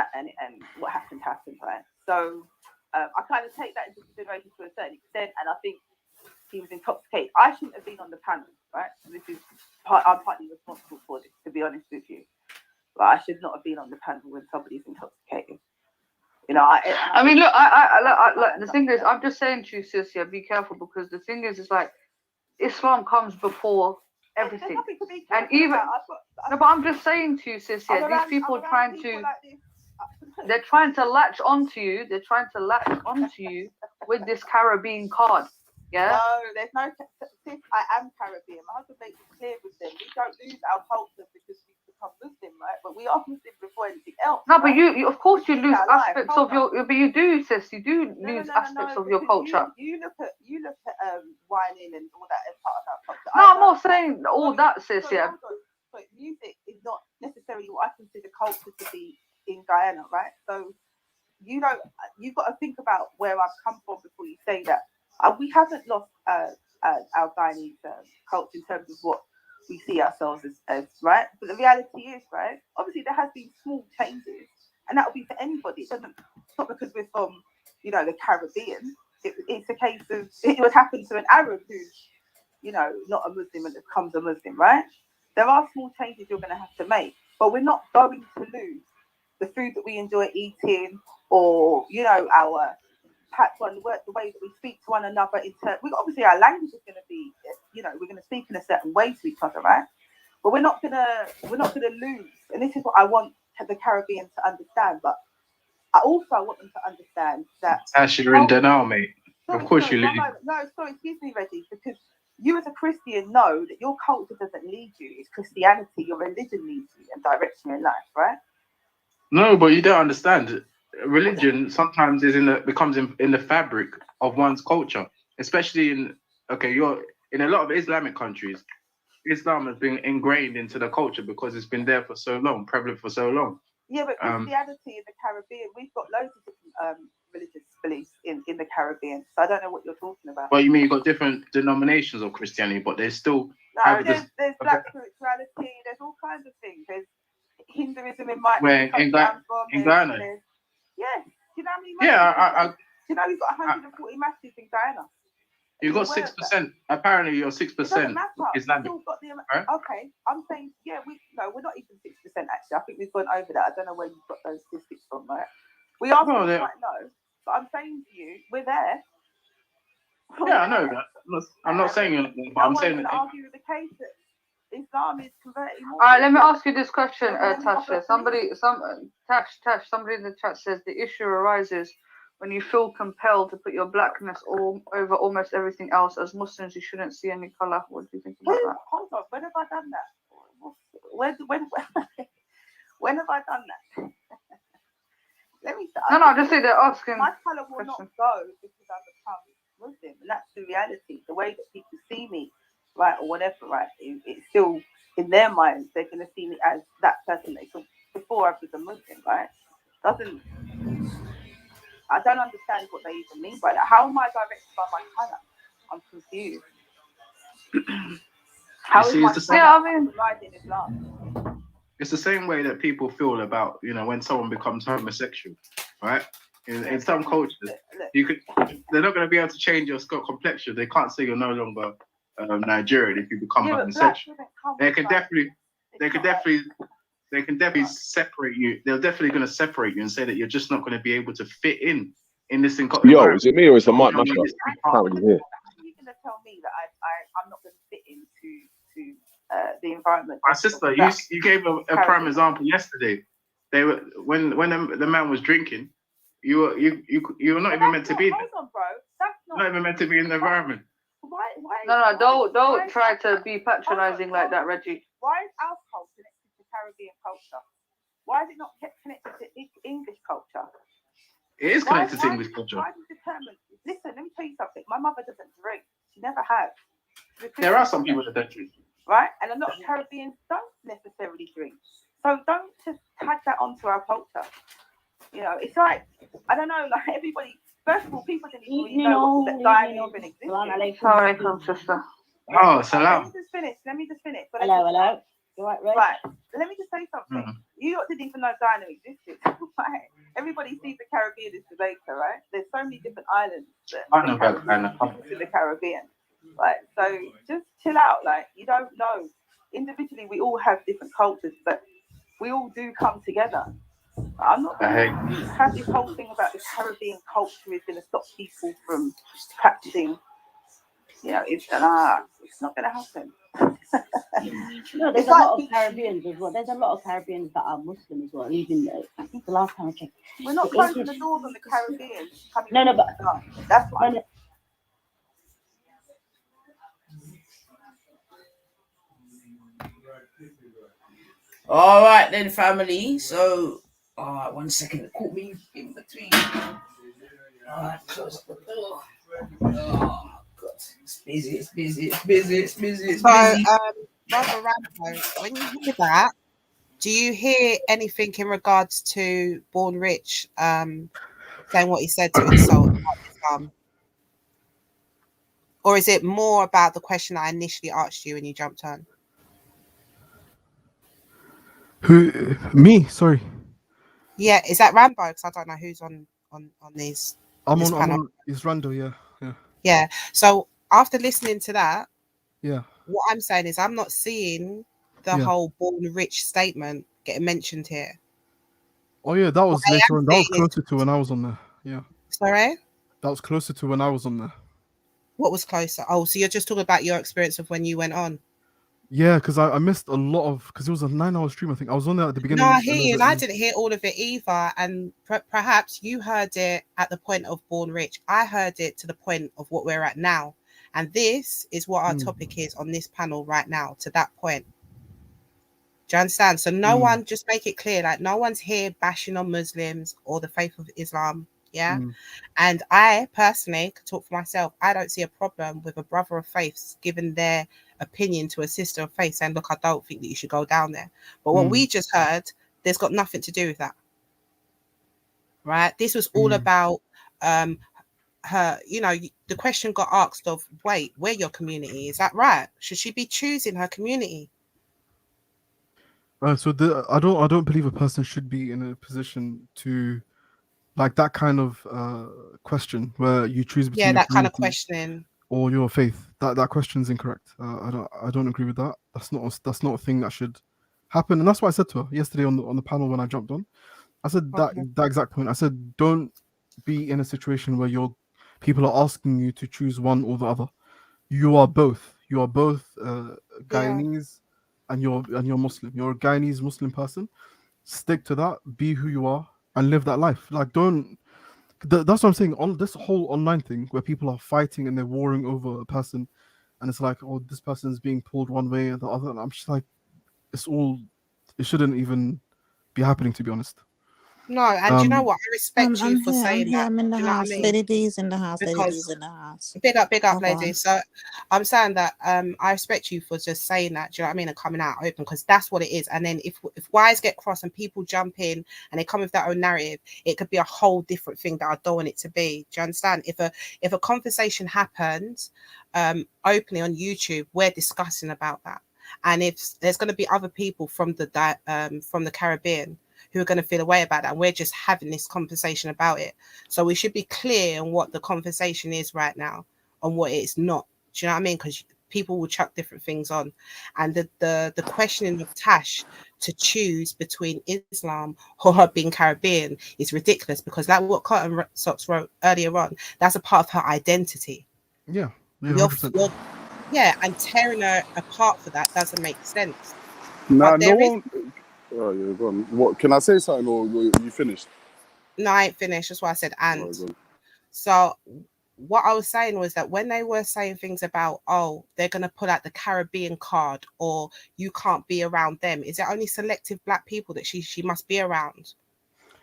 what happened, right? So I kind of take that into consideration to a certain extent, and I think he was intoxicated. I shouldn't have been on the panel, right? This is I'm partly responsible for this, to be honest with you. But I should not have been on the panel when somebody's intoxicated. You know, I mean, look, I the thing is, I'm just saying to you, sis, yeah, be careful, because the thing is, it's like Islam comes before everything, and even. No, but I'm just saying to you, sis, yeah, these people are trying to. They're trying to latch onto you. They're trying to latch onto you with this Caribbean card. Yeah. No, there's no. Sis, I am Caribbean. My husband makes it clear with them. We don't lose our culture because we become Muslim, right? But we are Muslim before anything else. No, but you, of course, you lose aspects of your. But you do, sis. You do lose aspects of your culture. You look at whining and all that as part of our culture. No, I'm not saying all that, sis. Yeah. But music is not necessarily what I consider culture to be in Guyana, right? So you've got to think about where I've come from before you say that. We haven't lost our Guyanese culture in terms of what we see ourselves as, right? But the reality is, right, obviously there has been small changes, and that will be for anybody. It's not because we're from, you know, the Caribbean. It's a case of it would happen to an Arab who's, you know, not a Muslim and becomes a Muslim, right? There are small changes you're going to have to make, but we're not going to lose the food that we enjoy eating, or, you know, our the way that we speak to one another. Obviously our language is going to be, you know, we're going to speak in a certain way to each other, right? But we're not gonna lose. And this is what I want the Caribbean to understand. But I also want them to understand that as you're in denial, mate. Of course you lose. No, sorry, excuse me, Reggie, because you as a Christian know that your culture doesn't lead you. It's Christianity. Your religion leads you and directs you in life, right? No, but you don't understand. Religion sometimes becomes in the fabric of one's culture, especially you're in a lot of Islamic countries. Islam has been ingrained into the culture because it's been there for so long, prevalent for so long. Yeah, but Christianity in the Caribbean, we've got loads of different religious beliefs in the Caribbean. So I don't know what you're talking about. Well, you mean you've got different denominations of Christianity, but there's still there's black spirituality. There's all kinds of things. There's Hinduism in my in Guyana. Yes. Do you know how many? Yeah, do you know we've got 140 masjids in Guyana? You've got 6%. Apparently, you're 6% Islamic. Right? Okay, I'm saying we're not even 6% actually. I think we've gone over that. I don't know where you've got those statistics from, right? We are quite low, but I'm saying to you, we're there. Yeah, I know that. I'm not saying but I'm saying that. Argue with the case that Islam is converting. All right, let me ask you this question, Tasha. Somebody in the chat says the issue arises when you feel compelled to put your blackness over almost everything else. As Muslims, you shouldn't see any color. What do you think about that? Hold on, when have I done that? When have I done that? Let me. No, just say they're asking. My color will not go because I become Muslim, and that's the reality. The way that people see me, right, or whatever, right, it's still in their minds. They're going to see me as that person before I was a Muslim, right? I don't understand what they even mean by that. How am I directed by my color? I'm confused. It's the same way that people feel about, when someone becomes homosexual, right? In some cultures, they're not going to be able to change your complexion. They can't say you're no longer Nigerian if you become homosexual. They can definitely separate you. They're definitely going to separate you and say that you're just not going to be able to fit in this environment. Yo, is it me or is it mic mashup? I can't really hear. You're going to tell me that I'm not going to fit into the environment. My sister, you gave a prime example yesterday. They were when the man was drinking. You were not even meant to be. Hold on, bro. That's not even meant to be in the environment. Why? No, don't try to be patronizing like that, Reggie. Why is alcohol connected to Caribbean culture? Why is it not connected to English culture? It is connected to English culture. Why is it determined? Listen, let me tell you something. My mother doesn't drink. She never has. There are some people that don't drink. Right? And a lot of Caribbeans don't necessarily drink. So don't just tag that onto our culture. You know, it's like, I don't know, like everybody, first of all, people didn't even know that dining even existed. Sorry, sister. Oh, salam. Let me just finish. But Hello. You right, Ray? Right. Let me just say something. You lot didn't even know dining existed. Right? Everybody sees the Caribbean as Jamaica, right? There's so many different islands I know about in the Caribbean. Like, so just chill out. Like, you don't know. Individually, we all have different cultures, but we all do come together. I'm not going to have this whole thing about the Caribbean culture is going to stop people from practicing. You know, it's not going to happen. No, there's a lot of Caribbeans as well. There's a lot of Caribbeans that are Muslim as well. Even I think the last time I checked, we're not closing the doors on the Caribbean. No, but that's why. All right then, family. So, all right, 1 second. It caught me in between. All right, close up the door. Oh God, it's busy. So, Brother Rambo, when you hear that, do you hear anything in regards to Born Rich saying what he said to insult Islam? Or is it more about the question I initially asked you when you jumped on? Who? Me? Sorry. Yeah, is that Rambo? Because I don't know who's on these. I'm this on. panel. I'm on. It's Rando. Yeah. Yeah. So after listening to that, Yeah. what I'm saying is I'm not seeing the whole Born Rich statement getting mentioned here. Oh yeah, that was later on. That was closer to when I was on there. Yeah. Sorry? That was closer to when I was on there. What was closer? Oh, so you're just talking about your experience of when you went on. Yeah, because I missed a lot of, because it was a 9-hour stream. I think I was on there at the beginning. No, I hear you, and I didn't hear all of it either. And perhaps you heard it at the point of Born Rich. I heard it to the point of what we're at now, and this is what our topic is on this panel right now. To that point, do you understand? So no one, just make it clear, like no one's here bashing on Muslims or the faith of Islam. Yeah. And I personally could talk for myself. I don't see a problem with a brother of faith giving their opinion to a sister of faith saying, look, I don't think that you should go down there. But what we just heard, there's got nothing to do with that. Right? This was all about her, you know, the question got asked of, wait, we're your community. Is that right? Should she be choosing her community? So I don't believe a person should be in a position to like that kind of question where you choose between that kind of questioning or your faith. That question is incorrect. I don't agree with that. That's not a thing that should happen. And that's what I said to her yesterday on the panel when I jumped on. I said that exact point. I said don't be in a situation where people are asking you to choose one or the other. You are both. You are both Guyanese and you're Muslim. You're a Guyanese Muslim person. Stick to that. Be who you are. And live that life. Like, don't. That's what I'm saying. On this whole online thing where people are fighting and they're warring over a person, and it's like, oh, this person's being pulled one way or the other. And I'm just like, it shouldn't even be happening, to be honest. No, and you know what? I respect you for saying that. I'm in the house. Lady D's in the house. Because Lady D's in the house. Big up, lady. So I'm saying that I respect you for just saying that. Do you know what I mean? And coming out open, because that's what it is. And then if wires get crossed and people jump in and they come with their own narrative, it could be a whole different thing that I don't want it to be. Do you understand? If a conversation happens openly on YouTube, we're discussing about that. And if there's going to be other people from the Caribbean who are going to feel a way about that, and we're just having this conversation about it. So we should be clear on what the conversation is right now, on what it's not. Do you know what I mean? Because people will chuck different things on. And the questioning of Tash to choose between Islam or her being Caribbean is ridiculous, because like what Cotton Socks wrote earlier on, that's a part of her identity. Yeah. And tearing her apart for that doesn't make sense. Nah, no one. Oh, yeah, go on. What, can I say something, or you finished? No, I ain't finished. That's why I said and. So what I was saying was that when they were saying things about, oh, they're going to pull out the Caribbean card, or you can't be around them, is it only selective black people that she must be around?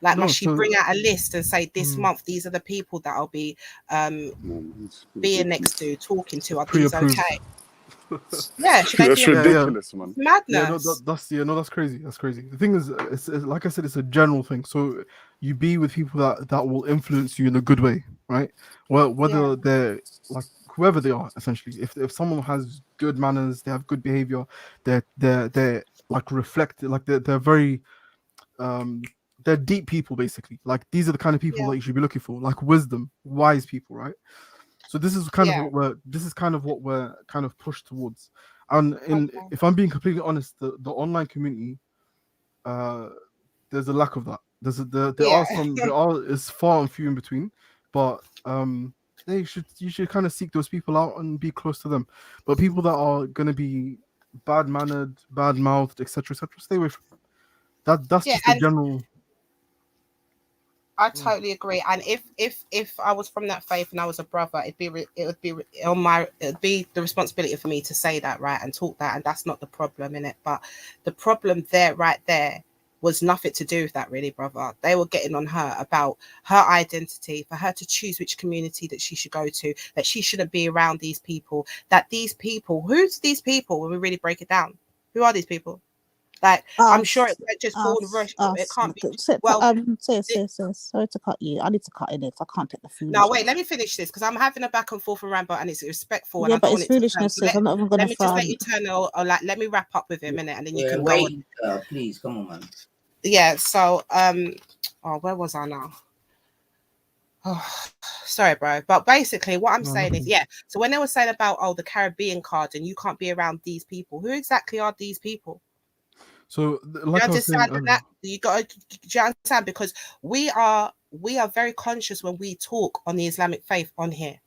Like, must she bring out a list and say this month, these are the people that I'll be being next to, talking to, are these okay? Yeah, should they That's be ridiculous, man. madness? Yeah, no, that's crazy. That's crazy. The thing is, it's like I said, it's a general thing. So you be with people that will influence you in a good way, right? Well, whether they're like whoever they are, essentially. If someone has good manners, they have good behavior, they're like reflect, like they're very they're deep people basically. Like these are the kind of people that you should be looking for, like wisdom, wise people, right? So this is kind of what we're kind of pushed towards. And if I'm being completely honest, the online community, there's a lack of that. There are it's far and few in between, but you should kind of seek those people out and be close to them. But people that are gonna be bad mannered, bad mouthed, etc., stay away from that. That's just the general. I totally agree. And if I was from that faith and I was a brother, it would be the responsibility for me to say that, right, and talk that, and that's not the problem in it. But the problem right there was nothing to do with that, really, brother. They were getting on her about her identity, for her to choose which community that she should go to, that she shouldn't be around these people, who's these people when we really break it down? Who are these people? Like, I'm sure it can't just fall rush. It can't be. Sorry to cut you. I need to cut in it. I can't take the food. No, wait, let me finish this because I'm having a back and forth and ramble and it's respectful. Yeah, and but it's foolishness. I'm not even going to. Let me just let you turn or like let me wrap up with him in it and then you can go on. Please, come on, man. Yeah. So, where was I now? Oh, sorry, bro. But basically, what I'm saying is, So when they were saying about the Caribbean card and you can't be around these people, who exactly are these people? So, like, do you understand that? Do you understand? Because we are very conscious when we talk on the Islamic faith on here,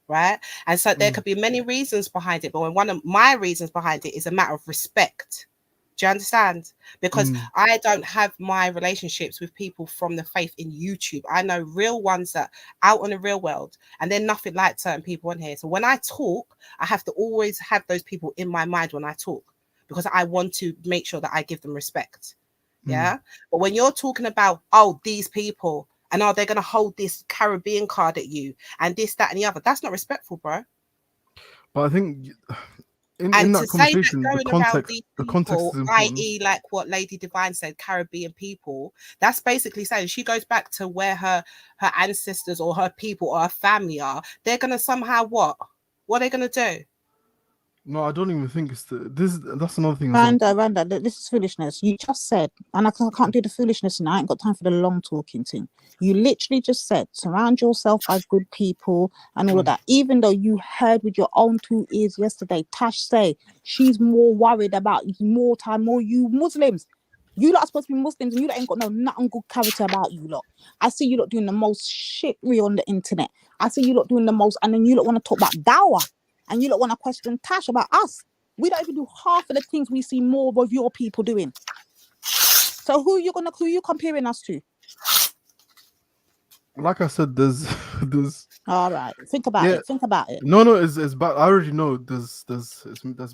right? And so there could be many reasons behind it, but one of my reasons behind it is a matter of respect. Do you understand? Because I don't have my relationships with people from the faith in YouTube. I know real ones that are out on the real world, and they're nothing like certain people on here. So when I talk, I have to always have those people in my mind when I talk, because I want to make sure that I give them respect. Yeah. But when you're talking about, these people and they're going to hold this Caribbean card at you and this, that, and the other, that's not respectful, bro. But I think in that conversation, the context is important. I.e., like what Lady Divine said, Caribbean people, that's basically saying she goes back to where her ancestors or her people or her family are. They're going to somehow what are they going to do? No, I don't even think it's that's another thing. Randa, this is foolishness. You just said, and I can't do the foolishness, and I ain't got time for the long talking thing. You literally just said, surround yourself by good people and all of that. Even though you heard with your own 2 ears yesterday, Tash say she's more worried about more you Muslims. You lot are supposed to be Muslims, and you lot ain't got nothing good character about you lot. I see you lot doing the most shittery on the internet. I see you lot doing the most, and then you lot want to talk about dawah. And you don't want to question Tash about us. We don't even do half of the things we see more of your people doing. So who you comparing us to? Like I said, there's. All right, think about it. Think about it. No, it's bad. I already know there's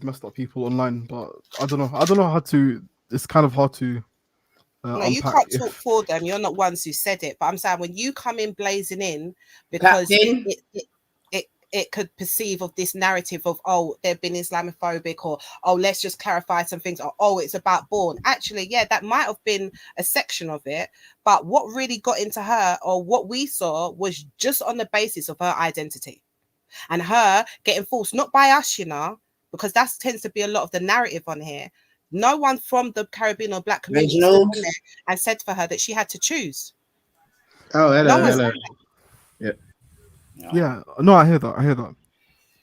messed up people online, but I don't know how to. It's kind of hard to. No, you can't talk for them. You're not ones who said it. But I'm saying when you come in blazing in, because it could perceive of this narrative of, they've been Islamophobic, or, let's just clarify some things, or, it's about born. Actually, that might have been a section of it. But what really got into her, or what we saw, was just on the basis of her identity and her getting forced, not by us, because that tends to be a lot of the narrative on here. No one from the Caribbean or Black community stood on there and said for her that she had to choose. Oh, hello. Yeah, no, I hear that.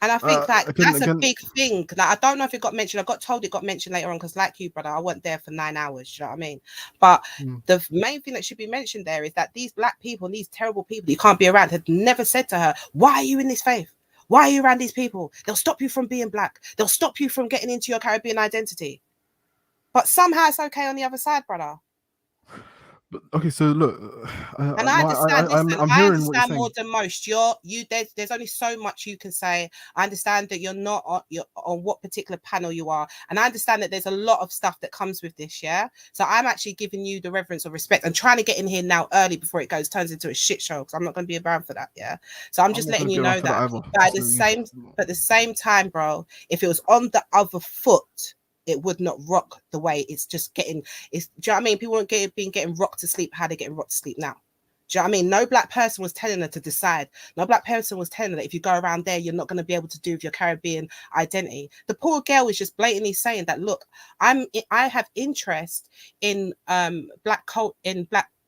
And I think that's a big thing. Like, I don't know if it got mentioned. I got told it got mentioned later on because, like you, brother, I wasn't there for 9 hours. You know what I mean? But the main thing that should be mentioned there is that these Black people, these terrible people you can't be around, had never said to her, "Why are you in this faith? Why are you around these people? They'll stop you from being Black. They'll stop you from getting into your Caribbean identity." But somehow it's okay on the other side, brother. But okay, so look, And I understand. Listen, I'm I hearing what you're understand more saying. than most. There's only so much you can say. I understand that you're not on what particular panel you are, and I understand that there's a lot of stuff that comes with this. Yeah, so I'm actually giving you the reverence or respect and trying to get in here now early before it turns into a shit show, because I'm not going to be around for that. Yeah, so I'm just not letting gonna you be around know for that. either. But at the same time, bro, if it was on the other foot, it would not rock the way it's just getting. Do you know what I mean? People weren't getting rocked to sleep how they're getting rocked to sleep now. Do you know what I mean? No black person was telling her to decide. No black person was telling her that if you go around there, you're not going to be able to do with your Caribbean identity. The poor girl was just blatantly saying that, look, I have interest in black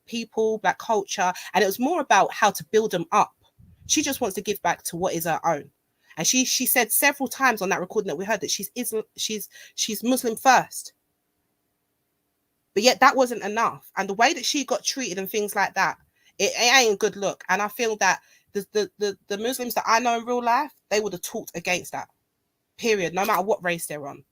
people, black culture, and it was more about how to build them up. She just wants to give back to what is her own. And she said several times on that recording that we heard that she's Muslim first. But yet that wasn't enough. And the way that she got treated and things like that, it ain't a good look. And I feel that the Muslims that I know in real life, they would have talked against that. Period. No matter what race they're in.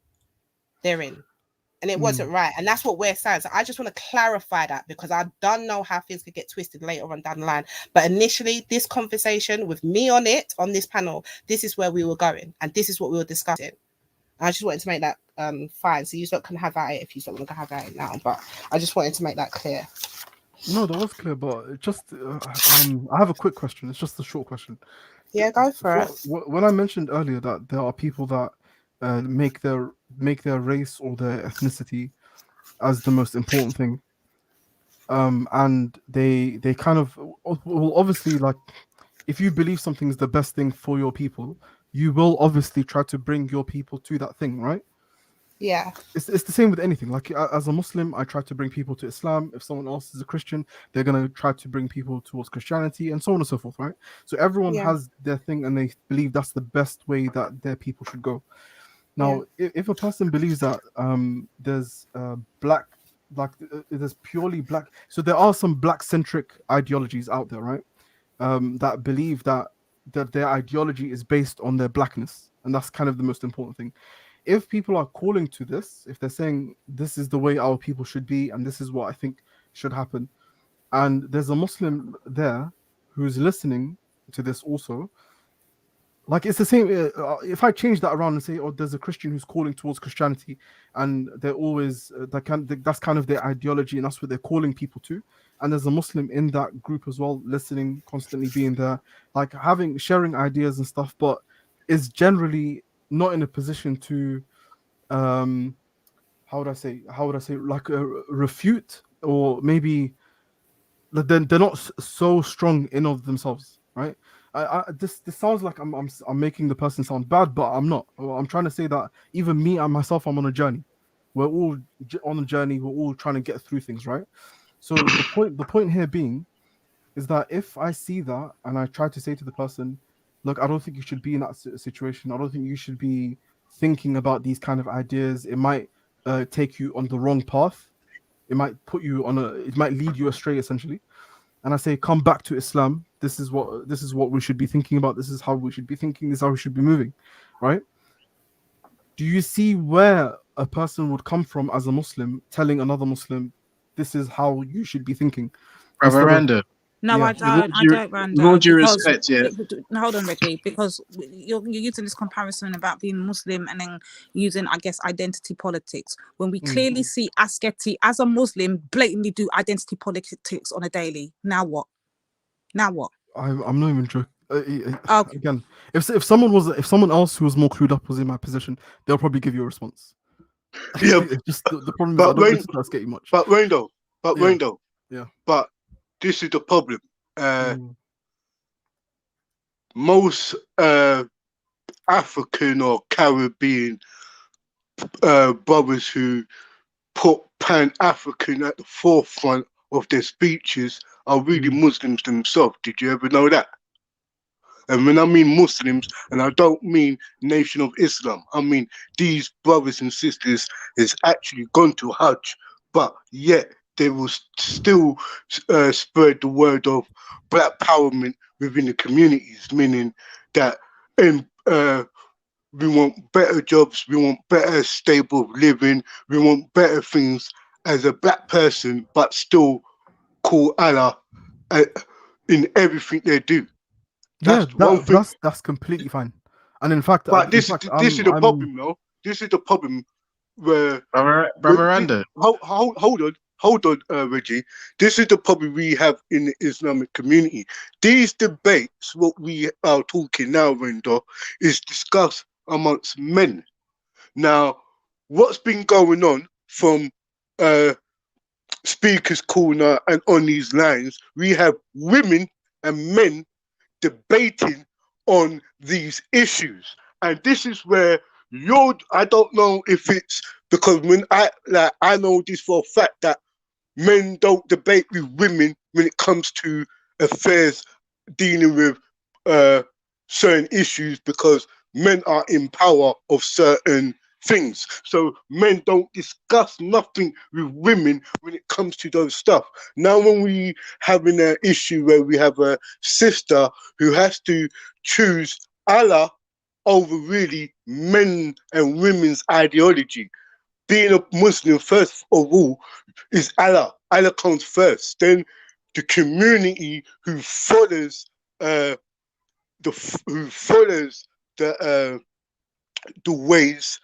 And it wasn't right. And that's what we're saying. So I just want to clarify that, because I don't know how things could get twisted later on down the line. But initially, this conversation with me on this panel, this is where we were going. And this is what we were discussing. I just wanted to make that fine. So you can have at it if you don't want to have at it now. But I just wanted to make that clear. No, that was clear, but it just I have a quick question. It's just a short question. Yeah, go for it. When I mentioned earlier that there are people that make their race or their ethnicity as the most important thing, and they kind of, well, obviously, like, if you believe something is the best thing for your people, you will obviously try to bring your people to that thing, right? Yeah. It's the same with anything. Like, as a Muslim, I try to bring people to Islam. If someone else is a Christian, they're going to try to bring people towards Christianity, and so on and so forth, right? So everyone has their thing, and they believe that's the best way that their people should go. Now, if a person believes that there's there's purely black, so there are some black-centric ideologies out there, right? That believe that their ideology is based on their blackness, and that's kind of the most important thing. If people are calling to this, if they're saying this is the way our people should be, and this is what I think should happen, and there's a Muslim there who's listening to this also, like, it's the same. If I change that around and say, oh, there's a Christian who's calling towards Christianity, and they're always that's kind of their ideology, and that's what they're calling people to, and there's a Muslim in that group as well, listening, constantly being there, like sharing ideas and stuff, but is generally not in a position to how would I say like refute, or maybe they're not so strong in of themselves, right? This sounds like I'm making the person sound bad, but I'm not. I'm trying to say that even me and myself, I'm on a journey. We're all on a journey. We're all trying to get through things, right? So the point here being is that if I see that and I try to say to the person, look, I don't think you should be in that situation. I don't think you should be thinking about these kind of ideas. It might take you on the wrong path. It might it might lead you astray, essentially. And I say, come back to Islam. This is what we should be thinking about. This is how we should be thinking. This is how we should be moving, right? Do you see where a person would come from as a Muslim telling another Muslim, this is how you should be thinking? Brother Randa. No, I don't. I don't, Randa. With all due Because, respect, yeah. Hold on, Ricky, because you're using this comparison about being Muslim and then using, I guess, identity politics. When we clearly see Asketi as a Muslim blatantly do identity politics on a daily. Now what? I'm not even joking. Again, if someone else who was more clued up was in my position, they'll probably give you a response. Yeah, just the problem is I don't listen to Asketi much. But Rando, yeah. But this is the problem. Most African or Caribbean brothers who put Pan-African at the forefront of their speeches are really Muslims themselves. Did you ever know that? And when I mean Muslims, and I don't mean Nation of Islam, I mean these brothers and sisters has actually gone to Hajj, but yet they will still spread the word of black empowerment within the communities, meaning that we want better jobs, we want better stable living, we want better things as a black person, but still call Allah in everything they do. Yeah, That's one thing. that's completely fine. And in fact, But this is the problem, though. This is the problem where Brother Randa. Hold on, Reggie. This is the problem we have in the Islamic community. These debates, what we are talking now, Randa, is discussed amongst men. Now, what's been going on from Speaker's Corner and on these lines, we have women and men debating on these issues. And this is where I don't know if it's because when I know this for a fact that men don't debate with women when it comes to affairs dealing with certain issues, because men are in power of certain things. So men don't discuss nothing with women when it comes to those stuff. Now when we having an issue where we have a sister who has to choose Allah over really men and women's ideology. Being a Muslim, first of all, is Allah. Allah comes first. Then the community who follows the ways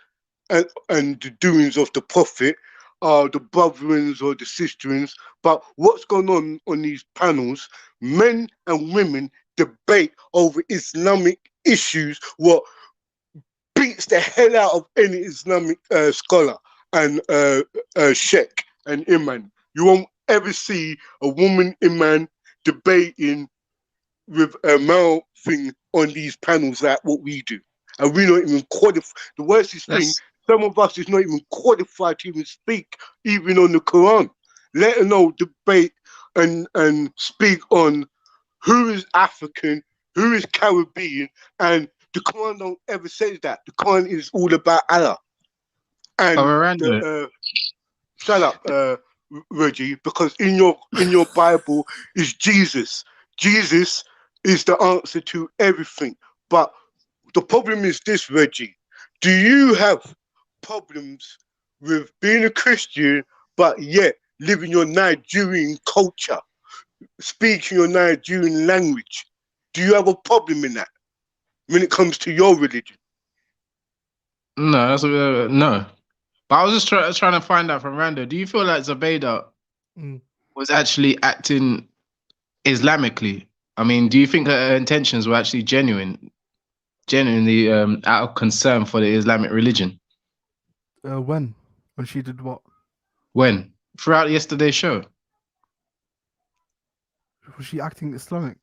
and the doings of the Prophet are the brotherings or the sisterings. But what's going on these panels, men and women debate over Islamic issues, what beats the hell out of any Islamic scholar and sheikh and imam. You won't ever see a woman imam debating with a male thing on these panels like what we do. And we're not even qualified. The worst thing, some of us is not even qualified to even speak, even on the Quran. Let alone debate and speak on who is African, who is Caribbean, and the Quran don't ever say that. The Quran is all about Allah. And shut up, Reggie, because in your Bible is Jesus. Jesus is the answer to everything. But the problem is this, Reggie. Do you have problems with being a Christian, but yet living your Nigerian culture, speaking your Nigerian language? Do you have a problem in that when it comes to your religion? No, that's no. But I was just trying to find out from Randa. Do you feel like Zubaydah was actually acting Islamically? I mean, do you think her intentions were actually genuinely out of concern for the Islamic religion? When she did what? When? Throughout yesterday's show. Was she acting Islamic?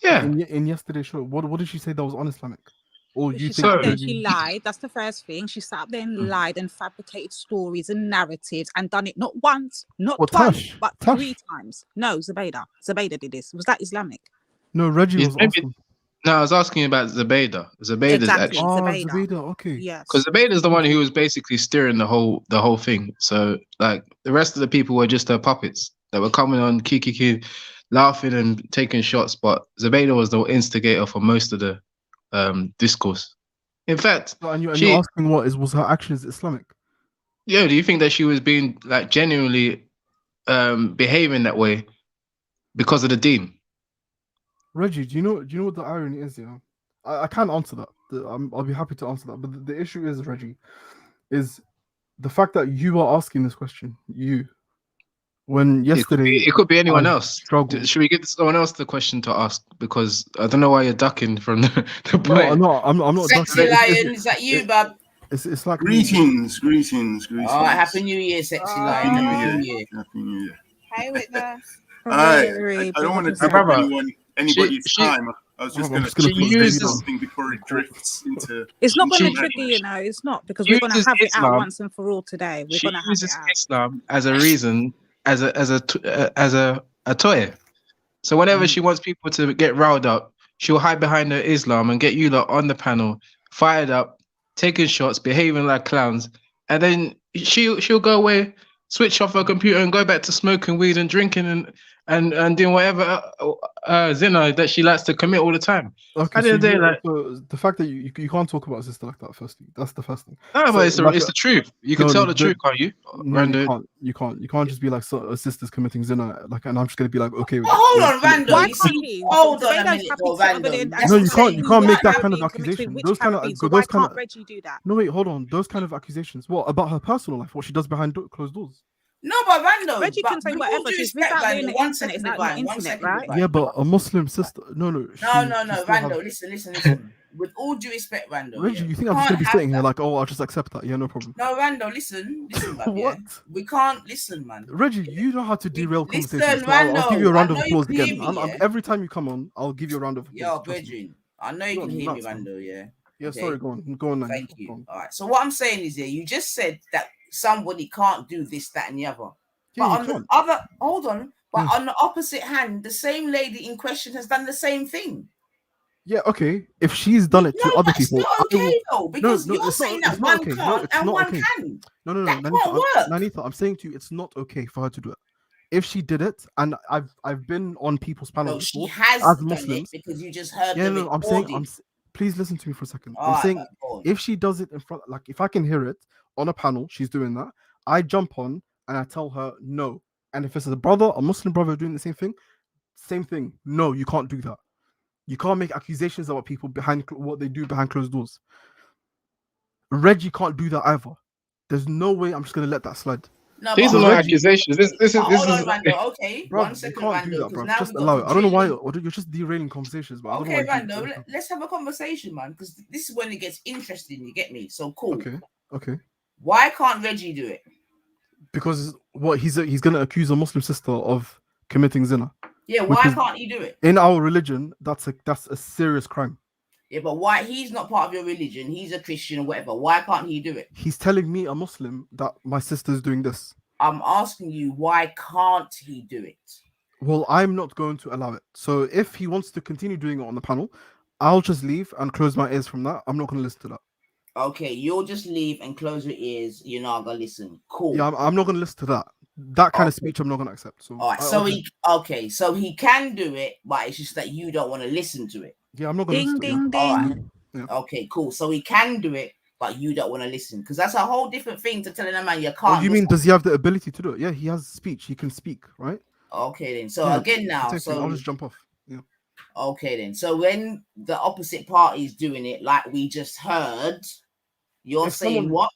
Yeah. In yesterday's show, what did she say that was un-Islamic? Or you She think sat there and she lied. That's the first thing. She sat there and lied and fabricated stories and narratives and done it not once, not twice, but 3 times. No, Zubaydah did this. Was that Islamic? No, Reggie was asking. No, I was asking about Zubaydah. Zubaydah's exactly. actually. Zubaydah, okay. Yes. Because Zubaydah's the one who was basically steering the whole thing. So like the rest of the people were just her puppets that were coming on kiki, laughing and taking shots. But Zubaydah was the instigator for most of the discourse. In fact, and you're asking was her actions Islamic? Yeah, do you think that she was being like genuinely behaving that way because of the deen? Reggie, do you know what the irony is? Yeah, I can't answer that. I'll be happy to answer that. But the issue is, Reggie, is the fact that you are asking this question. When yesterday it could be anyone else. Should we give someone else the question to ask? Because I don't know why you're ducking from the point. No, I'm not. Sexy Lion, is that you, bub? It's like greetings. Oh, Happy New Year, Sexy Lion. Happy New Year. Hey, Witness. I don't want to take anybody's time. I was just going to say something before it drifts into. It's not going to trigger, it's not, because we're going to have it out once and for all today. We're going to have it out. Islam as a reason, as a toy. So whenever she wants people to get riled up, she'll hide behind her Islam and get you lot on the panel, fired up, taking shots, behaving like clowns, and then she'll go away, switch off her computer, and go back to smoking weed and drinking and doing whatever zina that she likes to commit all the time. Okay, At the end of the day, like, so the fact that you can't talk about a sister like that, firstly, that's the first thing. no, So, but it's like, the truth. You can tell the truth, can't you? No, Rando? you can't just be like, so a sister's committing zina, like, and I'm just gonna be like, okay with Hold it. on, Rando. Why You see, can't he? hold on a Zabeda's minute, happy though, to sit over Rando. there and That's No, what you I'm saying. can't make that Caribbean kind of commits accusation. with Those kind Caribbean, of so those why kind can't of Reggie do that? no, wait, hold on. Those kind of accusations. What about her personal life? What she does behind closed doors? No, but Rando, Reggie but can say with all whatever. due She's respect, lived out there in Rando, the one internet. second, It's out in the Divine, one internet, second, right? Divine. Yeah, but a Muslim sister. No, No, she still Rando, has... listen. With all due respect, Rando, Reggie, yeah, you think I'm just gonna be sitting here like, oh, I'll just accept that? Yeah, no problem. No, Rando, listen, man. What? Yeah? We can't listen, man. Reggie, you know how to derail conversations. Listen, So I'll give you a Rando, round I of know you applause can again. hear me, yeah? Every time you come on, I'll give you a round of applause. Yo, Trust me. Bridging, I know you You're can hear me, nuts, man. Rando, yeah? Yeah, Okay. sorry, go on, man. Thank you. All right. So what I'm saying is, yeah, you just said that somebody can't do this, that, and the other. Yeah, But you on can't. the other, hold on. But on the opposite hand, the same lady in question has done the same thing. Yeah, okay. If she's done it to other people, Not okay though, because you're saying that one okay. can't and one can. No, that Nanita, can't work. Nanita, I'm saying to you, it's not okay for her to do it. If she did it, and I've been on people's panels No, before she has as done Muslims. it because you just heard Yeah, the no, I'm saying, recording. please listen to me for a second. All I'm right, saying man, go on. if she does it in front, like if I can hear it on a panel, she's doing that. I jump on and I tell her no. And if it's a brother, a Muslim brother doing the same thing. No, you can't do that. You can't make accusations about people behind what they do behind closed doors. Reggie can't do that either. There's no way I'm just gonna let that slide. No, these are not accusations. This is hold on, Rando. Okay, bro, 1 second, you can't do Rando. that, bro. Now Just we allow got it. I don't know why drilling. you're just derailing conversations, but I don't know Okay, why. Rando, let's have a conversation, man, because this is when it gets interesting. You get me? So cool. Okay. Why can't Reggie do it? Because what he's gonna accuse a Muslim sister of committing zina. Yeah, why can't he do it? In our religion, that's a serious crime. Yeah, but why? He's not part of your religion. He's a Christian or whatever. Why can't he do it? He's telling me, a Muslim, that my sister's doing this. I'm asking you, why can't he do it? Well, I'm not going to allow it. So if he wants to continue doing it on the panel, I'll just leave and close my ears from that. I'm not going to listen to that. Okay, you'll just leave and close your ears. You're not going to listen. Cool. Yeah, I'm not going to listen to that. That kind of speech I'm not going to accept. So, all right, so he can do it, but it's just that you don't want to listen to it. Yeah, I'm not going to listen to it. All right. Yeah. Okay, cool. So he can do it, but you don't want to listen, because that's a whole different thing to telling a man you can't. Oh, you mean does he have the ability to do it? Yeah, he has speech. He can speak, right? Okay, then. So again now, so I'll just jump off. Yeah. Okay, then. So when the opposite party is doing it, like we just heard, you're saying what?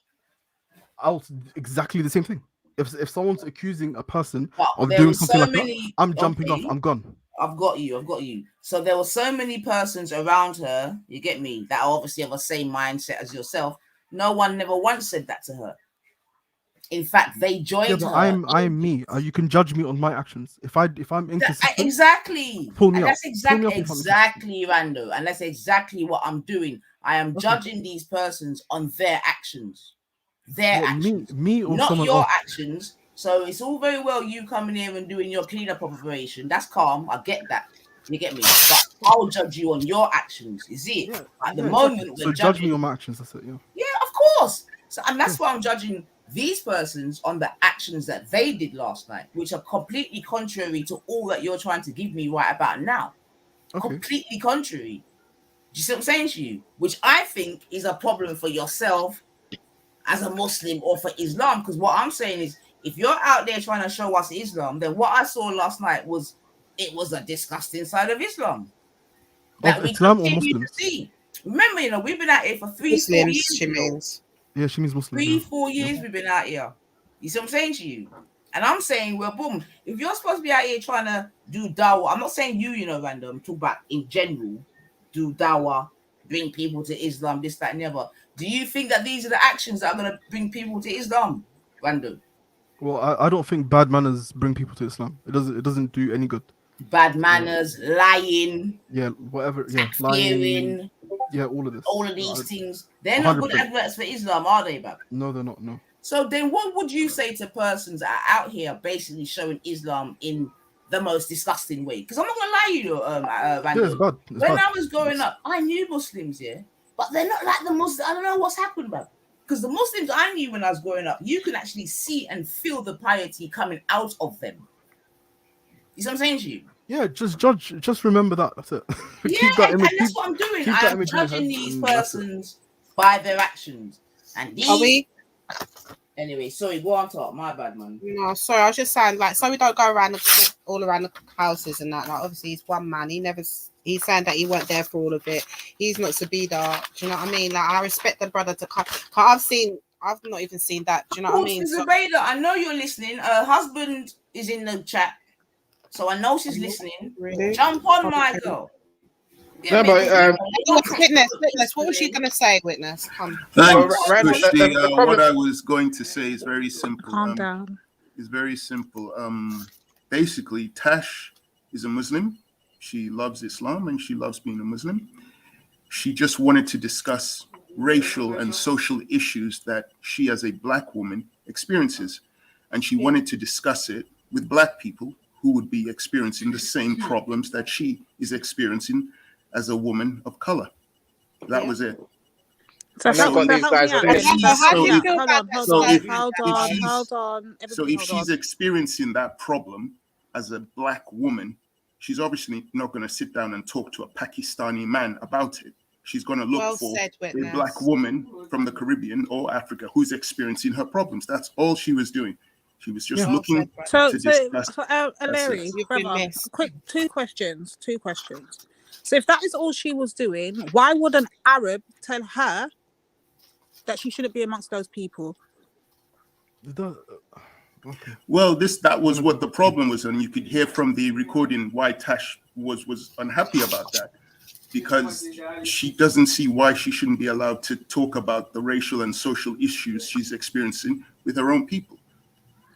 Exactly the same thing. If someone's accusing a person of there doing was something so like many- that, I'm jumping okay. off. I'm gone. I've got you. So there were so many persons around her, you get me, that obviously have the same mindset as yourself. No one never once said that to her. In fact, they joined Yeah, but her. I'm me. You can judge me on my actions. If I'm inconsistent, Exactly. pull me And up. that's exactly, Rando. And that's exactly what I'm doing. I am judging these persons on their actions. Their actions. Me or not someone your else? actions. So it's all very well you coming here and doing your cleanup operation. That's calm. I get that. You get me? But I'll judge you on your actions. Is it? At the moment, exactly. we're So judge judging. me on my actions. That's it. Yeah. Yeah, of course. So, and that's why I'm judging these persons on the actions that they did last night, which are completely contrary to all that you're trying to give me right about now. Completely contrary. Do you see what I'm saying to you? Which I think is a problem for yourself as a Muslim or for Islam. Because what I'm saying is, if you're out there trying to show us Islam, then what I saw last night was a disgusting side of Islam that we Islam or continue to Muslims? see. Remember, we've been out here for 3-4 Muslims, years. she means. Yeah, she means Muslims. 3-4 years we've been out here. You see what I'm saying to you? And I'm saying, well, boom, if you're supposed to be out here trying to do dawah, I'm not saying you know, random, talk about in general, do dawah, bring people to Islam, this, that, and the other. Do you think that these are the actions that are going to bring people to Islam, random? Well, I don't think bad manners bring people to Islam. It doesn't do any good. Bad manners, lying, Yeah, whatever. Yeah, fearing, lying. Yeah, all of this. all of these things. They're not good 100%. adverts for Islam, are they, Bab? No, they're not. No. So then what would you say to persons that are out here basically showing Islam in the most disgusting way? Because I'm not going to lie to you, Randall. it's bad. It's when bad. I was growing up, I knew Muslims, yeah, but they're not like the Muslims. I don't know what's happened, man. Because the Muslims I knew when I was growing up, you can actually see and feel the piety coming out of them. You see what I'm saying to you? Yeah, just remember that. That's it. Yeah, Keep that and image. that's what I'm doing. Keep that I'm image in your judging head, these and that's it. persons by their actions. And these. Are we? Anyway, sorry, go on top. My bad, man. No, sorry, I was just saying, like, so we don't go around all around the houses and that. Like, obviously, he's one man. He's saying that he weren't there for all of it. He's not Sabida. Do you know what I mean? Like, I respect the brother to come. I've not even seen that. Do you know what I mean? Zabeda, I know you're listening. Her husband is in the chat, so I know she's listening. Really? Jump on, my girl. No, but Witness, what was she going to say, Witness? Come. Thanks, Randy, Christy. the problem- What I was going to say is very simple. Calm down. It's very simple. Basically, Tash is a Muslim. She loves Islam and she loves being a Muslim. She just wanted to discuss racial and social issues that she, as a black woman, experiences. And she wanted to discuss it with black people who would be experiencing the same problems that she is experiencing as a woman of color. That was it. So So if she's experiencing that problem as a black woman, she's obviously not going to sit down and talk to a Pakistani man about it. She's going to look for a black woman from the Caribbean or Africa who's experiencing her problems. That's all she was doing. She was just looking to discuss. Larry, brother, quick, two questions. So if that is all she was doing, why would an Arab tell her that she shouldn't be amongst those people? Well, that was what the problem was, and you could hear from the recording why Tash was unhappy about that, because she doesn't see why she shouldn't be allowed to talk about the racial and social issues she's experiencing with her own people.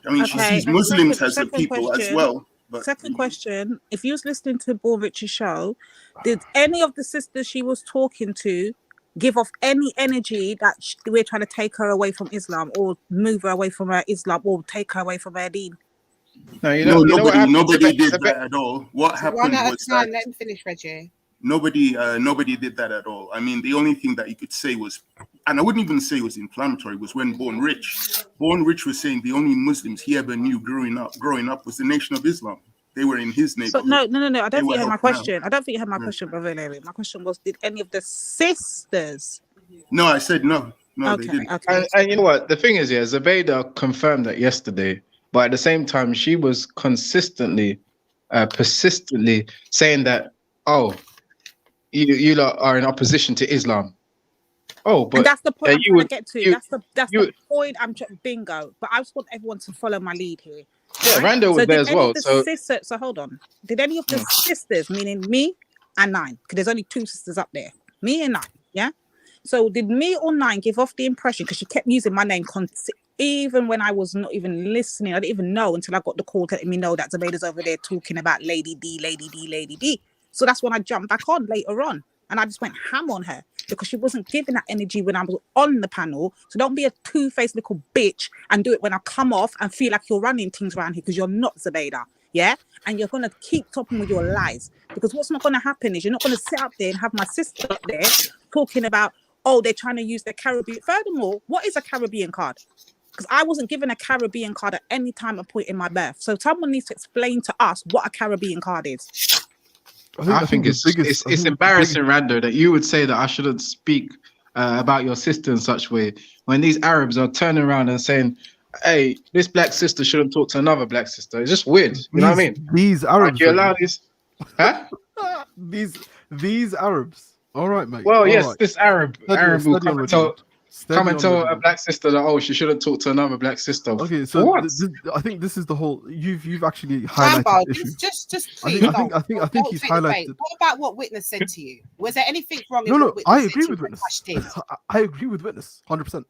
I mean, she sees Muslims as a people as well. But second question: if you was listening to Bomberz's show, did any of the sisters she was talking to give off any energy that we're trying to take her away from Islam, or move her away from her Islam, or take her away from her deen? No, nobody did that at all. What happened was that Let him finish, Reggie. nobody did that at all. I mean, the only thing that you could say was, and I wouldn't even say it was inflammatory, was when Born Rich was saying the only Muslims he ever knew growing up was the Nation of Islam. They were in his neighborhood. So, no. I don't think you had my question. I don't think you had my question, brother Larry. My question was, did any of the sisters? No, I said no. No, Okay, they didn't. okay. And you know what? The thing is, Zabeda confirmed that yesterday, but at the same time, she was consistently, persistently saying that, you lot are in opposition to Islam. But and that's the point I'm trying to get to. That's the point I'm bingo. But I just want everyone to follow my lead here. Yeah, Rando was there as well. So hold on. Did any of the sisters, meaning me and Nine, because there's only two sisters up there, me and Nine, yeah? So did me or Nine give off the impression, because she kept using my name even when I was not even listening, I didn't even know until I got the call letting me know that Zabeda's over there talking about Lady D. So that's when I jumped back on later on. And I just went ham on her because she wasn't giving that energy when I was on the panel. So don't be a two-faced little bitch and do it when I come off and feel like you're running things around here, because you're not, Zabeda. Yeah? And you're going to keep topping with your lies. Because what's not going to happen is you're not going to sit up there and have my sister up there talking about, they're trying to use the Caribbean. Furthermore, what is a Caribbean card? Because I wasn't given a Caribbean card at any time or point in my birth. So someone needs to explain to us what a Caribbean card is. I think it's embarrassing, Rando, that you would say that I shouldn't speak about your sister in such way when these Arabs are turning around and saying, "Hey, this black sister shouldn't talk to another black sister." It's just weird. You know what I mean? These Arabs. You allow this? Huh? these Arabs. All right, mate. Well, all yes, right. this Arab will come and tell a black sister that she shouldn't talk to another black sister. Okay, so I think this is the whole. You've actually highlighted the issue. Just I think he's highlighted. What about what Witness said to you? Was there anything wrong? No, Witness I agree with Witness. I agree with Witness, 100%.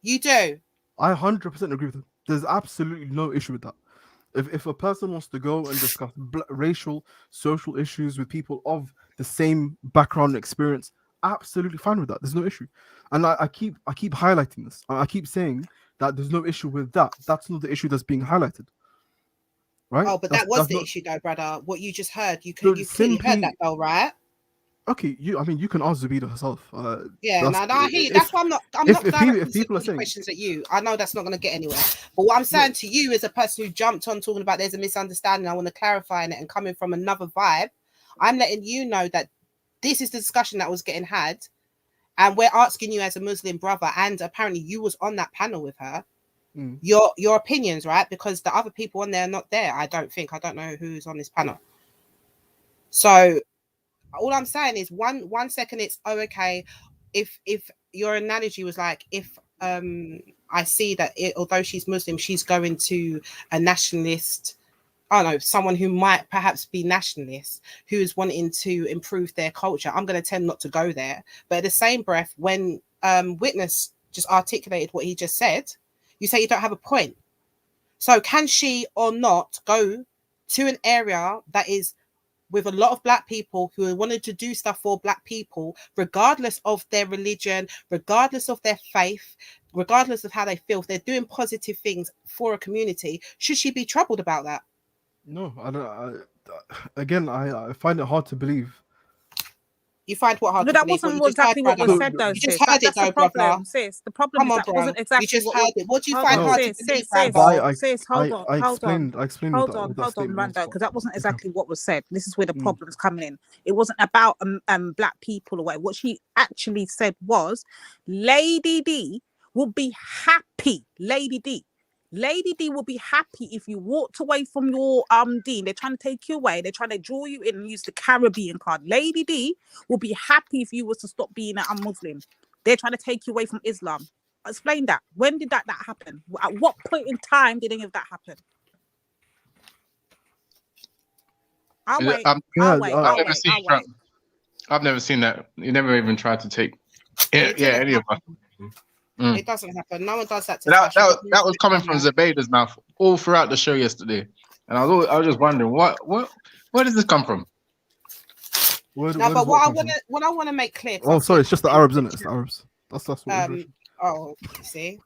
You do? I 100% agree with him. There's absolutely no issue with that. If a person wants to go and discuss racial, social issues with people of the same background and experience, absolutely fine with that. There's no issue. And I keep highlighting this. I keep saying that there's no issue with that. That's not the issue that's being highlighted. Right? Oh, but that was the issue though, brother. What you just heard. You clearly heard that though, right? Okay, I mean, you can ask Zubida herself. Yeah, no, I hear you. That's why I'm not directing questions at you. I know that's not going to get anywhere. But what I'm saying to you as a person who jumped on talking about there's a misunderstanding, I want to clarify it, and coming from another vibe, I'm letting you know that this is the discussion that was getting had, and we're asking you as a Muslim brother, and apparently you was on that panel with her, your opinions, right? Because the other people on there are not there. I don't know who's on this panel. So all I'm saying is one second it's okay if your analogy was like, if I see that although she's Muslim, she's going to a nationalist, I don't know, someone who might perhaps be nationalist, who is wanting to improve their culture, I'm going to tend not to go there. But at the same breath, when Witness just articulated what he just said, you say you don't have a point. So can she or not go to an area that is with a lot of Black people who wanted to do stuff for Black people, regardless of their religion, regardless of their faith, regardless of how they feel, if they're doing positive things for a community, should she be troubled about that? No, I don't. I find it hard to believe. You find what hard No, to that believe? wasn't exactly what was said, though. You just heard it, though, brother. Sis. The problem is that wasn't exactly you just what heard it. What do you find hard to believe, sis, hold on. I explained Hold on, Rando, because that wasn't exactly what was said. This is where the problem's coming in. It wasn't about Black people or whatever. What she actually said was, Lady D will be happy. Lady D will be happy if you walked away from your dean. They're trying to take you away. They're trying to draw you in and use the Caribbean card. Lady D will be happy if you was to stop being a Muslim. They're trying to take you away from Islam. Explain that. When did that happen? At what point in time did any of that happen? I'll wait. I've never seen that. You never even tried to take any of us. It doesn't happen. No one does that. That was coming from Zubayda's mouth all throughout the show yesterday, and I was just wondering where does this come from? What I want to make clear. Oh, sorry, it's just the Arabs, isn't it? It's the Arabs. That's what. Oh, see.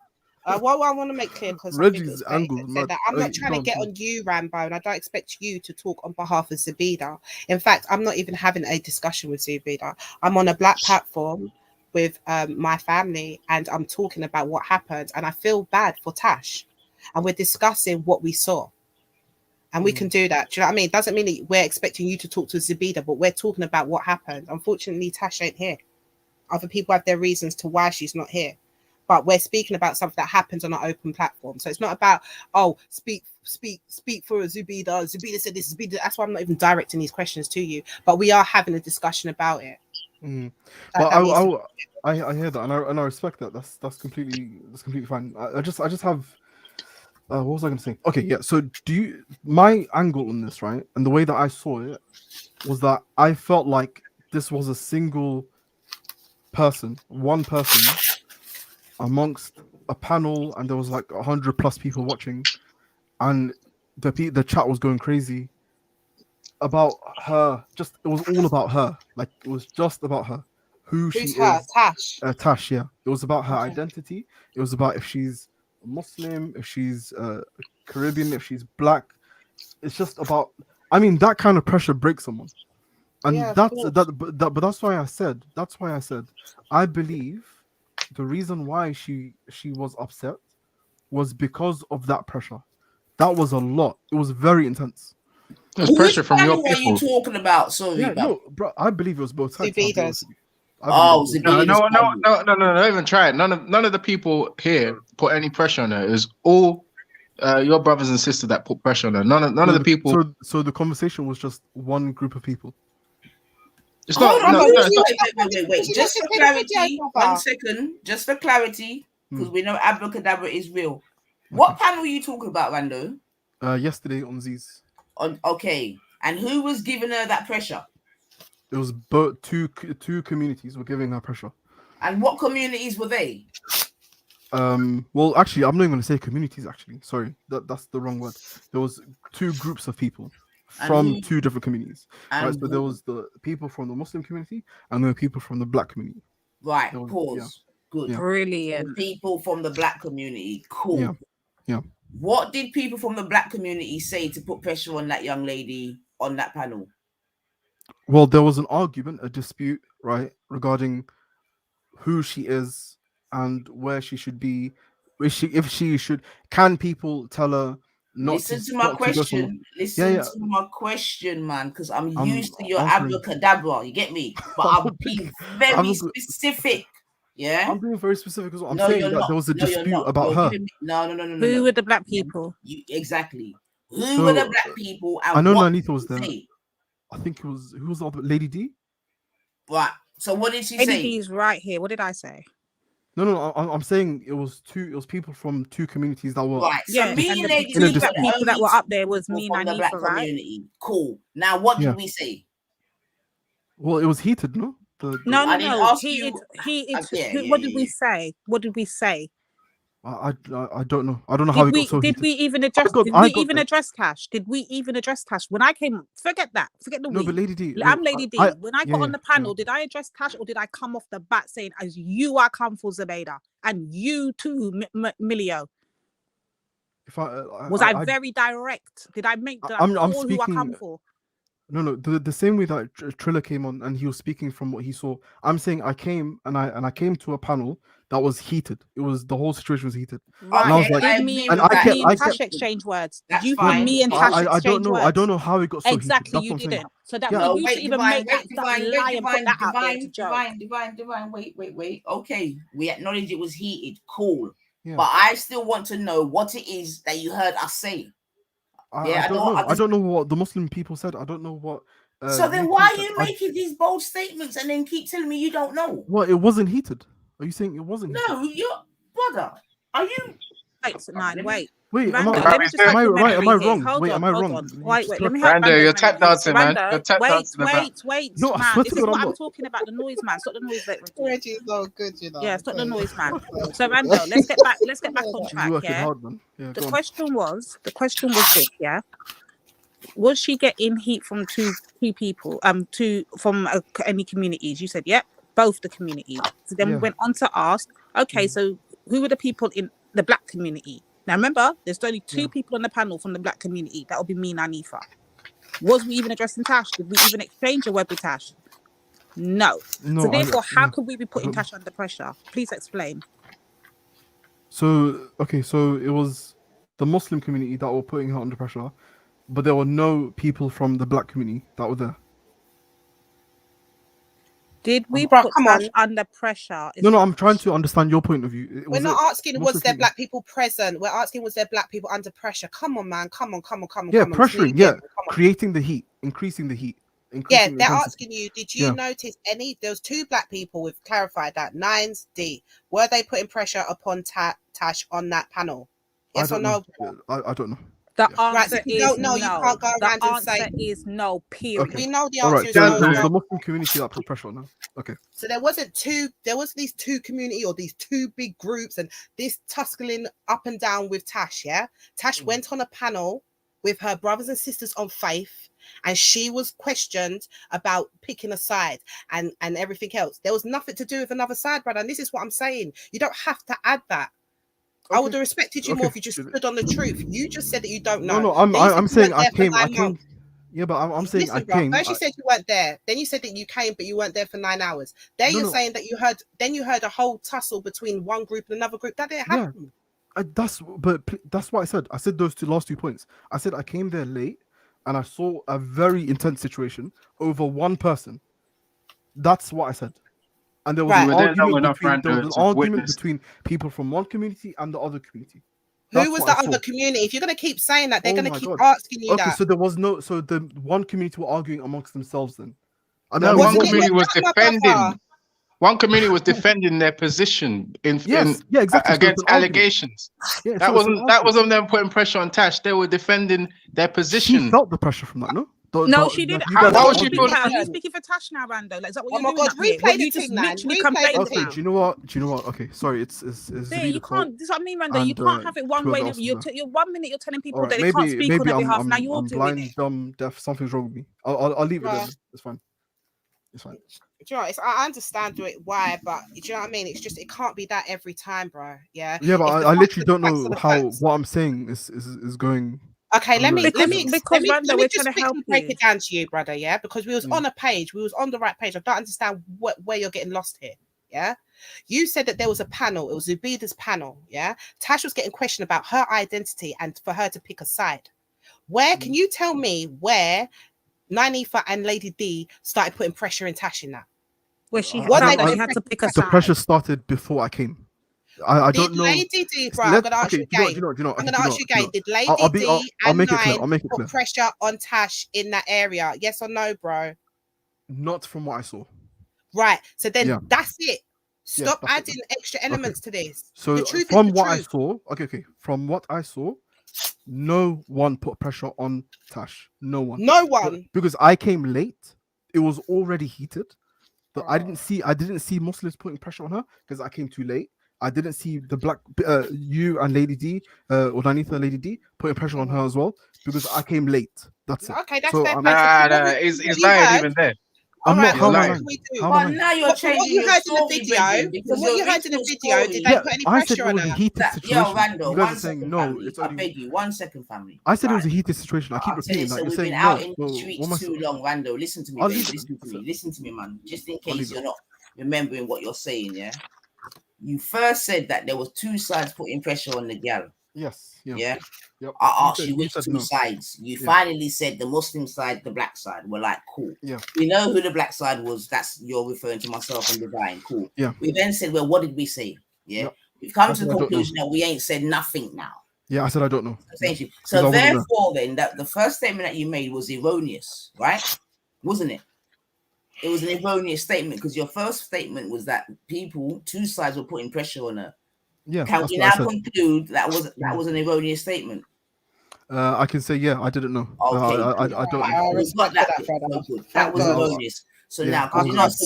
What I want to make clear, because Reggie's angle, that I'm not trying to get on you, Rambo, and I don't expect you to talk on behalf of Zubida. In fact, I'm not even having a discussion with Zubida. I'm on a Black platform with my family, and I'm talking about what happened, and I feel bad for Tash, and we're discussing what we saw, and we can do that. Do you know what I mean? It doesn't mean that we're expecting you to talk to Zubida, but we're talking about what happened. Unfortunately, Tash ain't here. Other people have their reasons to why she's not here, but we're speaking about something that happens on an open platform. So it's not about, speak for Zubida. Zubida said this. Zubida. That's why I'm not even directing these questions to you, but we are having a discussion about it. But I hear that, and I respect that. That's completely fine. I just have what was I going to say? Okay, yeah. So my angle on this, right, and the way that I saw it was that I felt like this was a single person, one person amongst a panel, and there was like 100+ people watching, and the chat was going crazy about her. It was all about her. Like, it was just about her, who she is. Tash. Tash, yeah. It was about her identity. It was about if she's a Muslim, if she's Caribbean, if she's Black. It's just about. I mean, that kind of pressure breaks someone, and But that's why I said. I believe the reason why she was upset was because of that pressure. That was a lot. It was very intense. There's pressure from your people. What are you talking about? Sorry, no, bro. I believe it was both sides. No, even try it. None of the people here put any pressure on her. It was all your brothers and sisters that put pressure on her. None of the people. So the conversation was just one group of people. It's not. Wait. Just for clarity, 1 second. Just for clarity, because we know abracadabra is real. What panel are you talking about, Rando? Yesterday on Z's. Okay, and who was giving her that pressure? It was both two communities were giving her pressure. And what communities were they? Well, actually, I'm not even going to say communities. Actually, sorry, that's the wrong word. There was two groups of people from two different communities. Right, so there was the people from the Muslim community and there were people from the Black community. Right. Pause. Yeah. Good. Yeah. Brilliant. So people from the Black community. Cool. Yeah. What did people from the Black community say to put pressure on that young lady on that panel? Well, there was an argument, a dispute, right, regarding who she is and where she should be. If she should, can people tell her Listen to my not to go somewhere? question. Yeah, Listen yeah. to my question, man, because I'm I'm used to your answering. abracadabra. You get me? But I'm I'm not being I'm very not- specific. Yeah. I'm being very specific because I'm No, saying you're that not. there was a No, you're dispute not. about You're her. giving me no. Who No. were the black Yeah, people? exactly. Who were So the black people I and know what Nanita did was she there. say? I think it was who was the other Lady D? Right. So what did she Lady say? D's right here. What did I say? No. I'm saying it was people from two communities that were Right. So Yeah, me and and the Lady in a two D were black the dispute. people that only were two up there was people me, from the black Nanifa, right? community. Cool. Now what Yeah. did we say? Well, it was heated, no? No. I didn't ask you. Yeah. What did we say? What did we say? I don't know. I don't know how it got so Did heated. we even address? Did I we got even there. address Tash? Did we even address Tash when I came? Forget that. Forget the No, we. but Lady D. I'm No, Lady D. When I got on the yeah. panel, did I address Tash or did I come off the bat saying, "As you are come for Zubaida and you too, Milio"? If I Was I very direct? Did I make that I'm all who I speaking. come for? No. The same way that Triller came on and he was speaking from what he saw. I'm saying I came and I came to a panel that was heated. It was the whole situation was heated. Right. And I was like, Did me and and Tash exchange words? Did you hear me and Tash I don't exchange know. words? I don't know how it got so Exactly, heated. you That's what I'm saying. didn't. So that Yeah. for No, you to wait, even Divine, make that lie and put that out there is a joke. Divine. Wait. Okay, we acknowledge it was heated. Cool. Yeah. But I still want to know what it is that you heard us say. I don't know. I don't know what the Muslim people said. I don't know what. So then you why two are said. you making these bold statements and then keep telling me you don't know? Well, it wasn't heated. Are you saying it wasn't heated? No, you're brother. Are you? Wait. Wait, am Rando, I let me just am I have your right? Am I memory here. wrong? Hold Wait, on, am I hold wrong? on. Wait, let me Rando, have Rando's you're tap memory here. dancing, man. You're tap dancing about. No, I man. swear This to is God, what I'm I'm not. talking about. The noise, man. Stop the noise, Reggie. Reggie's not good, you know. Yeah, stop the Okay. noise, man. So Rando, let's get back on He's track. working Yeah. hard, man. Yeah, The go on. question was this, yeah. Was she getting heat from two people, from any communities? You said, yep, both the communities. So then we Yeah. went on to ask, okay, so who were the people in the black community? Now remember, there's only two people on the panel from the black community. That would be me and Anifa. Was we even addressing Tash? Did we even exchange a word with Tash? No. So therefore, how could we be putting Tash under pressure? Please explain. So it was the Muslim community that were putting her under pressure, but there were no people from the black community that were there. Did we put Tash under pressure? No, I'm trying to understand your point of view. We're not asking was there black people present. We're asking was there black people under pressure. Come on, man. Come on. Yeah, pressuring. Yeah, creating the heat, increasing the heat. Yeah, they're asking you, did you notice there was two black people, we've clarified that, 9D. Were they putting pressure upon Tash on that panel? Yes or no? I don't know. The answer if you is don't know, no. you can't go The around and answer say is no, period. We know the All answer right, is so no. there was the Muslim community that put pressure on her. Okay. So there was these two community or these two big groups and this tussling up and down with Tash, yeah? Tash went on a panel with her brothers and sisters on faith, and she was questioned about picking a side and everything else. There was nothing to do with another side, brother, and this is what I'm saying. You don't have to add that. I would have respected you more if you just stood on the truth. You just said that you don't know. No, I'm saying I came. Yeah, but I'm saying Listen, I came. First you said you weren't there. Then you said that you came, but you weren't there for 9 hours. Then you're saying that you heard. Then you heard a whole tussle between one group and another group. That didn't happen. That's what I said. I said those last 2 points. I said I came there late, and I saw a very intense situation over one person. That's what I said. And there was an argument between people from one community and the other community. Who was the other community? If you're going to keep saying that, they're going to keep asking you that. Okay, so there was no. So the one community were arguing amongst themselves then. No, one community was defending. One community was defending their position against allegations. Yeah, that wasn't them putting pressure on Tash. They were defending their position. She felt the pressure from that, no? No, she didn't. Why was she feeling? Are you speaking for Tash now, Rando? Like, is that what you're doing? Replay the thing, man. Okay, do you know what? Okay, sorry, it's you can't. This is what I mean, Rando. You can't have it one way. You're 1 minute you're telling people that they can't speak on their behalf. Now you're doing blind, it. dumb, deaf. Something's wrong with me. I'll leave it then. It's fine. It's fine. Do you know, I understand why, but do you know what I mean? It's just it can't be that every time, bro. Yeah. Yeah, but I literally don't know what I'm saying is going. Okay, let me just Randa, we're trying to help break you. it down to you, brother. Yeah, because we was on a page, we was on the right page. I don't understand where you're getting lost here. Yeah, you said that there was a panel. It was Zubida's panel. Yeah, Tash was getting questioned about her identity and for her to pick a side. Where can you tell me where Nyanifa and Lady D started putting pressure in Tash in that? Where she I felt like she had to pick a the side. pressure started before I came. I don't know. Lady D, bro, I'm gonna ask you again. I'm gonna ask you again. Did Lady D and Nine put pressure on Tash in that area? Yes or no, bro? Not from what I saw. Right. So then Yeah. that's it. Stop that's adding extra elements to this. So the truth from is the what truth. I saw, from what I saw, no one put pressure on Tash. No one. No one. Because I came late. It was already heated. But I didn't see Muslims putting pressure on her because I came too late. I didn't see the black you and Lady D or Nanitha and Lady D putting pressure on her as well because I came late. That's it. Okay, that's so fair. Is lying even there? I'm not. How am I lying? lying? But now you're What changing you your heard in the story, video? Brendan, because What you your heard in the original video? story- Did they put any I said pressure it on was a her? heated situation. Yo, Randall, you guys one are saying second, no. family. It's I only. beg you, 1 second, family. I said it was a heated situation. I keep I'll tell you, repeating that. so You're we've saying been no. out in the So streets what am I too long, Randall. Listen to me, I'll babe. leave it. Listen to me, man. Just in I'll case leave you're it. not remembering what you're saying, yeah. You first said that there was two sides putting pressure on the gal. Yes. Yeah. Yep. I asked you which said two no. sides. You Yeah. finally said the Muslim side, the black side. We're like, cool. Yeah. We know who the black side was. That's you're referring to myself and Divine. Cool. Yeah. We then said, well, what did we say? Yeah. Yep. We've come I to said the I don't know. conclusion that we ain't said nothing now. Yeah, I said I don't know. Thank you. 'Cause I So wasn't there. therefore, then that the first statement that you made was erroneous, right? Wasn't it? It was an erroneous statement because your first statement was that two sides were putting pressure on her. Yeah. Can that's we what I now said. conclude that was an erroneous statement? I can say yeah. I didn't know. Okay, I don't know. We've got that bit. No good. That was erroneous. So yeah, now, I because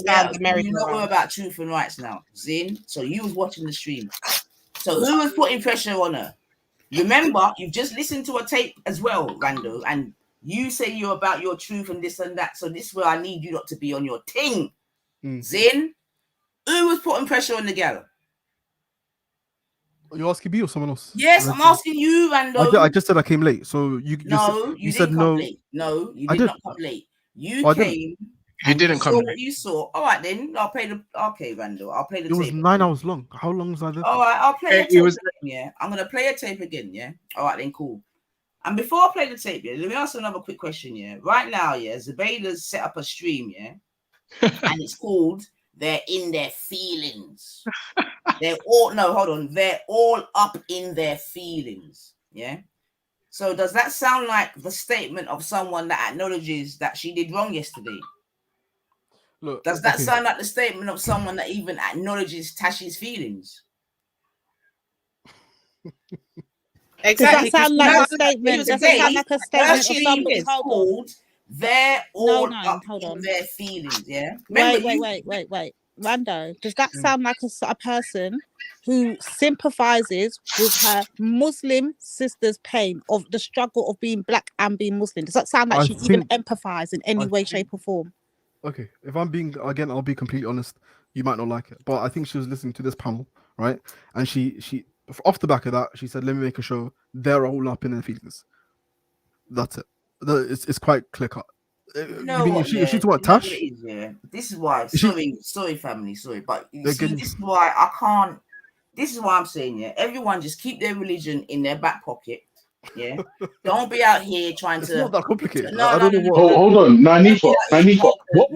you know we're about truth and rights now, Zin. So you was watching the stream. So who was putting pressure on her? Remember, you've just listened to a tape as well, Rando, and you say you're about your truth and this and that. So this is where I need you not to be on your ting. Zin, who was putting pressure on the gal? Are you asking me or someone else? Yes, I'm asking you, Rando. I just said I came late. So you said didn't no. come late. No, you I did did. not come late. You I came. didn't. You didn't come saw late. what you saw. All right, then I'll play the. Okay, Randall, I'll play the It was tape. 9 hours long. How long was I there? All right, I'll play a It tape was- again. Yeah, I'm gonna play a tape again. Yeah. All right, then cool. And before I play the tape, yeah, let me ask another quick question. Yeah, right now, yeah, Zubayda's set up a stream. Yeah, and it's called "They're in Their Feelings." They're all up in their feelings. Yeah. So does that sound like the statement of someone that acknowledges that she did wrong yesterday? Look, does that sound like the statement of someone that even acknowledges Tashi's feelings? Exactly. Does that sound like a statement? Does it sound like a statement of somebody? Hold on. They're all up hold on. in their feelings. Yeah. Wait. Rando, does that sound like a person who sympathizes with her Muslim sister's pain of the struggle of being black and being Muslim? Does that sound like she even empathizes in any way, shape, or form? Okay, if I'm being again, I'll be completely honest. You might not like it, but I think she was listening to this panel, right? And she off the back of that, she said, "Let me make a show. They're all up in their feelings." That's it. It's quite clear cut. If she's what Tash? This is why. Sorry, family. Sorry, but you see, this is why I can't. This is why I'm saying, yeah, everyone just keep their religion in their back pocket. Yeah, don't be out here trying to. It's not that complicated. No, I don't know what. Hold on, Nanifa. What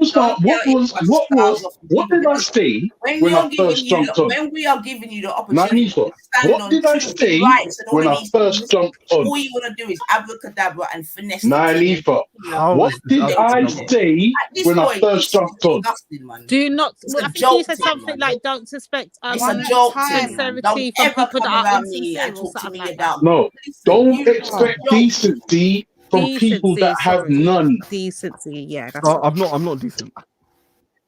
did I say when I first jumped on? When we are giving you the opportunity Nanifa, to stand what on did I truth, say rights, and all when of I these first things, jumped on? all you want to do is abracadabra and finesse. Nanifa, what did I say when I first jumped on? Do not. Well, I think you said something like, "Don't suspect sincerity from people that are insincere," or something like that. No, don't expect decency from people that have none. Decency, yeah. That's I'm not decent.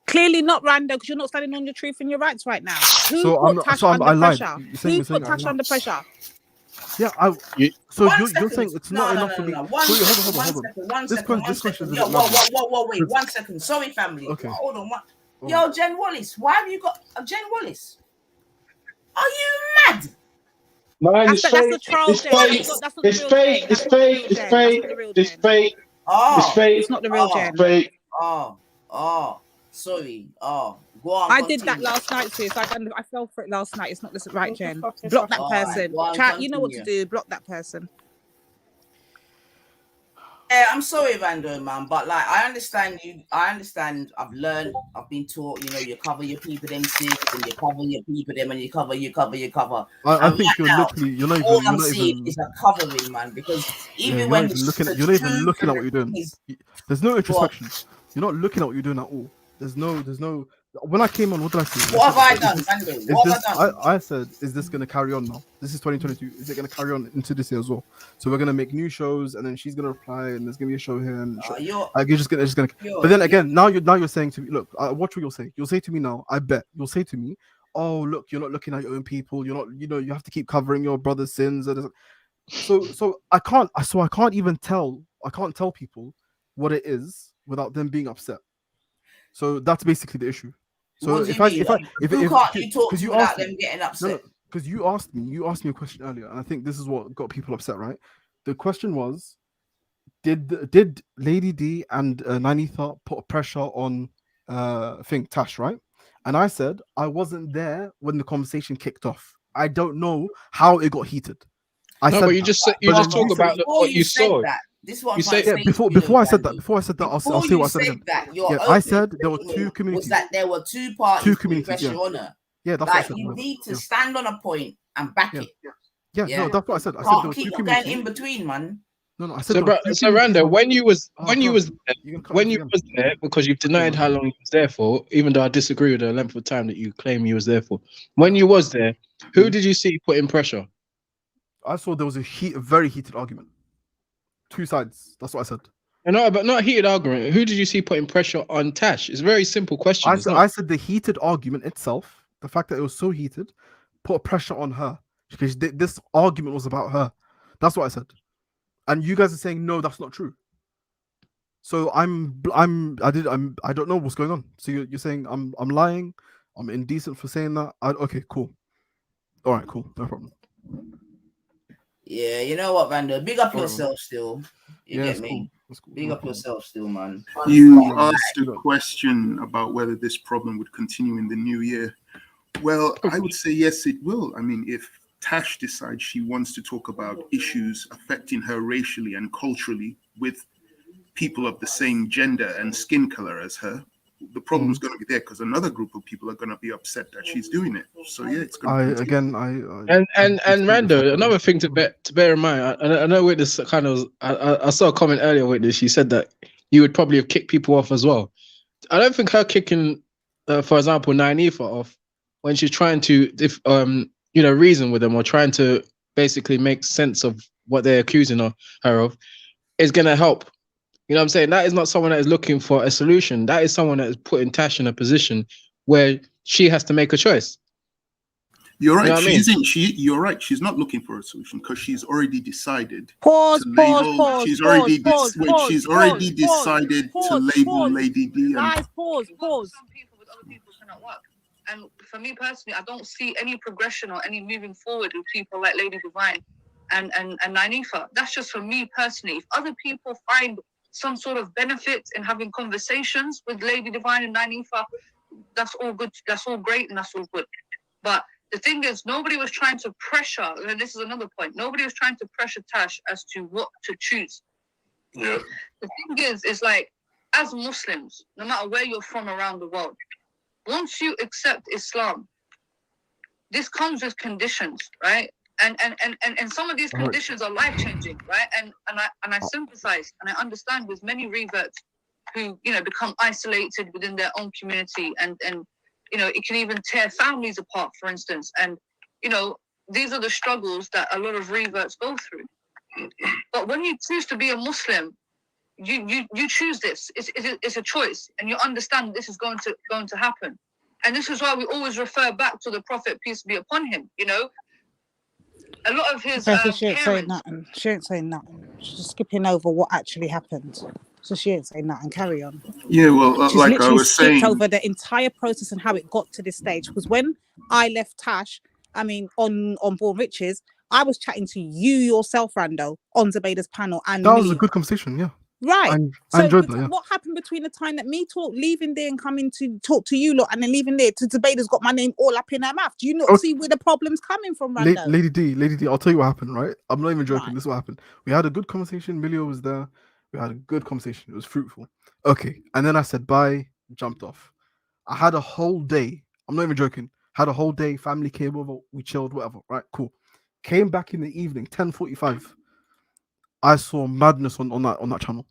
Clearly not, Rando, because you're not standing on your truth and your rights right now. Who So put Tash under pressure? Who put Tash under pressure? Yeah, so you're saying it's not enough for me. One second. This question is Wait, 1 second. Sorry, family. Okay. Hold on. Yo, Jen Wallace, why have you got Jen Wallace? Are you mad? Man, That's it's the fake. troll It's Jen. fake. That's not the It's real fake. Jen. It's That's not the fake. real It's Jen. That's fake. not the real It's Jen. fake. It's Oh, fake. It's not the real Jen. It's fake. Sorry. Go on. I did Continue. that last night, sis. I fell for it last night. It's not the right Jen. fuck is Block that? that All right, person. go on, Chat, you know what to continue. do. Block that person. Yeah, I'm sorry, Vando, man, but like I understand you. I understand. I've learned. I've been taught. You know, you cover your people them sins, and you cover your people them, and you cover. I And think right now, you're not all even I'm seeing is a covering, man. Because yeah, even when the you're not even truth looking at what you're doing. is There's no what introspection. You're not looking at what you're doing at all. There's no. When I came on, what did I say? What have I done, Vando? What have I done? I said, is this going to carry on now? This is 2022. Is it going to carry on into this year as well? So we're going to make new shows, and then she's going to reply, and there's going to be a show here. And you're just gonna. But then again, now you're saying to me, look, watch what you'll say. You'll say to me now. I bet you'll say to me, oh look, you're not looking at your own people. You're not. You have to keep covering your brother's sins. So I can't even tell. I can't tell people what it is without them being upset. So that's basically the issue. So What do you mean? Can't you talk to without them getting upset? Because you asked me a question earlier, and I think this is what got people upset, right? The question was, did Lady D and Nanitha put pressure on Tash, right? And I said I wasn't there when the conversation kicked off. I don't know how it got heated. But you just talk about what you saw. This is what I'm trying to say. Before I said that, I'll say what I said again. I said there were two communities. Was that there were two parties putting pressure on her. Yeah, that's like what I said. You need to stand on a point and back it. Yeah, no, that's what I said. I said Can't there were keep two going communities. in between, man. No, I said. So Randa, when you was there, because you've denied how long you was there for, even though I disagree with the length of time that you claim you was there for. When you was there, who did you see putting pressure? I saw there was a very heated argument. Two sides. That's what I said. No, but not a heated argument. Who did you see putting pressure on Tash? It's a very simple question. I said the heated argument itself, the fact that it was so heated, put pressure on her because this argument was about her. That's what I said. And you guys are saying no, that's not true. So I don't know what's going on. So you're saying I'm lying, I'm indecent for saying that. Okay, cool. All right, cool, no problem. Yeah, you know what, Vando? Big up yourself still. You get me? Cool. Big up yourself still, man. You asked a question about whether this problem would continue in the new year. Well, I would say yes, it will. I mean, if Tash decides she wants to talk about issues affecting her racially and culturally with people of the same gender and skin color as her, the problem is going to be there because another group of people are going to be upset that she's doing it. So yeah, it's going to and Rando, another thing to bear in mind. I know Witness kind of. I saw a comment earlier. Witness, she said that you would probably have kicked people off as well. I don't think her kicking, for example, Nanitha off when she's trying to, reason with them or trying to basically make sense of what they're accusing her of, is going to help. You know what I'm saying? That is not someone that is looking for a solution. That is someone that is putting Tash in a position where she has to make a choice. You're right. You know You're right. She's not looking for a solution because she's already decided. Pause. She's already decided to label Lady D. Guys, pause. Some people with other people cannot work. And for me personally, I don't see any progression or any moving forward with people like Lady Divine and Nanitha. That's just for me personally. If other people find some sort of benefit in having conversations with Lady Divine and Nanitha, that's all good. That's all great, and that's all good. But the thing is, nobody was trying to pressure, and this is another point, nobody was trying to pressure Tash as to what to choose. Yeah. The thing is like, as Muslims, no matter where you're from around the world, once you accept Islam, this comes with conditions, right? And some of these conditions are life-changing, right? And I sympathize and I understand with many reverts who, become isolated within their own community and it can even tear families apart, for instance. And, these are the struggles that a lot of reverts go through. But when you choose to be a Muslim, you choose this. It's a choice, and you understand this is going to happen. And this is why we always refer back to the Prophet, peace be upon him. A lot of his she ain't saying nothing. She ain't saying nothing. She's just skipping over what actually happened. So she ain't saying nothing. Carry on. Yeah, well, She's like I literally was skipped saying, over the entire process and how it got to this stage. Because when I left Tash, on Born Riches, I was chatting to you yourself, Rando, on Zubaydah's panel, and That was a Millie. good conversation, yeah. Right. I enjoyed that, yeah. What happened between the time that me leaving there and coming to talk to you lot, and then leaving there to Zubaydah's got my name all up in her mouth? Do you not see where the problem's coming from, Rando? Lady D, I'll tell you what happened, right? I'm not even joking. This is what happened. We had a good conversation. Millie was there. We had a good conversation. It was fruitful. Okay. And then I said bye, jumped off. I had a whole day. I'm not even joking. Had a whole day. Family came over. We chilled, whatever. Right, cool. Came back in the evening, 10:45. I saw madness on that channel.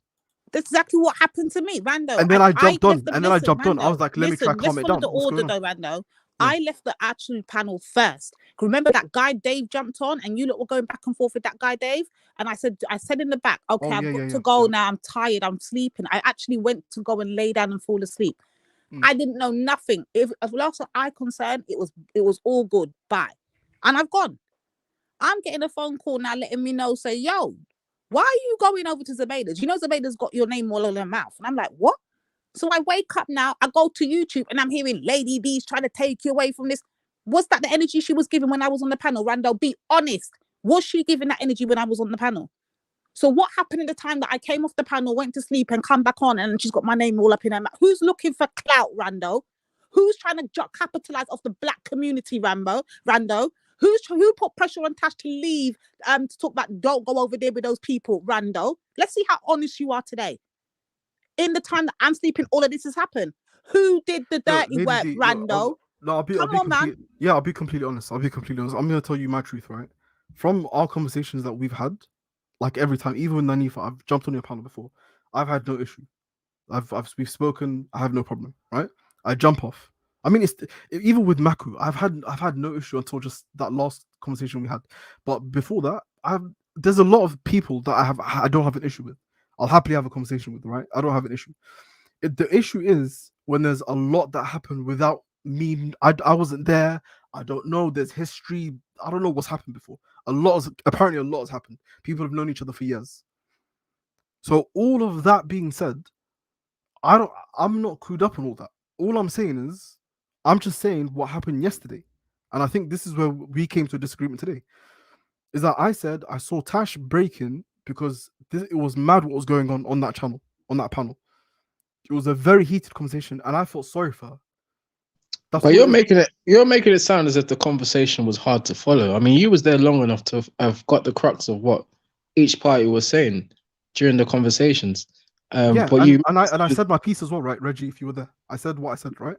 That's exactly what happened to me, Rando. And then I jumped on. I was like, let me try to calm it down. Let's follow the order though, Rando. Yeah. I left the actual panel first. Remember that guy Dave jumped on, and you lot were going back and forth with that guy Dave. And I said in the back, okay, I've got to go now. I'm tired. I'm sleeping. I actually went to go and lay down and fall asleep. I didn't know nothing. As far as I'm concerned, it was all good. Bye. And I've gone. I'm getting a phone call now letting me know, say, yo, why are you going over to Zubaydah's? You know Zubaydah's got your name all over her mouth. And I'm like, what? So I wake up now, I go to YouTube, and I'm hearing Lady D's trying to take you away from this. Was that the energy she was giving when I was on the panel, Rando? Be honest. Was she giving that energy when I was on the panel? So what happened in the time that I came off the panel, went to sleep, and come back on, and she's got my name all up in her mouth? Who's looking for clout, Rando? Who's trying to capitalize off the black community, Rando? Who put pressure on Tash to leave to talk about don't go over there with those people, Rando? Let's see how honest you are today. In the time that I'm sleeping, all of this has happened. Who did the dirty work, Rando? I'll be completely honest. I'm going to tell you my truth, right? From our conversations that we've had, like every time, even with Nanifa, I've jumped on your panel before. I've had no issue. We've spoken. I have no problem, right? I jump off. I mean, it's even with Maku, I've had no issue until just that last conversation we had. But before that, there's a lot of people that I don't have an issue with. I'll happily have a conversation with, right? I don't have an issue. The issue is when there's a lot that happened without me. I wasn't there. I don't know. There's history. I don't know what's happened before. Apparently a lot has happened. People have known each other for years. So all of that being said, I'm not clued up on all that. All I'm saying is, I'm just saying what happened yesterday. And I think this is where we came to a disagreement today. Is that I said I saw Tash breaking because it was mad what was going on that channel, on that panel. It was a very heated conversation, and I felt sorry for her. But you're making it sound as if the conversation was hard to follow. I mean, you was there long enough to have got the crux of what each party was saying during the conversations. Yeah, but I said my piece as well, right, Reggie? If you were there, I said what I said, right?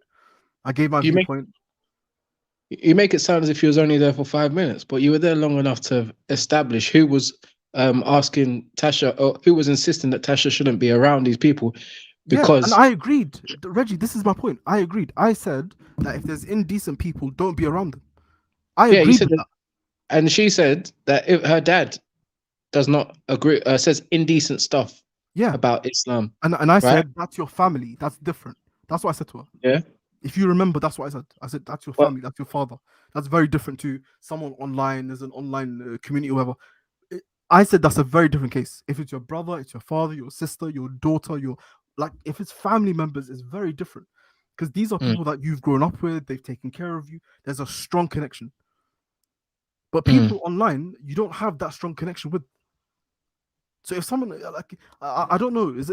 I gave my viewpoint. You make it sound as if you was only there for 5 minutes, but you were there long enough to establish who was asking Tasha, or who was insisting that Tasha shouldn't be around these people. Because and I agreed, Reggie. This is my point. I agreed. I said that if there's indecent people, don't be around them. I agreed with that. And she said that if her dad does not agree, says indecent stuff about Islam. And I said, that's your family. That's different. That's what I said to her. Yeah. If you remember, that's what I said. I said, that's your family. That's your father. That's very different to someone online. There's an online community or whatever. I said that's a very different case. If it's your brother, it's your father, your sister, your daughter, if it's family members, it's very different. Because these are people that you've grown up with. They've taken care of you. There's a strong connection. But people online, you don't have that strong connection with. So if someone I don't know, is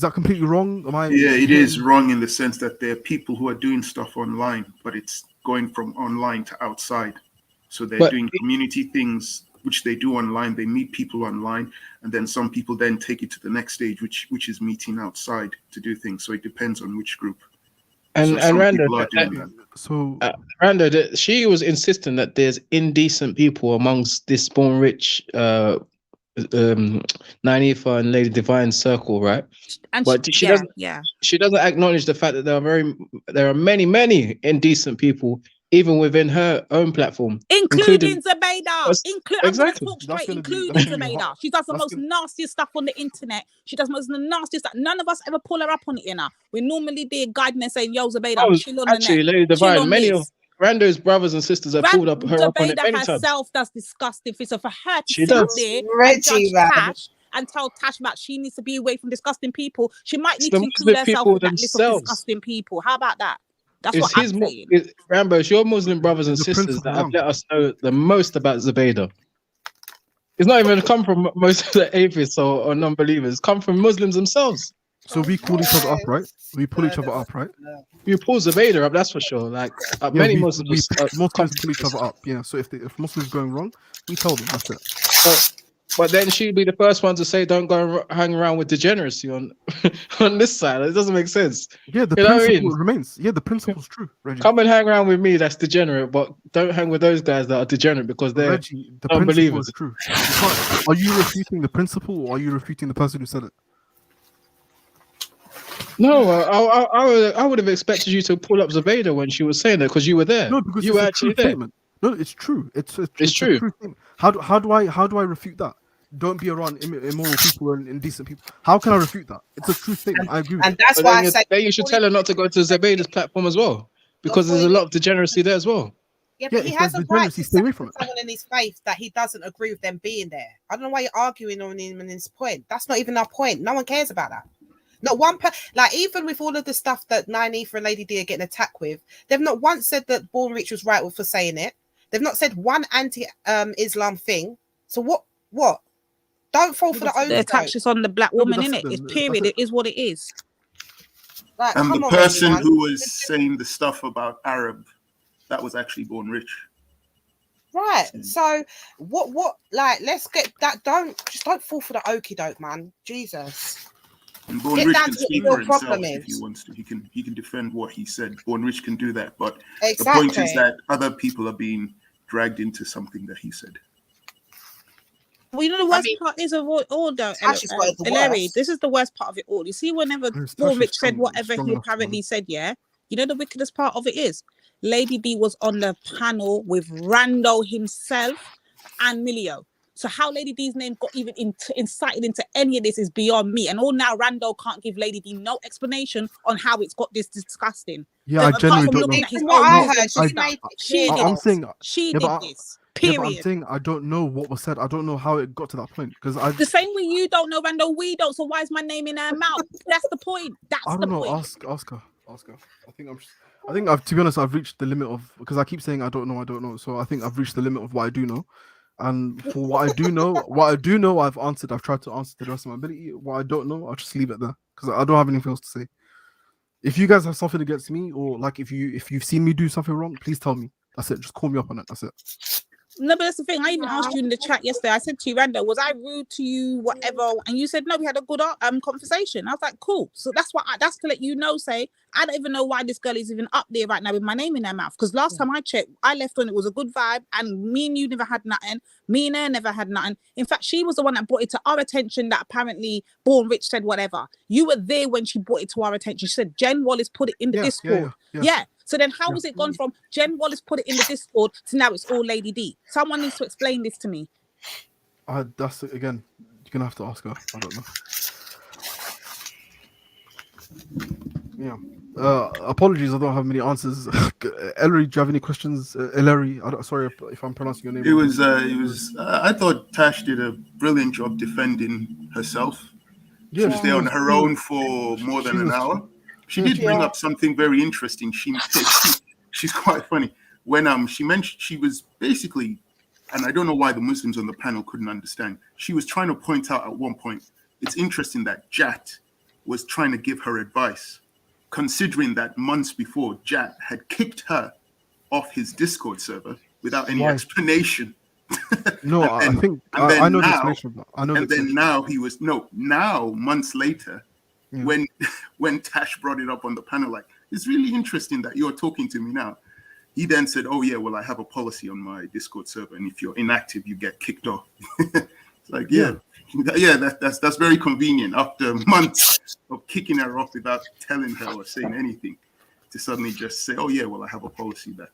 that completely wrong? Yeah, it is wrong in the sense that there are people who are doing stuff online, but it's going from online to outside. So they're doing community things which they do online. They meet people online, and then some people then take it to the next stage, which is meeting outside to do things. So it depends on which group. And Randa, Randa, she was insisting that there's indecent people amongst this born rich Nanifa and Lady Divine circle, right? And but she doesn't acknowledge the fact that there are many indecent people even within her own platform, including Zubaydah. Exactly. Including Zubaydah. She does the most nastiest stuff on the internet. She does most of the nastiest stuff. None of us ever pull her up on it, you know. We normally be guiding and saying, yo, Zubaydah, chill on the net. Actually, Lady Divine, many of Rando's brothers and sisters have pulled up her up on it many times. Herself does disgusting things. So for her to sit there and judge Tash and tell Tash that she needs to be away from disgusting people, she might need to include herself with that list of disgusting people. How about that? That's It's what I'm his saying. Rambo. It's your Muslim brothers and The sisters principle that have wrong. let us know the most about Zubaydah. It's not even come from most of the atheists or non-believers. It's come from Muslims themselves. So we call each other up, right? We pull each other up, right? You pull Zubaydah up, that's for sure. Like many Muslims Muslims pull each other up. Yeah. So if Muslims going wrong, we tell them. That's it. But then she'd be the first one to say, "Don't go and hang around with degeneracy on on this side." It doesn't make sense. Yeah, the You know what I principle mean? remains. Yeah, the principle's true, Reggie. Come and hang around with me, that's degenerate, but don't hang with those guys that are degenerate because they're Reggie, the principle unbelievers. is true. Are you refuting the principle, or are you refuting the person who said it? No, I would have expected you to pull up Zubaydah when she was saying that because you were there. No, because you it's were a actually true there. statement. No, it's true. It's true. A true statement. How do I refute that? Don't be around immoral people and indecent people. How can I refute that? It's a true statement. I agree with And you. that's why I Then said you should tell her not to go to Zubaydah's platform as well because there's a lot of degeneracy there as well. Yeah, but he if has a there's right degeneracy, to stay say away to from it. someone in his faith that he doesn't agree with them being there. I don't know why you're arguing on him and his point. That's not even our point. No one cares about that. Not one like even with all of the stuff that Nynaeve and Lady D are getting attacked with, they've not once said that Born Rich was right for saying it. They've not said one anti-Islam thing. So what? Don't fall for the The attacks just on the black woman, innit? It's period. It is what it is. Like, And come the on, person man. who was saying the stuff about Arab, that was actually Born Rich. Right. So what like let's get that. Don't fall for the okie doke, man. Jesus. And Born Get Rich down can to what speak your for himself problem if he is. wants to. He can defend what he said. Born Rich can do that. But Exactly. the point is that other people are being dragged into something that he said. Well, you know the worst part is of all though, Ellery, this is the worst part of it all. You see, whenever Born Rich said whatever he apparently said, yeah, you know the wickedest part of it is Lady D was on the panel with Rando himself and Milio. So how Lady D's name got even incited into any of this is beyond me. And all now Rando can't give Lady D no explanation on how it's got this disgusting. Yeah, I genuinely don't know. His own she did this. Period. Yeah, but I'm saying I don't know what was said. I don't know how it got to that point because the same way you don't know, Rando, we don't. So why is my name in her mouth? That's the point. I don't know. Ask her. I think I've, to be honest, I've reached the limit of because I keep saying I don't know. So I think I've reached the limit of what I do know. And for what I do know, I've answered. I've tried to answer to the rest of my ability. What I don't know, I'll just leave it there because I don't have anything else to say. If you guys have something against me, or like if you've seen me do something wrong, please tell me. That's it. Just call me up on it. That's it. No, but that's the thing. I even asked you in the chat yesterday. I said to you, Rando, was I rude to you, whatever? And you said no. We had a good conversation. I was like, cool. So that's that's to let you know. Say, I don't even know why this girl is even up there right now with my name in her mouth. Because last time I checked, I left when it was a good vibe, and me and you never had nothing. Me and her never had nothing. In fact, she was the one that brought it to our attention that apparently Born Rich said whatever. You were there when she brought it to our attention. She said Jen Wallace put it in the Discord. Yeah. So then how has it gone from Jen Wallace put it in the Discord to now it's all Lady D? Someone needs to explain this to me. That's it again. You're gonna have to ask her. I don't know. Yeah. Apologies, I don't have many answers. Ellery, do you have any questions? Ellery, sorry if I'm pronouncing your name. It was. I thought Tash did a brilliant job defending herself. She was there on her own for more than an hour. She did bring up something very interesting. She's quite funny. When she mentioned she was basically, and I don't know why the Muslims on the panel couldn't understand. She was trying to point out at one point, it's interesting that Jat was trying to give her advice, considering that months before Jat had kicked her off his Discord server without any explanation. No, I think I know the explanation. I know. And then now now months later. Yeah. When Tash brought it up on the panel, like, it's really interesting that you're talking to me now. He then said, oh yeah, well, I have a policy on my Discord server, and if you're inactive, you get kicked off. It's like, that's very convenient after months of kicking her off without telling her or saying anything, to suddenly just say, oh yeah, well, I have a policy that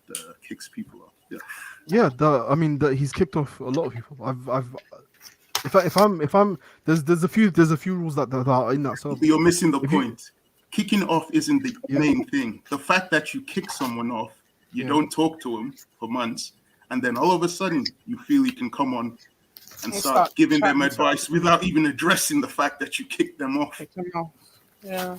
kicks people off. He's kicked off a lot of people. If I'm there's a few rules that are in that server. You're missing the point. Kicking off isn't the main thing. The fact that you kick someone off, you don't talk to them for months, and then all of a sudden you feel you can come on and start giving them advice without even addressing the fact that you kicked them off. Yeah.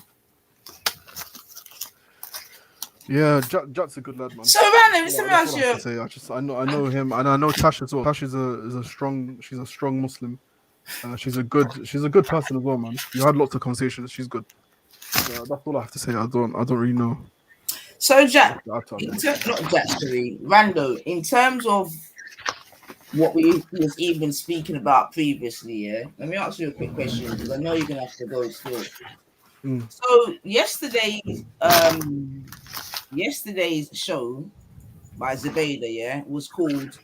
Yeah, Jat's a good lad, man. So random, let me That's ask all I have you. to say. I know him, and I know Tash as well. Tash is a strong Muslim. She's a good person as well, man. You had lots of conversations. She's good. That's all I have to say. I don't really know. So Jack, not Jack, sorry, Rando. In terms of what we was even speaking about previously, yeah. Let me ask you a quick question because I know you're gonna have to go still. So yesterday's show by Zubaydah, yeah, was called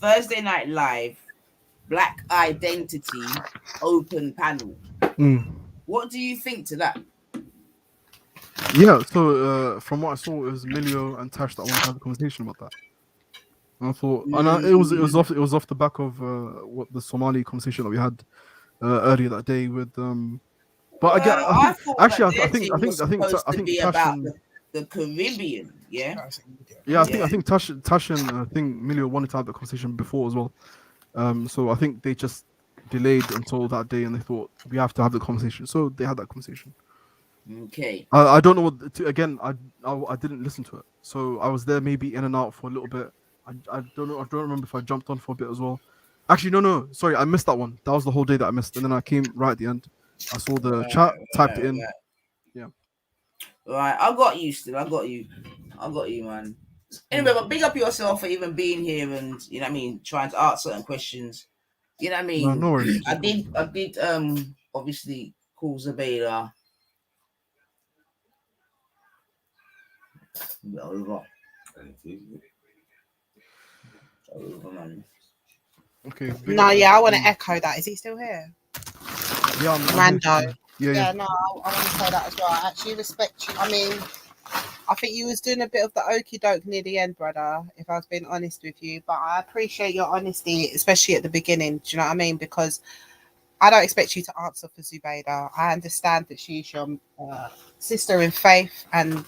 Thursday Night Live Black Identity Open Panel. What do you think to that? Yeah, so from what I saw, it was Milio and Tash that wanted to have a conversation about that. And I thought, it was off the back of what the Somali conversation that we had earlier that day with But again, I think Tash about and the Caribbean, yeah. I think Tash and I think Milio wanted to have the conversation before as well. So I think they just delayed until that day, and they thought we have to have the conversation. So they had that conversation. Okay. I don't know what. Again, I didn't listen to it, so I was there maybe in and out for a little bit. I don't know. I don't remember if I jumped on for a bit as well. Actually, no. Sorry, I missed that one. That was the whole day that I missed, and then I came right at the end. I saw the chat, typed it in. Right. Yeah. Right, I got you still. I got you, man. Anyway, but big up yourself for even being here and you know what I mean, trying to answer certain questions. You know what I mean? No worries. I did obviously call Zubaydah. Okay. No, yeah, I want to echo that. Is he still here? Yeah, Rando. Yeah. No, I want to say that as well. I actually respect you. I mean, I think you was doing a bit of the okie doke near the end, brother, if I was being honest with you. But I appreciate your honesty, especially at the beginning. Do you know what I mean? Because I don't expect you to answer for Zubaydah. I understand that she's your sister in faith, and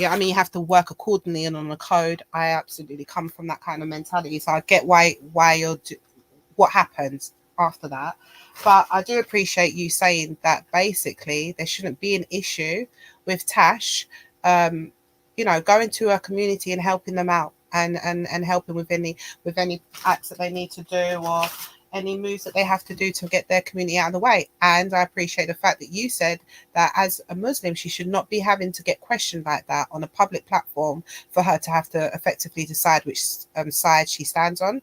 I mean, you have to work accordingly and on the code. I absolutely come from that kind of mentality, so I get why you're what happens after that. But I do appreciate you saying that basically there shouldn't be an issue with Tash, going to a community and helping them out and helping with any acts that they need to do or any moves that they have to do to get their community out of the way. And I appreciate the fact that you said that as a Muslim, she should not be having to get questioned like that on a public platform for her to have to effectively decide which side she stands on.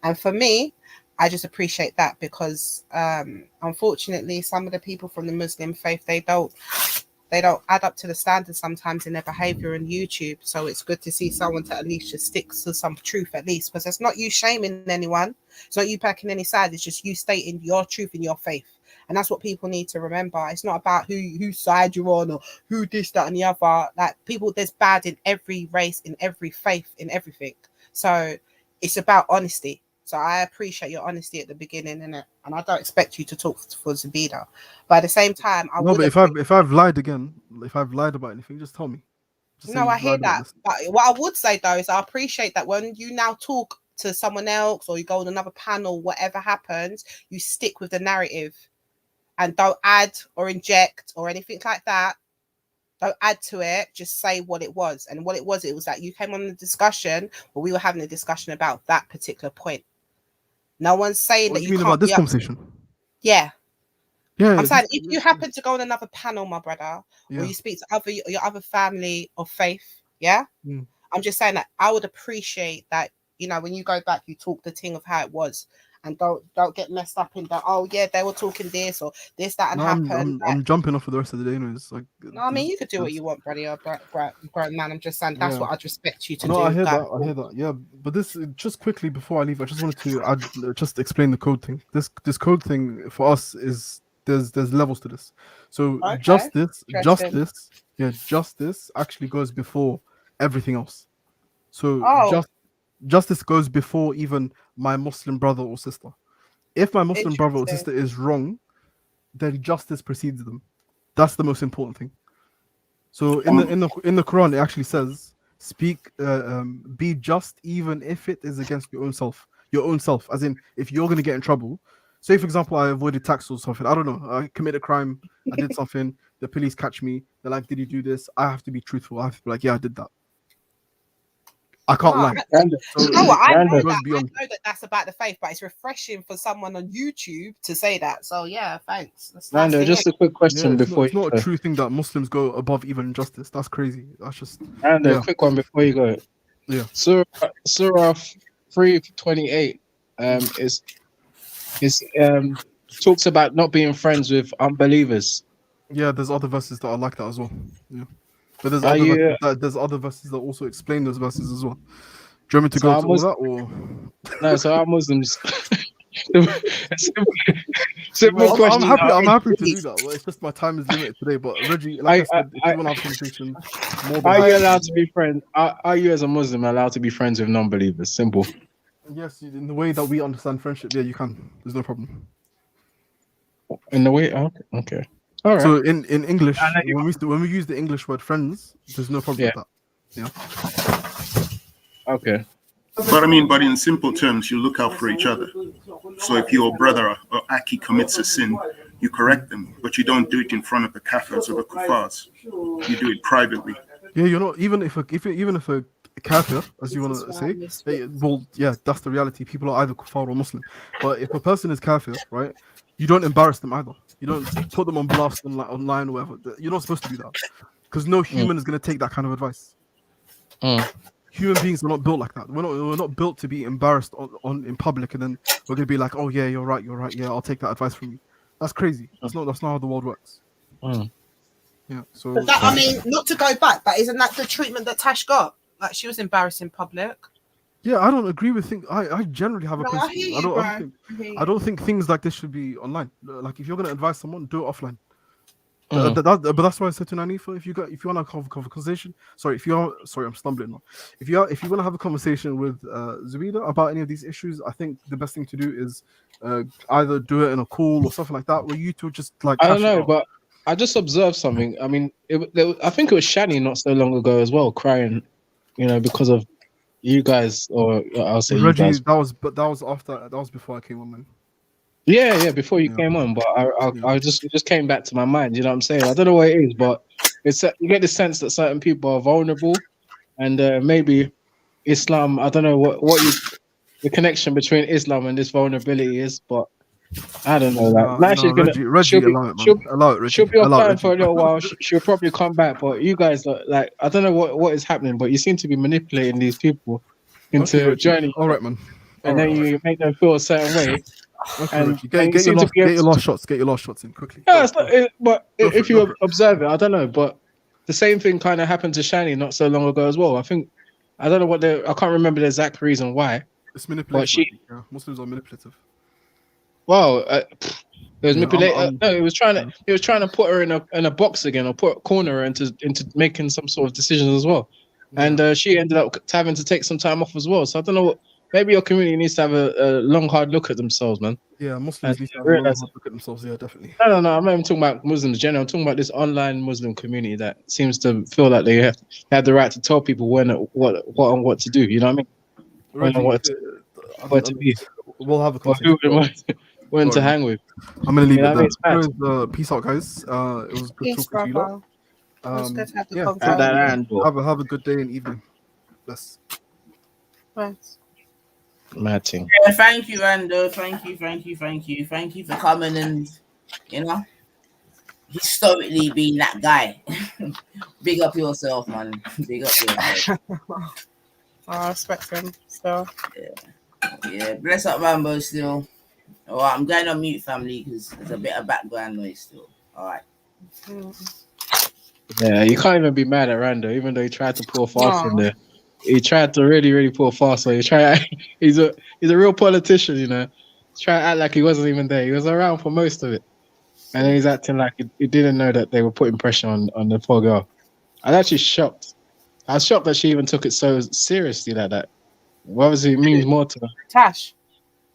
And for me, I just appreciate that because unfortunately, some of the people from the Muslim faith, they don't add up to the standards sometimes in their behavior on YouTube. So it's good to see someone to at least just stick to some truth at least, because it's not you shaming anyone. It's not you packing any side. It's just you stating your truth in your faith. And that's what people need to remember. It's not about whose side you're on or who this, that, and the other. Like people, there's bad in every race, in every faith, in everything. So it's about honesty. So I appreciate your honesty at the beginning, and I don't expect you to talk for Zubaydah. But at the same time, but if I've lied again, if I've lied about anything, just tell me. No, I hear that. But what I would say though is I appreciate that when you now talk to someone else or you go on another panel, whatever happens, you stick with the narrative and don't add or inject or anything like that. Don't add to it. Just say what it was. And what it was that you came on the discussion, but we were having a discussion about that particular point. No one's saying that you mean can't about this conversation. Yeah. Yeah. I'm saying if you happen to go on another panel, my brother, or you speak to your other family of faith, I'm just saying that I would appreciate that, when you go back, you talk the thing of how it was. And don't get messed up in that. Oh yeah, they were talking this or this, that, and happened. I'm jumping off for the rest of the day, anyways. Like, no, I mean you could do what you want, brother. You're a grown man. I'm just saying that's what I'd respect you to do. No, I hear that. Yeah, but this just quickly before I leave, I just wanted to just explain the code thing. This code thing for us is there's levels to this. So justice actually goes before everything else. So justice goes before even my Muslim brother or sister. If my Muslim brother or sister is wrong, then justice precedes them. That's the most important thing. So in the Quran, it actually says, "Speak, be just, even if it is against your own self." Your own self, as in, if you're going to get in trouble. Say, for example, I avoided tax or something. I don't know. I committed a crime. I did something. the police catch me, they're like, did you do this? I have to be truthful. I have to be like, yeah, I did that. I can't lie. You know what? I know beyond. that's about the faith, but it's refreshing for someone on YouTube to say that. So yeah, thanks. Rando, just a quick question before it's not a true thing that Muslims go above even justice. That's crazy. That's just Rando, quick one before you go. Yeah. Surah 3:28 talks about not being friends with unbelievers. Yeah, there's other verses that are like that as well. Yeah. But there's other verses that also explain those verses as well. Do you want me to go to all that or no? So our Muslims. Simple question. I'm happy to do that. Well, it's just my time is limited today. But Reggie, like I said, if you want to have conversation, are you allowed to be friends? Are you as a Muslim allowed to be friends with non-believers? Simple. Yes, in the way that we understand friendship, yeah, you can. There's no problem. In the way, okay. All right. So in English, when we use the English word friends, there's no problem with that. Yeah. Okay. But in simple terms, you look out for each other. So if your brother or Aki commits a sin, you correct them, but you don't do it in front of the kafirs or the kuffars. You do it privately. Yeah, you're not even if a kafir, as you want to say, that's the reality. People are either kuffar or Muslim. But if a person is kafir, right, you don't embarrass them either. You don't put them on blast online or whatever. You're not supposed to do that because no human is going to take that kind of advice. Human beings are not built like that. We're not built to be embarrassed in public, and then we're going to be like, oh yeah, you're right. Yeah, I'll take that advice from you. That's crazy. That's not how the world works. Yeah. So but not to go back, but isn't that the treatment that Tash got? Like she was embarrassed in public. Yeah, I don't agree with things. I generally have a principle. I don't think things like this should be online. Like if you're going to advise someone, do it offline. But that's why I said to Nanifa, if you want to have a conversation, I'm stumbling now. If you want to have a conversation with Zubida about any of these issues, I think the best thing to do is either do it in a call or something like that, where you two just like. I don't know, but I just observed something. I mean, I think it was Shani not so long ago as well, crying, because of you guys, or I'll say Reggie, you guys. that was before I came on, man. Yeah, before you came on, but I just came back to my mind. You know what I'm saying? I don't know what it is, but you get the sense that certain people are vulnerable, and maybe Islam. I don't know what the connection between Islam and this vulnerability is, but I don't know. She'll be offline for a little while. She'll probably come back, but you guys are like, I don't know what is happening, but you seem to be manipulating these people into joining. All right, man. And then you make them feel a certain way. Okay, get your last shots in quickly. Yeah, if you observe it, I don't know, but the same thing kind of happened to Shani not so long ago as well. I don't know I can't remember the exact reason why. It's manipulative. Muslims are manipulative. Well, it was manipulative. No, it was trying to put her in a box again, or corner her into making some sort of decisions as well. And she ended up having to take some time off as well. So I don't know maybe your community needs to have a long, hard look at themselves, man. Yeah, Muslims need to have a long, hard look at themselves. Yeah, definitely. No. I'm not even talking about Muslims in general. I'm talking about this online Muslim community that seems to feel like they have the right to tell people what to do. You know what I mean? What to be. We'll have a conversation. When to hang with. I'm gonna leave it there. Peace out, guys. It was good talking to you lot. Have a good day and evening. Bless. Thanks. Matting. Yeah, thank you, Rando. Thank you for coming and historically being that guy. Big up yourself, man. Big up yourself. I respect him still. Yeah. Bless up, Rambo. Still. All right, I'm going on mute, family, because there's a bit of background noise still. All right. Yeah, you can't even be mad at Rando, even though he tried to pull fast in there. He tried to really, really pull fast. So he's a real politician, He's trying to act like he wasn't even there. He was around for most of it, and then he's acting like he didn't know that they were putting pressure on the poor girl. I was actually shocked. I was shocked that she even took it so seriously like that. What obviously it means more to her. Tash.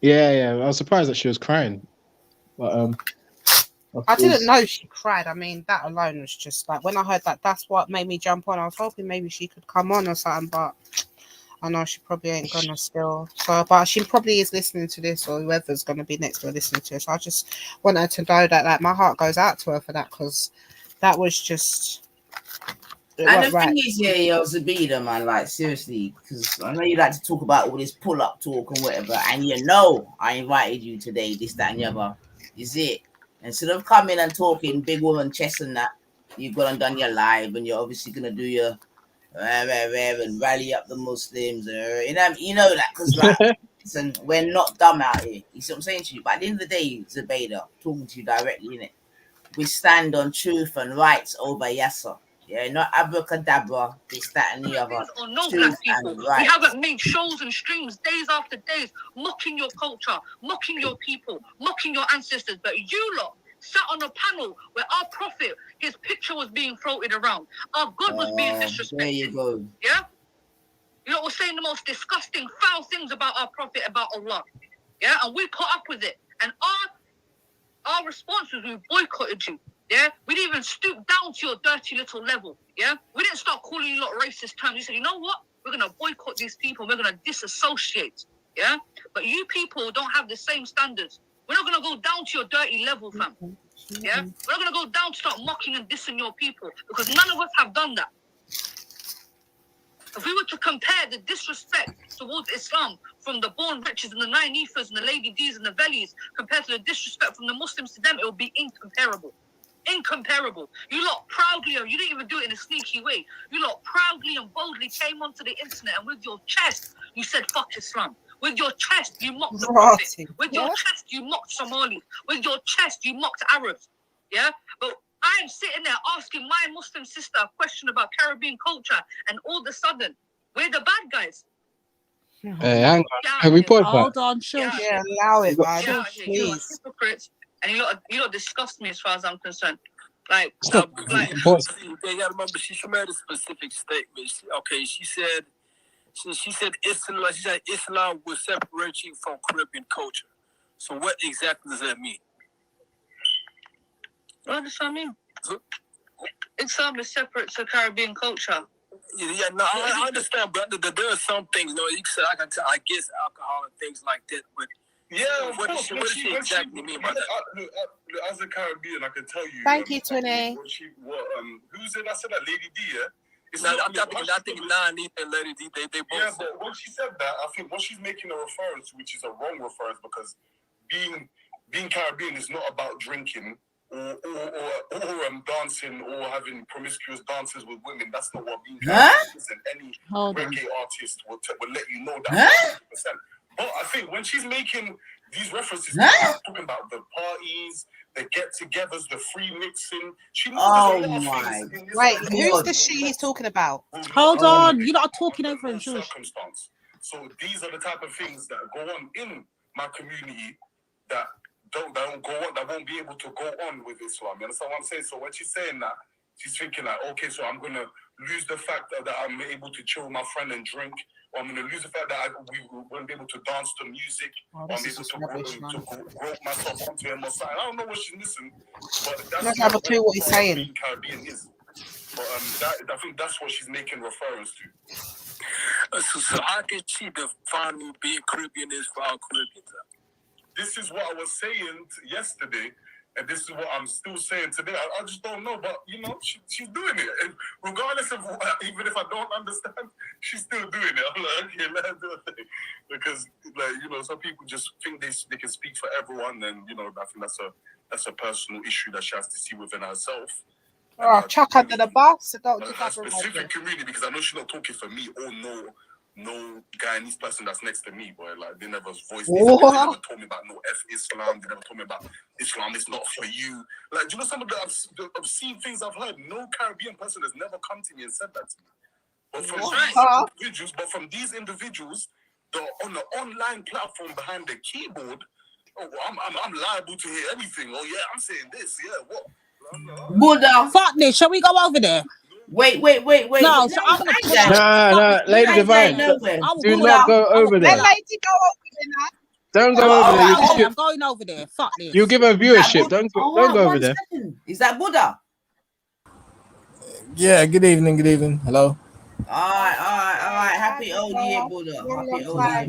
Yeah. I was surprised that she was crying, but I didn't know she cried. I mean, that alone was just like when I heard that. That's what made me jump on. I was hoping maybe she could come on or something, but I know she probably ain't gonna still. So, but she probably is listening to this, or whoever's gonna be next to her listening to it. So I just want her to know that, like, my heart goes out to her for that, because That was just. And the thing is, yo, Zabida, man, like seriously, because I know you like to talk about all this pull-up talk and whatever, and you know I invited you today, this, that, and the other. Is it? Instead of coming and talking big woman chess and that, you've gone and done your live, and you're obviously gonna do your and rally up the Muslims, you know that, because like, listen, we're not dumb out here. You see what I'm saying to you? But at the end of the day, Zabida, talking to you directly, innit? We stand on truth and rights over Yasser. Yeah, not abracadabra, this, that, and the other. Or no black people. We haven't made shows and streams days after days, mocking your culture, mocking your people, mocking your ancestors. But you lot sat on a panel where our prophet, his picture was being floated around. Our God was being disrespected. There you go. Yeah? You lot were saying the most disgusting, foul things about our prophet, about Allah. Yeah? And we caught up with it. And our response was we boycotted you. Yeah, we didn't even stoop down to your dirty little level. Yeah, we didn't start calling you lot racist terms. We said, you know what? We're gonna boycott these people. We're gonna disassociate. Yeah, but you people don't have the same standards. We're not gonna go down to your dirty level, fam. Yeah, we're not gonna go down to start mocking and dissing your people because none of us have done that. If we were to compare the disrespect towards Islam from the born riches and the nine ethers and the lady D's and the vellies compared to the disrespect from the Muslims to them, it would be incomparable. Incomparable. You lot proudly, you didn't even do it in a sneaky way. You lot proudly and boldly came onto the internet and with your chest, you said, fuck Islam. With your chest, you mocked the Prophet. With your chest, you mocked Somalis. With your chest, you mocked Arabs. Yeah? But I'm sitting there asking my Muslim sister a question about Caribbean culture, and all of a sudden, we're the bad guys. Hey, hang on. Have we paused Hold that? on, shush. Yeah, allow it, man. You're Please. hypocrites. And you lot disgust me as far as I'm concerned. Like, Stop. like They gotta remember she made a specific statement. She said Islam. She said Islam will separate you from Caribbean culture. So what exactly does that mean? What does that mean? Islam is separate to Caribbean culture. Yeah, no, I understand, but there are some things. You know, you said I guess alcohol and things like that, but. Yeah, what does she exactly mean by that? Look, as a Caribbean, I can tell you. Thank you, Twinny. Who's it? I said that Lady D, yeah? I think Nani and Lady D, they both. Yeah, but when she said that, I think what she's making a reference to, which is a wrong reference, because being Caribbean is not about drinking or dancing or having promiscuous dances with women. That's not what being Caribbean is, and any reggae artist will let you know that 100%. But I think when she's making these references, she's talking about the parties, the get-togethers, the free mixing. She knows there's a lot of things in this. Wait, who's the she he's talking about? Hold on, you're not talking over him. Circumstance. So these are the type of things that go on in my community that don't go on, that won't be able to go on with Islam. You understand what I'm saying? So when she's saying that, she's thinking like, okay, so I'm gonna lose the fact that I'm able to chill with my friend and drink. Or I'm going to lose the fact that we won't be able to dance to music. Or I'm able to grope myself onto him or something. I don't know what she's missing. But that's have a clue what he's saying. Caribbean is. But I think that's what she's making reference to. So how can she define who being Caribbean is for our Caribbeans? This is what I was saying yesterday. And this is what I'm still saying today. I just don't know, but you know, she's doing it. And regardless of even if I don't understand, she's still doing it. I'm like, okay, let her do it. Because like, you know, some people just think they can speak for everyone, and you know, I think that's a personal issue that she has to see within herself. Oh, chuck under the bus. Don't her specific community, because I know she's not talking for me or no Guyanese person that's next to me, boy. Like, they never voiced this. They never told me about no Islam. They never told me about Islam is not for you. Like, do you know some of the obscene things I've heard? No Caribbean person has never come to me and said that to me. But from these individuals, on the online platform behind the keyboard, I'm liable to hear anything. Oh yeah, I'm saying this. Yeah, what? Buddha. Fuck this. Shall we go over there? Wait. No, so no, Lady Divine. Do not go over there. Let Lady go over there now. Don't go over there. I'm going over there. Fuck this. You give her viewership. Don't go over there. Is that Buddha? Yeah, good evening. Hello. All right. Happy old year, Buddha.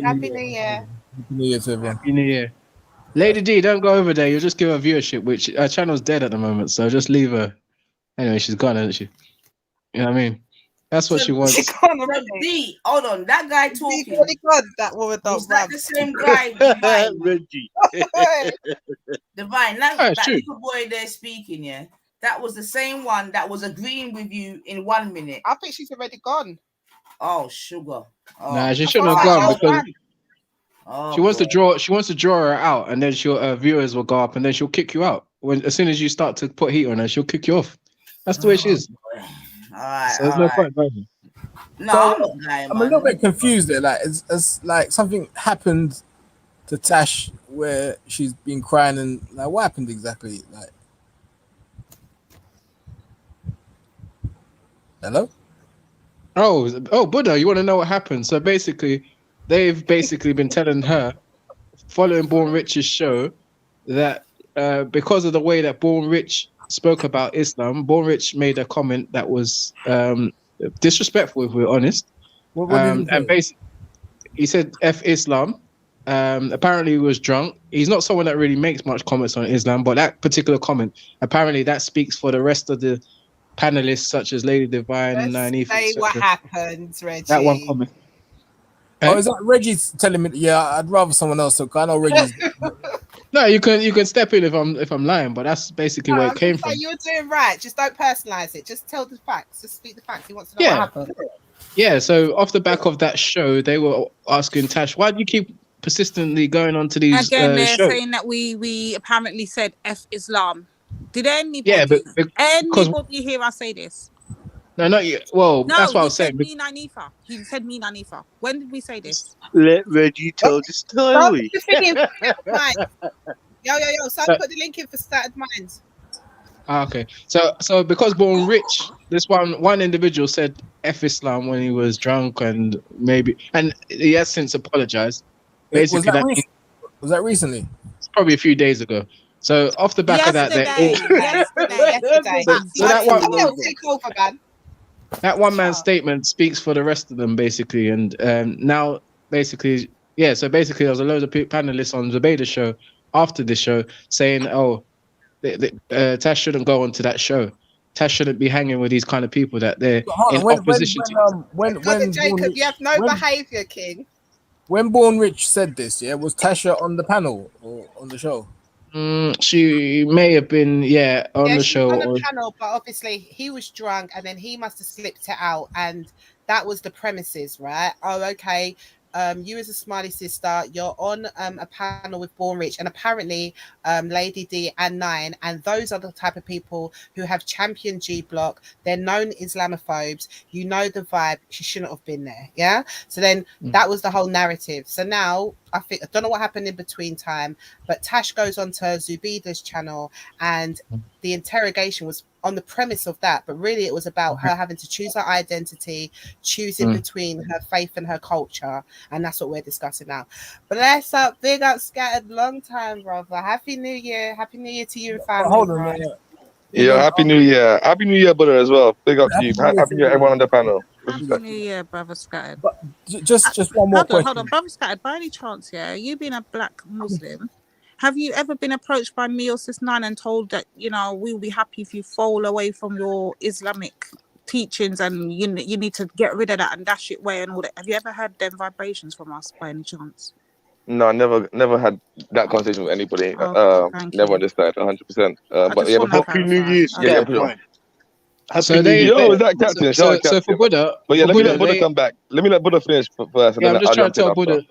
Happy New Year. Happy New Year to everyone. Happy New Year. Lady D, don't go over there. You'll just give her viewership, which her channel's dead at the moment, so just leave her. Anyway, she's gone, isn't she? You know what I mean? That's what she wants. D, hold on, that guy talking. That woman Is that the same guy, Divine? Reggie. Divine, Oh, that true. little boy there speaking, yeah? That was the same one that was agreeing with you in 1 minute. I think she's already gone. Oh, sugar. Oh. Nah, she shouldn't have gone because Oh, she wants to draw. She wants to draw her out, and then she'll viewers will go up, and then she'll kick you out. As soon as you start to put heat on her, she'll kick you off. That's the way she is. All right, So there's no point, buddy. No, So, I'm not lying, I'm a man. little bit confused there. Like, it's like something happened to Tash where she's been crying, and like, what happened exactly? Like, hello? Oh, Buddha, you want to know what happened? So basically, they've basically been telling her, following Born Rich's show, that because of the way that Born Rich spoke about Islam, Born Rich made a comment that was disrespectful, if we're honest. What did he say? And basically, he said F Islam. Apparently he was drunk. He's not someone that really makes much comments on Islam, but that particular comment, apparently that speaks for the rest of the panelists, such as Lady Divine and Naif. Say what happens, Reggie. That one comment. Oh, is that Reggie's telling me? Yeah, I'd rather someone else talk. I know Reggie's. No, you can step in if I'm lying, but that's basically where it came from. You're doing right. Just don't personalize it. Just tell the facts. Just speak the facts. He wants to know what happened. Yeah, so off the back of that show, they were asking Tash, why do you keep persistently going on to these Again, they're shows? saying that we apparently said F Islam. Did anybody, anybody hear us say this? No, not you. Well, No, that's what I was he said saying. me Nanifa. He said me Nanifa. When did we say this? Let Reggie tell the story. Yo, someone put the link in for Started Minds. Okay, so because Born Rich, this one individual said F Islam when he was drunk, and he has since apologized. Was that recently? Probably a few days ago. So off the back of that, Yesterday. So that one, take over, man. that one man's statement speaks for the rest of them, basically. And now, basically, yeah. So basically, there was a load of panelists on Zubaydah's show after this show saying, "Oh, Tash shouldn't go on to that show. Tash shouldn't be hanging with these kind of people that they're in opposition to." When Jacob, you have no behavior, King. When Born Rich said this, was Tasha on the panel or on the show? She may have been, on the show. On the panel, but obviously he was drunk, and then he must have slipped it out, and that was the premises, right? Oh, okay. You as a Smiley sister, you're on a panel with Born Rich, and apparently Lady D and Nine, and those are the type of people who have championed G Block. They're known Islamophobes. You know the vibe. She shouldn't have been there. Yeah. So then that was the whole narrative. So now I don't know what happened in between time, but Tash goes onto Zubaydah's channel, and the interrogation was on the premise of that, but really it was about her having to choose her identity, choosing between her faith and her culture, and that's what we're discussing now. Bless up, big up, Scattered, long time, brother. Happy New Year to you and family. Hold on, Yeah, Happy New Year. Happy New Year, brother, as well. Big up to you. Happy New Year, everyone on the panel. Happy New Year, brother Scattered. Just one more question. Hold on, brother Scattered. By any chance, you being a black Muslim, have you ever been approached by me or Sis Nine and told that, we'll be happy if you fall away from your Islamic teachings and you need to get rid of that and dash it away and all that? Have you ever heard them vibrations from us by any chance? No, I never had that conversation with anybody. Never understood 100%. But yeah, Happy New Year. So they, is that Captain? So for Buddha, but yeah, let me let Buddha come back. Let me let Buddha finish first. Yeah, I'm just trying to tell Buddha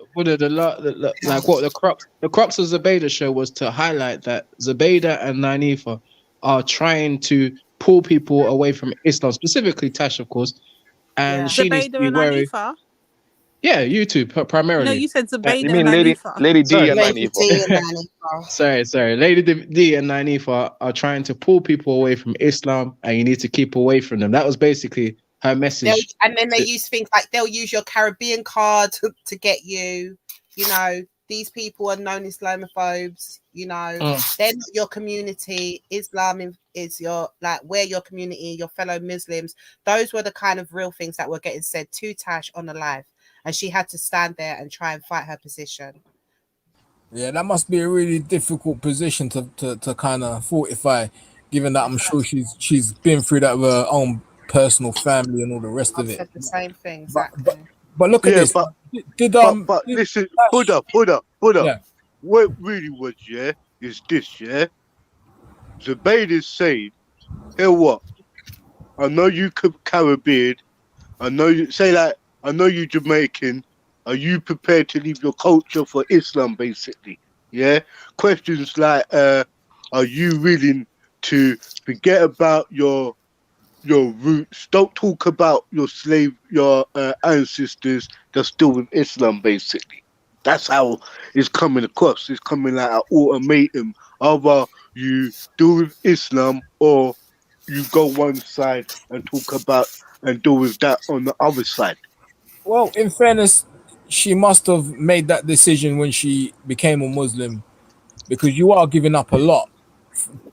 like what the crux of Zubaydah's show was to highlight that Zubaydah and Nanifa are trying to pull people away from Islam, specifically Tash, of course, and she needs to be wary. Yeah, YouTube primarily. No, you said Zubaydah. You mean Lady D and Nanifa? Sorry. Lady D and Nanifa are trying to pull people away from Islam, and you need to keep away from them. That was basically her message. And then they use things like they'll use your Caribbean card to get you. These people are known Islamophobes. They're not your community. Islam is your we're your community, your fellow Muslims. Those were the kind of real things that were getting said to Tash on the live. And she had to stand there and try and fight her position. Yeah, that must be a really difficult position to kind of fortify. given that I'm sure she's been through that with her own personal family and all the rest of I've it. said the same thing, exactly. But look at Yeah, this. but Did listen, Buddha. Yeah. What it really was, yeah, is this, yeah. Zubayd's saying, "Hey, what? I know you Caribbean. I know you say like, I know you Jamaican. Are you prepared to leave your culture for Islam, basically? Yeah. Questions like, are you willing to forget about your roots? Don't talk about your ancestors that's still with Islam, basically. That's how it's coming across. It's coming like an ultimatum. Either you do with Islam or you go one side and talk about and deal with that on the other side." Well, in fairness, she must have made that decision when she became a Muslim, because you are giving up a lot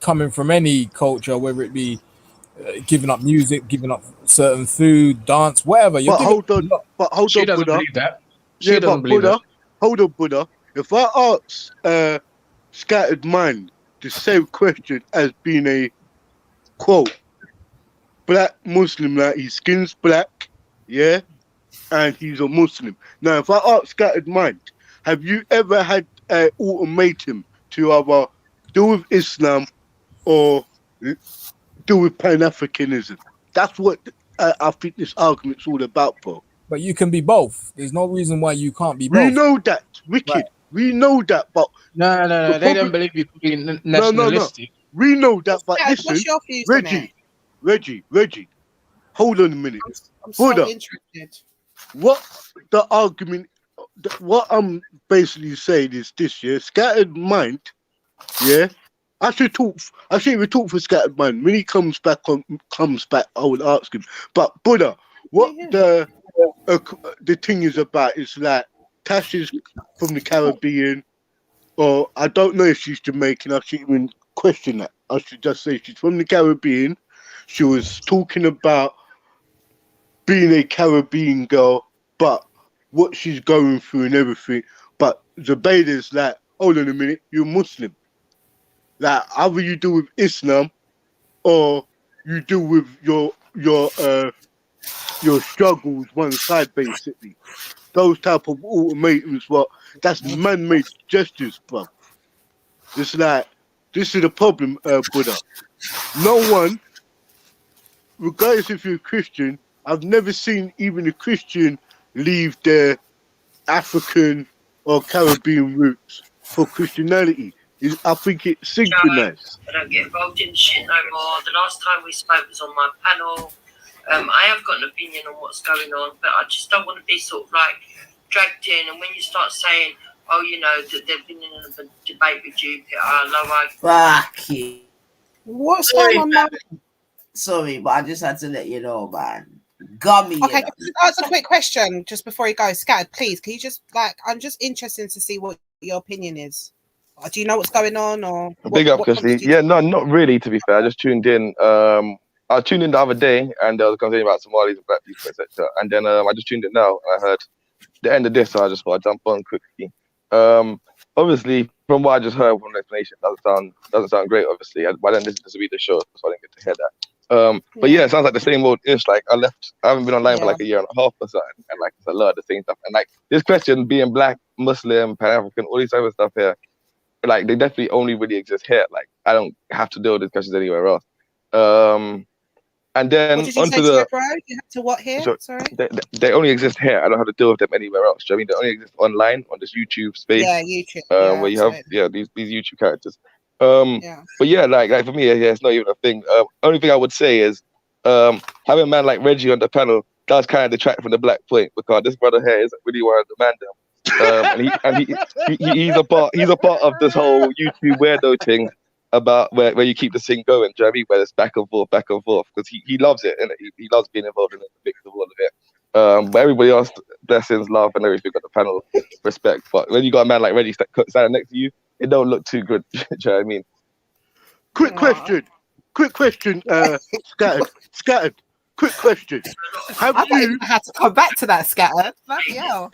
coming from any culture, whether it be giving up music, giving up certain food, dance, whatever. You're But giving hold on, She doesn't Buddha. believe that. She Yeah, doesn't but believe that. Buddha, hold on, Buddha. If I ask Scattered Mind the same question as being a quote black Muslim, like his skin's black, yeah, and he's a Muslim. Now, if I ask Scattered Mind, have you ever had an ultimatum to either do with Islam or do with Pan-Africanism? That's what I think this argument's all about, bro. But you can be both. There's no reason why you can't be both. We know that, Wicked. Right. We know that, but No. They don't believe you could be nationalistic. No. We know that, but Dad, listen, what's your views on it? Reggie, hold on a minute. I'm so Buddha, interested. what the argument? What I'm basically saying is this: yeah, Scattered Mind. Yeah, I should we talk for Scattered Mind. When he comes back, I will ask him. But Buddha, what the thing is about is like Tash is from the Caribbean, or I don't know if she's Jamaican. I shouldn't even question that. I should just say she's from the Caribbean. She was talking about being a Caribbean girl, but what she's going through and everything. But Zubayd's like, hold on a minute, you're Muslim. Like, either you do with Islam or you do with your struggles one side, basically. Those type of ultimatums, that's man-made gestures, bro. It's like, this is the problem, Buddha. No one, regardless if you're a Christian, I've never seen even a Christian leave their African or Caribbean roots for Christianity. I think it's synchronized. I don't get involved in shit no more. The last time we spoke was on my panel. I have got an opinion on what's going on, but I just don't want to be sort of like dragged in. And when you start saying, oh, you know, that they've been in a debate with Jupiter, Fuck you. What's going on now? Sorry, but I just had to let you know, man. Gummy. Okay, can I ask a quick question just before you go? Scattered, please. Can you just I'm just interested to see what your opinion is. Do you know what's going on, or big up, Chrissy? Yeah, no, not really. To be fair, I just tuned in. I tuned in the other day, and there was a conversation about Somalis and black people, etc. And then I just tuned in now, and I heard the end of this, so I just thought I'd jump on quickly. Obviously, from what I just heard from the explanation, doesn't sound great. Obviously, but then this is the show, so I didn't get to hear that. But yeah, it sounds like the same old ish. Like I haven't been online for like a year and a half or something, and like it's a lot of the same stuff. And like this question, being black, Muslim, Pan African, all these type of stuff here, like they definitely only really exist here. Like I don't have to deal with these questions anywhere else. And then what did you say to bro? You have to what here? Sorry. They only exist here. I don't have to deal with them anywhere else. Do you know what I mean? They only exist online on this YouTube space. Yeah, YouTube. Where you have these YouTube characters. But yeah, like for me, it's not even a thing. Only thing I would say is having a man like Reggie on the panel does kind of detract from the black point, because this brother here isn't really one of the man them. And he's a part of this whole YouTube weirdo thing about where you keep the thing going. Do you know what I mean? Where it's back and forth, because he loves it, and he loves being involved in the mix of all of it. But everybody else, blessings, love, and everything on the panel, respect. But when you got a man like Reggie standing next to you, it don't look too good. Do you know what I mean? Quick question, Scattered. quick question. Have I thought you? you had to come back to that, Scatter. Bloody hell.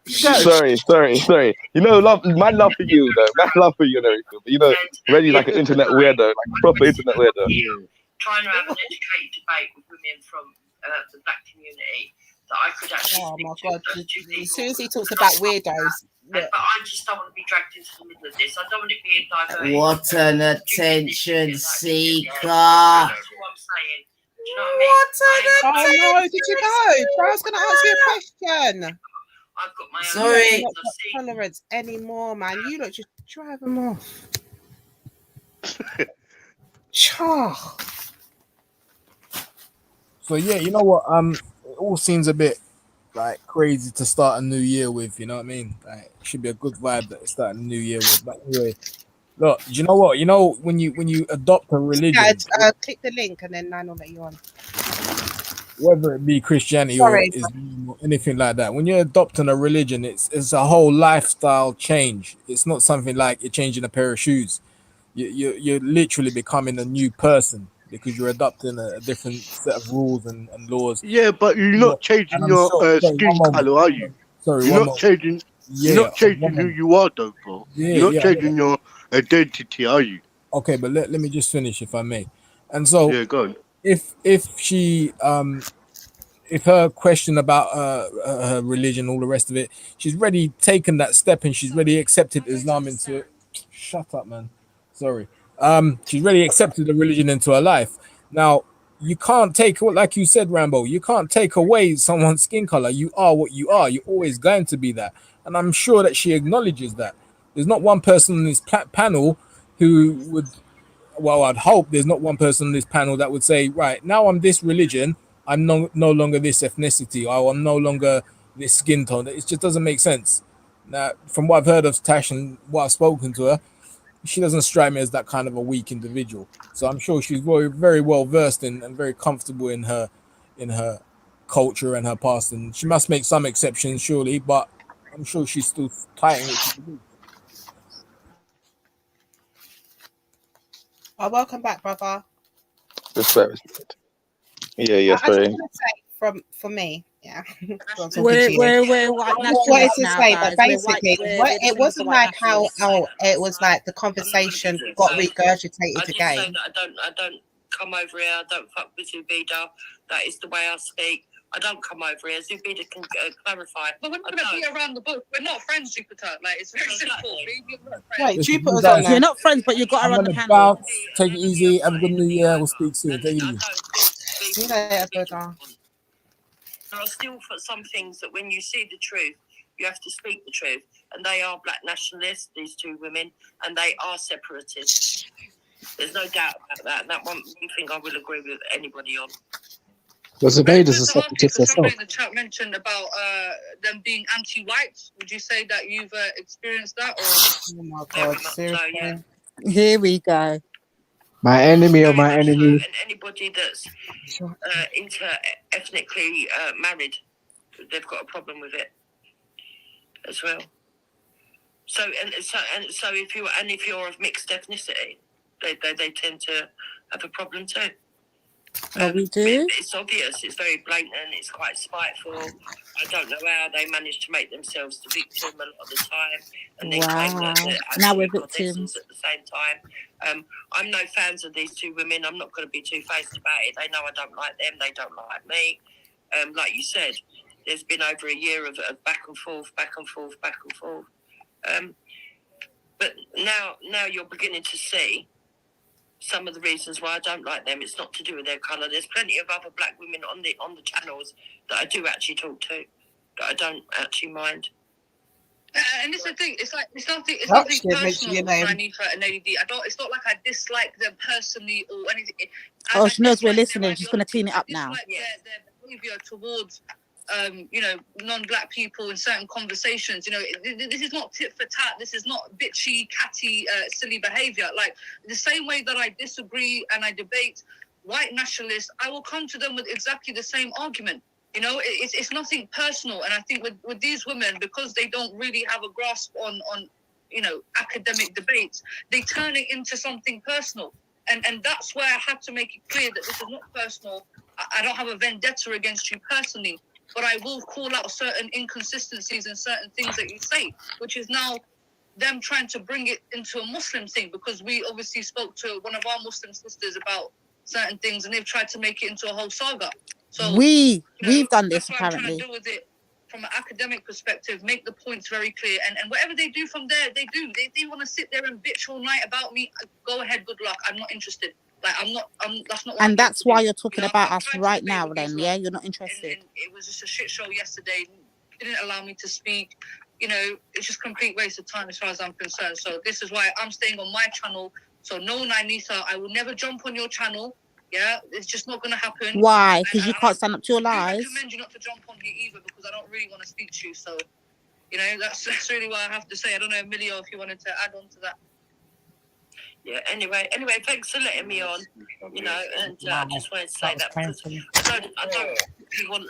Sorry. You know, man, love for you though. Man, love for you and everything. But you know, Reddy's like an internet weirdo, like proper internet weirdo. Trying to have an educated debate with women from the black community that I could actually. Oh my God! As soon as he talks about weirdos, but I just don't want to be dragged into the middle of this. I don't want it being diverted. What an attention seeker! That's what I'm saying. Do you know what I mean? oh no! Did you go? I was going to ask you a question. I've got my own. Sorry. Not got tolerance anymore, man. You lot just drive them off. Char. So yeah, you know what? It all seems a bit like crazy to start a new year with. You know what I mean? Like, it should be a good vibe that start a new year with. But anyway, look, do you know what? You know when you adopt a religion, click the link and then Nine will let you on. whether it be Christianity Sorry. or Islam or anything like that, when you're adopting a religion, it's a whole lifestyle change. It's not something like you're changing a pair of shoes. You're literally becoming a new person because you're adopting a different set of rules and laws. Yeah, but you're not changing your skin color, are you? Sorry, you're not changing. Yeah, you're not changing who you are, though, bro. You're not changing your identity, are you? Okay, but let me just finish, if I may. And so, yeah, go on. If she if her question about her religion, all the rest of it, she's already taken that step and she's already accepted Islam into it. Shut up, man. Sorry. She's already accepted the religion into her life. Now, you can't take, like you said, Rambo, you can't take away someone's skin color. You are what you are. You're always going to be that. And I'm sure that she acknowledges that. There's not one person on this panel who would, well, I'd hope there's not one person on this panel that would say, right, now I'm this religion, I'm no longer this ethnicity, or I'm no longer this skin tone. It just doesn't make sense. Now, from what I've heard of Tash and what I've spoken to her, she doesn't strike me as that kind of a weak individual. So I'm sure she's very, very well versed in and very comfortable in her culture and her past. And she must make some exceptions, surely, but I'm sure she's still tight in what she believes. Oh, welcome back, brother. Respect. Yeah, I sorry. just want to say for me, yeah. We're white nationalists what is to now, say, guys. but basically, it wasn't like how it was like the conversation got regurgitated again. I don't come over here. I don't fuck with Zubida. That is the way I speak. I don't come over here. Zubida can clarify. But we're not going to beat around the bush. We're not friends, Jupiter. Like, it's very simple. Wait, Jupiter's on there. You're not friends, but you got her on the panel. Bounce, take it easy. Have a good new year. We'll speak soon. Take it easy. There are still some things that when you see the truth, you have to speak the truth. And they are black nationalists, these two women, and they are separatists. There's no doubt about that. And that one thing I will agree with anybody on. Well, Zubaydah's a separatist herself. Somebody in the chat mentioned about them being anti-white. Would you say that you've experienced that? Or? Oh my God, seriously. Here we go. My enemy or my enemy. And anybody that's inter-ethnically married, they've got a problem with it as well. So if you're of mixed ethnicity, they tend to have a problem too. We do. It's obvious. It's very blatant. It's quite spiteful. I don't know how they manage to make themselves the victim a lot of the time, and then claim that now we're goddesses victims at the same time. I'm no fans of these two women. I'm not going to be two-faced about it. They know I don't like them. They don't like me. Like you said, there's been over a year of back and forth. But now you're beginning to see some of the reasons why I don't like them. It's not to do with their colour. There's plenty of other black women on the channels that I do actually talk to, that I don't actually mind. And it's the thing. It's nothing personal. Hanifa and Lady D. It's not like I dislike them personally or anything. Oh, she knows we're listening. She's going to clean it up now. Like their behaviour towards non-black people in certain conversations. This is not tit for tat. This is not bitchy, catty, silly behavior. Like the same way that I disagree and I debate white nationalists, I will come to them with exactly the same argument. It's nothing personal. And I think with these women, because they don't really have a grasp on academic debates, they turn it into something personal. And that's why I had to make it clear that this is not personal. I don't have a vendetta against you personally, but I will call out certain inconsistencies and certain things that you say, which is now them trying to bring it into a Muslim thing, because we obviously spoke to one of our Muslim sisters about certain things and they've tried to make it into a whole saga. So we've done this that's why I'm trying apparently. to deal with it from an academic perspective, make the points very clear, and whatever they do from there, they do. They want to sit there and bitch all night about me. Go ahead, good luck. I'm not interested. Like that's not. What And that's why you're talking about us right now. Then, yeah, you're not interested. And it was just a shit show yesterday. It didn't allow me to speak. You know, it's just complete waste of time as far as I'm concerned. So this is why I'm staying on my channel. So no, Nisa, I will never jump on your channel. Yeah, it's just not going to happen. Why? Because you can't stand up to your lies. I recommend you not to jump on here either, because I don't really want to speak to you. So, you know, that's really what I have to say. I don't know, Emilio, if you wanted to add on to that. Yeah, anyway, thanks for letting me on, you know, and I just wanted to say that because I don't really want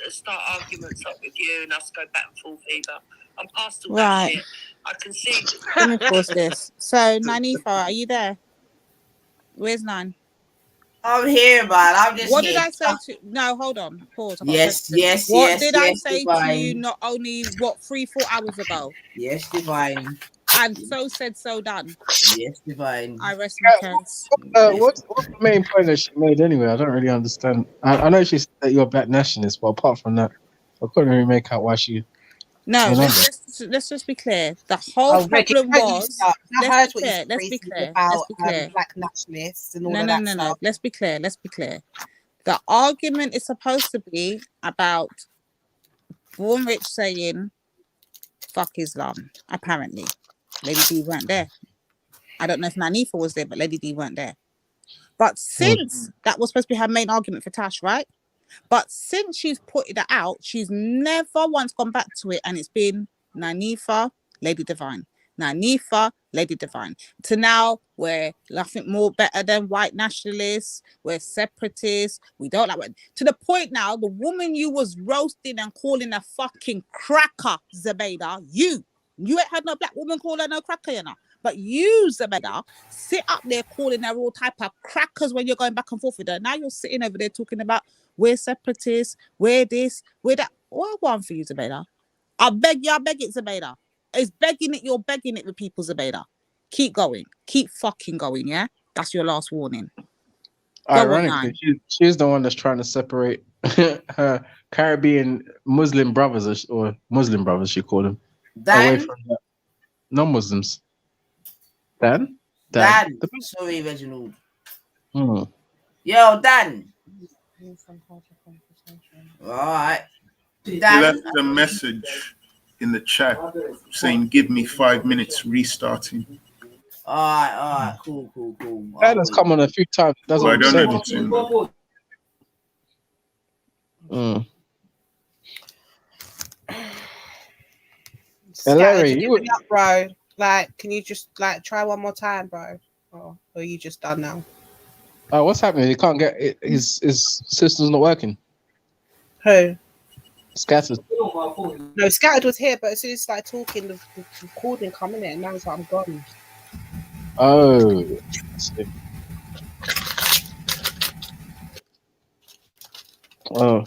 to start arguments up with you and us go back and forth either. I'm past all that shit. I can see. Let me pause this. So, Nanifa, are you there? Where's Nan? I'm here, man. I'm just What here. did I say to? No, hold on. Pause. Yes. What did I say Divine. to you? Not only 3-4 hours ago. Yes, Divine. And so said, so done. Yes, Divine. I rest my case. What's the main point that she made anyway? I don't really understand. I know she said that you're a black nationalist, but apart from that, I couldn't really make out why she. No, let's just be clear. The whole problem was. Let's be clear. Black nationalists and all of that stuff. No. Let's be clear. The argument is supposed to be about Born Rich saying, "Fuck Islam." Apparently, Lady D weren't there. I don't know if Nanifa was there, but Lady D weren't there. But since that was supposed to be her main argument for Tash, right? But since she's put it out, she's never once gone back to it, and it's been Nanifa, Lady Divine, Nanifa, Lady Divine. To now, we're nothing more better than white nationalists. We're separatists. We don't like. To the point now, the woman you was roasting and calling a fucking cracker, Zabeda, you ain't had no black woman call her no cracker, you know. But you, Zabeda, sit up there calling her all type of crackers when you're going back and forth with her. Now you're sitting over there talking about we're separatists, we're this, we're that. What I want for you, Zabeda? I beg it, Zabeda. It's begging it, you're begging it with people, Zabeda. Keep going. Keep fucking going, yeah? That's your last warning. Ironically, she's the one that's trying to separate her Caribbean Muslim brothers, or Muslim brothers, she called them, away from non-Muslims. Dan? Sorry, Reginald. Yo, Dan. All right. He left a message in the chat saying, "Give me 5 minutes restarting." All right, cool. That has come on a few times. Doesn't I don't say know if it's in. Larry, you up, bro. Like, can you just try one more time, bro? Or are you just done now? What's happening? He can't get it. His system's not working. Who? Scattered. No, Scattered was here, but as soon as I started talking, the recording coming in, and now it's like I'm gone. Oh. Oh.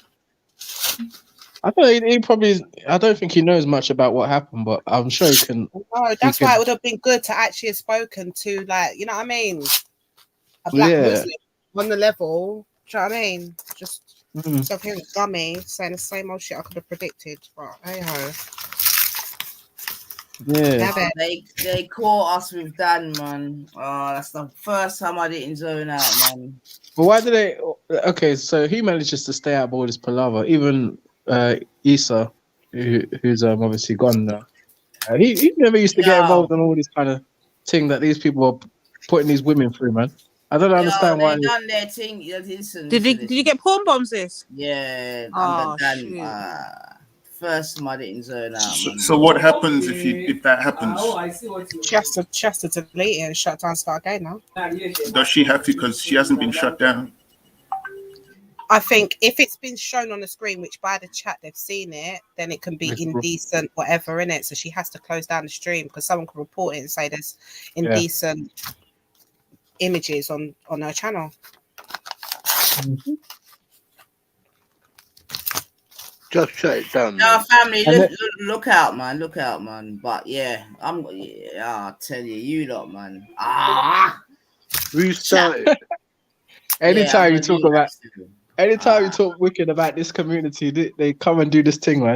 I thought he probably. I don't think he knows much about what happened, but I'm sure he can. No, that's why it would have been good to actually have spoken to, like, you know what I mean, a black Muslim on the level. Do you know what I mean? Just so here, dummy saying the same old shit I could have predicted. But hey ho. Yeah. They caught us with Dan, man. Oh, that's the first time I didn't zone out, man. But why did they? Okay, so he manages to stay out of all this palaver. Even Issa, who's obviously gone now. He never used to get involved in all this kind of thing that these people are putting these women through, man. I don't understand why. They done their thing. Listen, did you get porn bombs? This? Yeah. Under Dan. First time I didn't zone out. So what happens if that happens? She has to delete it and shut down, start again now. Does she have to? Because she hasn't been shut down. I think if it's been shown on the screen, which by the chat they've seen it, then it can be indecent, whatever, in it. So she has to close down the stream because someone can report it and say there's indecent images on her channel. Just shut it down, No, man. family, And look out, man. Look out, man. But yeah, I'll tell you lot, man. Restart it. Yeah, I'm anytime you gonna talk do about, that. anytime you talk wicked about this community, they come and do this thing, man.